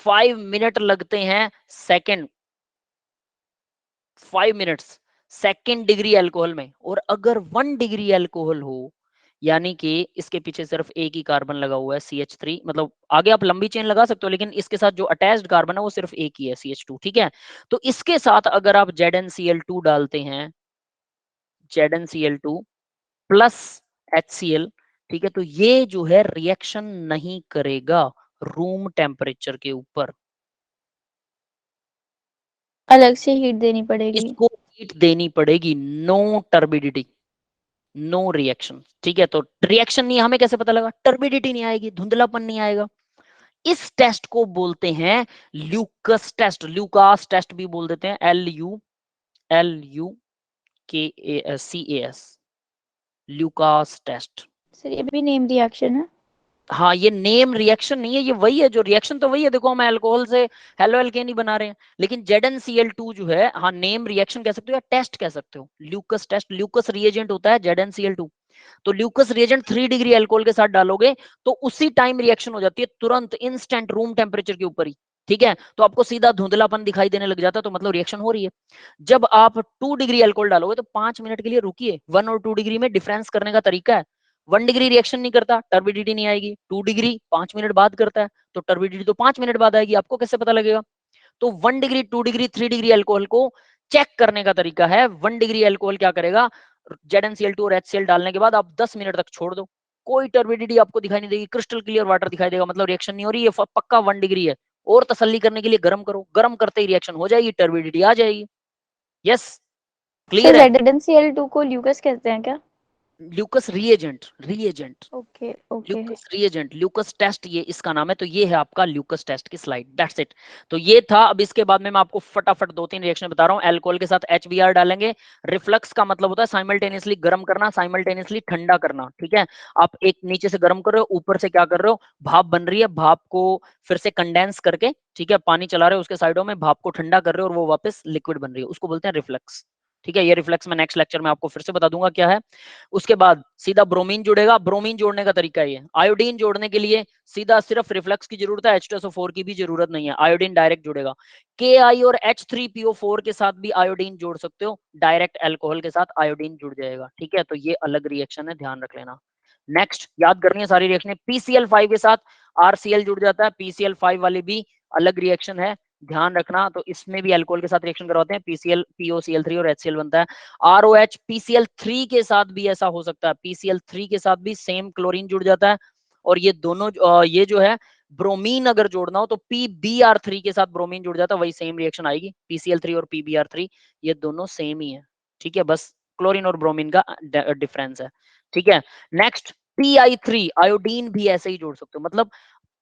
5 मिनट लगते हैं, second, 5 minutes second degree alcohol में। और अगर 1 डिग्री अल्कोहल हो, यानी कि इसके पीछे सिर्फ एक ही कार्बन लगा हुआ है CH3, मतलब आगे आप लंबी चेन लगा सकते हो, लेकिन इसके साथ जो अटैच्ड कार्बन है वो सिर्फ एक ही है, CH2, ठीक है। तो इसके साथ अगर आप ZnCl2 डालते हैं, ZnCl2 प्लस HCl, ठीक है, तो ये जो है रिएक्शन नहीं करेगा रूम टेम्परेचर के ऊपर, अलग से हीट देनी पड़ेगी, इसको हीट देनी पड़ेगी, नो टर्बिडिटी, नो रिएक्शन, ठीक है। तो रिएक्शन नहीं, हमें कैसे पता लगा, टर्बिडिटी नहीं आएगी, धुंधलापन नहीं आएगा। इस टेस्ट को बोलते हैं ल्यूकस टेस्ट, ल्यूकास टेस्ट भी बोल देते हैं, LUKAS, ल्यूकास टेस्ट। सर ये भी नेम रिएक्शन है? हाँ, ये नेम रिएक्शन नहीं है, ये वही है जो रिएक्शन तो वही है, देखो हम अल्कोहल से हेलो एल्केन ही बना रहे हैं, लेकिन ZnCl2 जो है, हाँ नेम रिएक्शन कह सकते हो या टेस्ट कह सकते हो, ल्यूकस टेस्ट, ल्यूकस रिएजेंट होता है ZnCl2। तो ल्यूकस रिएजेंट 3 डिग्री अल्कोहल के साथ डालोगे तो उसी टाइम रिएक्शन हो जाती है, तुरंत इंस्टेंट रूम टेम्परेचर के ऊपर ही, ठीक है। तो आपको सीधा धुंधलापन दिखाई देने लग जाता है, तो मतलब रिएक्शन हो रही है। जब आप 2 डिग्री अल्कोहल डालोगे तो 5 मिनट के लिए रुकिए, 1 और 2 डिग्री में डिफरेंस करने का तरीका है। 1 डिग्री रिएक्शन नहीं करता, टर्बिडिटी नहीं आएगी, 2 डिग्री 5 मिनट बाद करता है, तो टर्बिडिटी तो 5 मिनट बाद आएगी, आपको कैसे पता लगेगा। तो 1 डिग्री 2 डिग्री 3 डिग्री अल्कोहल को चेक करने का तरीका है, 1 डिग्री अल्कोहल क्या करेगा, ZnCl2 और HCl डालने के बाद आप 10 मिनट तक छोड़ दो, कोई टर्बिडिटी आपको दिखाई नहीं देगी, क्रिस्टल क्लियर वाटर दिखाई देगा, मतलब रिएक्शन नहीं हो रही है, पक्का 1 डिग्री है। और तसल्ली करने के लिए गर्म करो, गर्म करते ही रिएक्शन हो जाएगी, टर्बिडिटी आ जाएगी। यस, क्लियर है। ZnCl2 को ल्यूकस कहते हैं क्या? Lucas reagent, okay okay. Lucas reagent, Lucas test, ये इसका नाम है। तो ये है आपका ल्यूकस टेस्ट की स्लाइड, दैट्स इट। तो ये था। अब इसके बाद में मैं आपको फटाफट 2-3 रिएक्शन बता रहा हूं। अल्कोहल के साथ HBr डालेंगे। रिफ्लक्स का मतलब होता है साइमल्टेनियसली गर्म करना, साइमल्टेनियसली ठंडा करना, ठीक है। आप एक नीचे से गर्म कर रहे हो, ऊपर से क्या कर रहे हो, भाप बन रही है, भाप को फिर से कंडेंस करके, ठीक है, पानी चला रहे हो उसके साइडों में, भाप को ठंडा कर रहे हो और वो वापस लिक्विड बन रही है, उसको बोलते हैं रिफ्लक्स, ठीक है। ये रिफ्लेक्स में नेक्स्ट लेक्चर में आपको फिर से बता दूंगा क्या है। उसके बाद सीधा ब्रोमीन जुड़ेगा। ब्रोमीन जोड़ने का तरीका ये, आयोडीन जोड़ने के लिए सीधा सिर्फ रिफ्लेक्स की जरूरत है, H2SO4 की भी जरूरत नहीं है, आयोडीन डायरेक्ट जुड़ेगा। Ki और H3PO4 के साथ भी आयोडीन जोड़ सकते हो, डायरेक्ट अल्कोहल के साथ आयोडीन जुड़ जाएगा, ठीक है। तो ये अलग रिएक्शन है, ध्यान रख लेना। नेक्स्ट याद करनी है सारी रिएक्शन। PCl5 के साथ RCl जुड़ जाता है, PCl5 वाली भी अलग रिएक्शन है, ध्यान रखना। तो इसमें भी अल्कोहल के साथ रिएक्शन करवाते हैं, PCl POCl3 और HCl बनता है। ROH PCl3 के साथ भी ऐसा हो सकता है, PCl3 के साथ भी सेम क्लोरीन जुड़ जाता है। और ये दोनों ये जो है ब्रोमीन अगर जोड़ना हो तो PBr3 के साथ ब्रोमीन जुड़ जाता है, वही सेम रिएक्शन आएगी, PCl3 और PBr3 ये दोनों सेम ही है, ठीक है, बस क्लोरीन और ब्रोमीन का डिफरेंस है, ठीक है। नेक्स्ट PI3, आयोडीन भी ऐसे ही जोड़ सकते हो, मतलब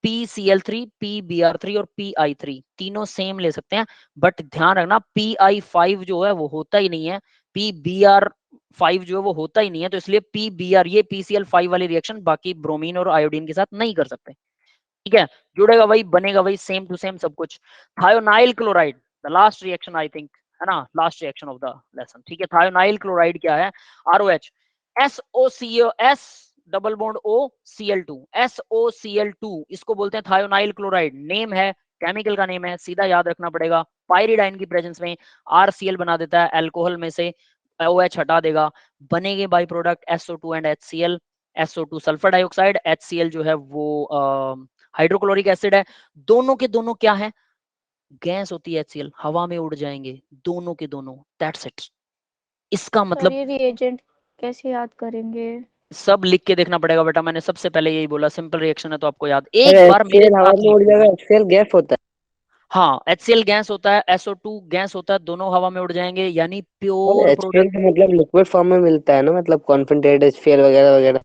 PCl3, PBr3 और PI3 तीनों सेम ले सकते हैं, बट ध्यान रखना PI5 जो है वो होता ही नहीं है, PBr5 जो है वो होता ही नहीं है, तो इसलिए PBr ये PCl5 वाली रिएक्शन बाकी ब्रोमीन और आयोडीन के साथ नहीं कर सकते, ठीक है, जुड़ेगा वही, बनेगा वही, सेम टू सेम सब कुछ। Thionyl chloride, the last reaction I think, है ना, last reaction of the lesson. ठीक है, थायोनाइल क्लोराइड क्या है? ROH, SOCO, S double bond OCl2, SOCl2, इसको बोलते हैं थायोनाइल क्लोराइड। नेम है, केमिकल का नेम है, सीधा याद रखना पड़ेगा। पायरिडाइन की प्रेजेंस में RCl बना देता है, अल्कोहल में से OH हटा देगा, बनेंगे by product SO2 and HCl। SO2 sulphur dioxide, HCl जो है वो हाइड्रोक्लोरिक एसिड है। दोनों के दोनों क्या है? गैस होती है HCl, हवा में उड़ जाएंगे दोनों के दोनों, दैट्स इट। इसका मतलब ये रिएजेंट कैसे याद करेंगे? सब लिख के देखना पड़ेगा बेटा, मैंने सबसे पहले यही बोला, सिंपल रिएक्शन है तो आपको याद, एक बार मेरे HCl हवा साथ में उड़ जाएगा, HCl गैस होता है। हाँ, HCl गैस होता है, SO2 गैस होता है, दोनों हवा में उड़ जाएंगे, यानी और प्योर HCl प्रोडक्ट। तो मतलब लिक्विड फॉर्म में मिलता है ना, मतलब कॉन्सेंट्रेट HCl वगैरह वगैरह।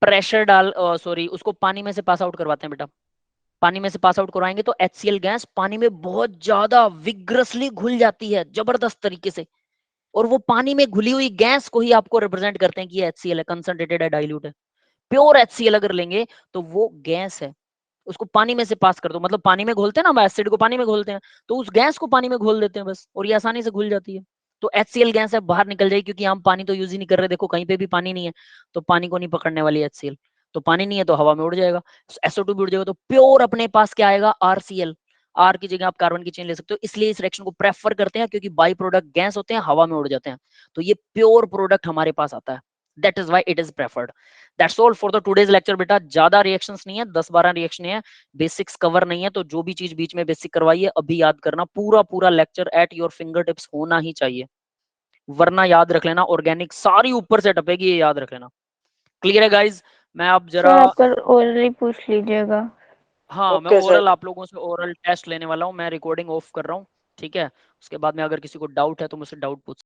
प्रेशर डाल, सॉरी, उसको पानी में से पास आउट करवाते हैं बेटा। पानी में से पास आउट करवाएंगे तो HCl गैस पानी में बहुत ज्यादा विग्रसली घुल जाती है, जबरदस्त तरीके से। और वो पानी में घुली हुई गैस को ही आपको रिप्रेजेंट करते हैं कि ये HCl है, कंसंट्रेटेड है, डाइल्यूट है। प्योर HCl अगर लेंगे तो वो गैस है, उसको पानी में से पास कर दो, मतलब पानी में घोलते हैं ना, हम एसिड को पानी में घोलते हैं, तो उस गैस को पानी में घोल देते हैं बस, और ये आसानी से घुल जाती है। तो HCl गैस है, बाहर निकल जाएगी, क्योंकि हम पानी तो यूज ही नहीं कर रहे, देखो कहीं पे भी पानी नहीं है, तो पानी को नहीं पकड़ने वाली HCl। तो पानी नहीं है तो हवा में उड़ जाएगा, SO2 भी उड़ जाएगा, तो प्योर अपने पास क्या आएगा? RCl। R की जगह आप कार्बन की चेन ले सकते हो, इसलिए इस रिएक्शन को प्रेफर करते हैं, क्योंकि बाई प्रोडक्ट गैस होते हैं, हवा में उड़ जाते हैं, तो ये प्योर प्रोडक्ट हमारे पास आता है, that is why it is preferred. That's all for the today's lecture बेटा, ज्यादा रिएक्शंस नहीं है, 10-12 रिएक्शन है, बेसिक्स कवर नहीं है, तो जो भी चीज बीच में बेसिक करवाइए अभी याद करना, पूरा पूरा lecture at your finger tips होना ही चाहिए, वरना याद रख लेना ऑर्गेनिक सारी ऊपर से टपेगी, ये याद रख लेना। क्लियर है गाइज? मैं अब जरा, सर आप कल ओरली पूछ लीजिएगा। हाँ मैं ओके सर। ओरल आप लोगों से ओरल टेस्ट लेने वाला हूँ, मैं रिकॉर्डिंग ऑफ कर रहा हूँ, ठीक है? उसके बाद में अगर किसी को डाउट है तो मुझसे डाउट पूछ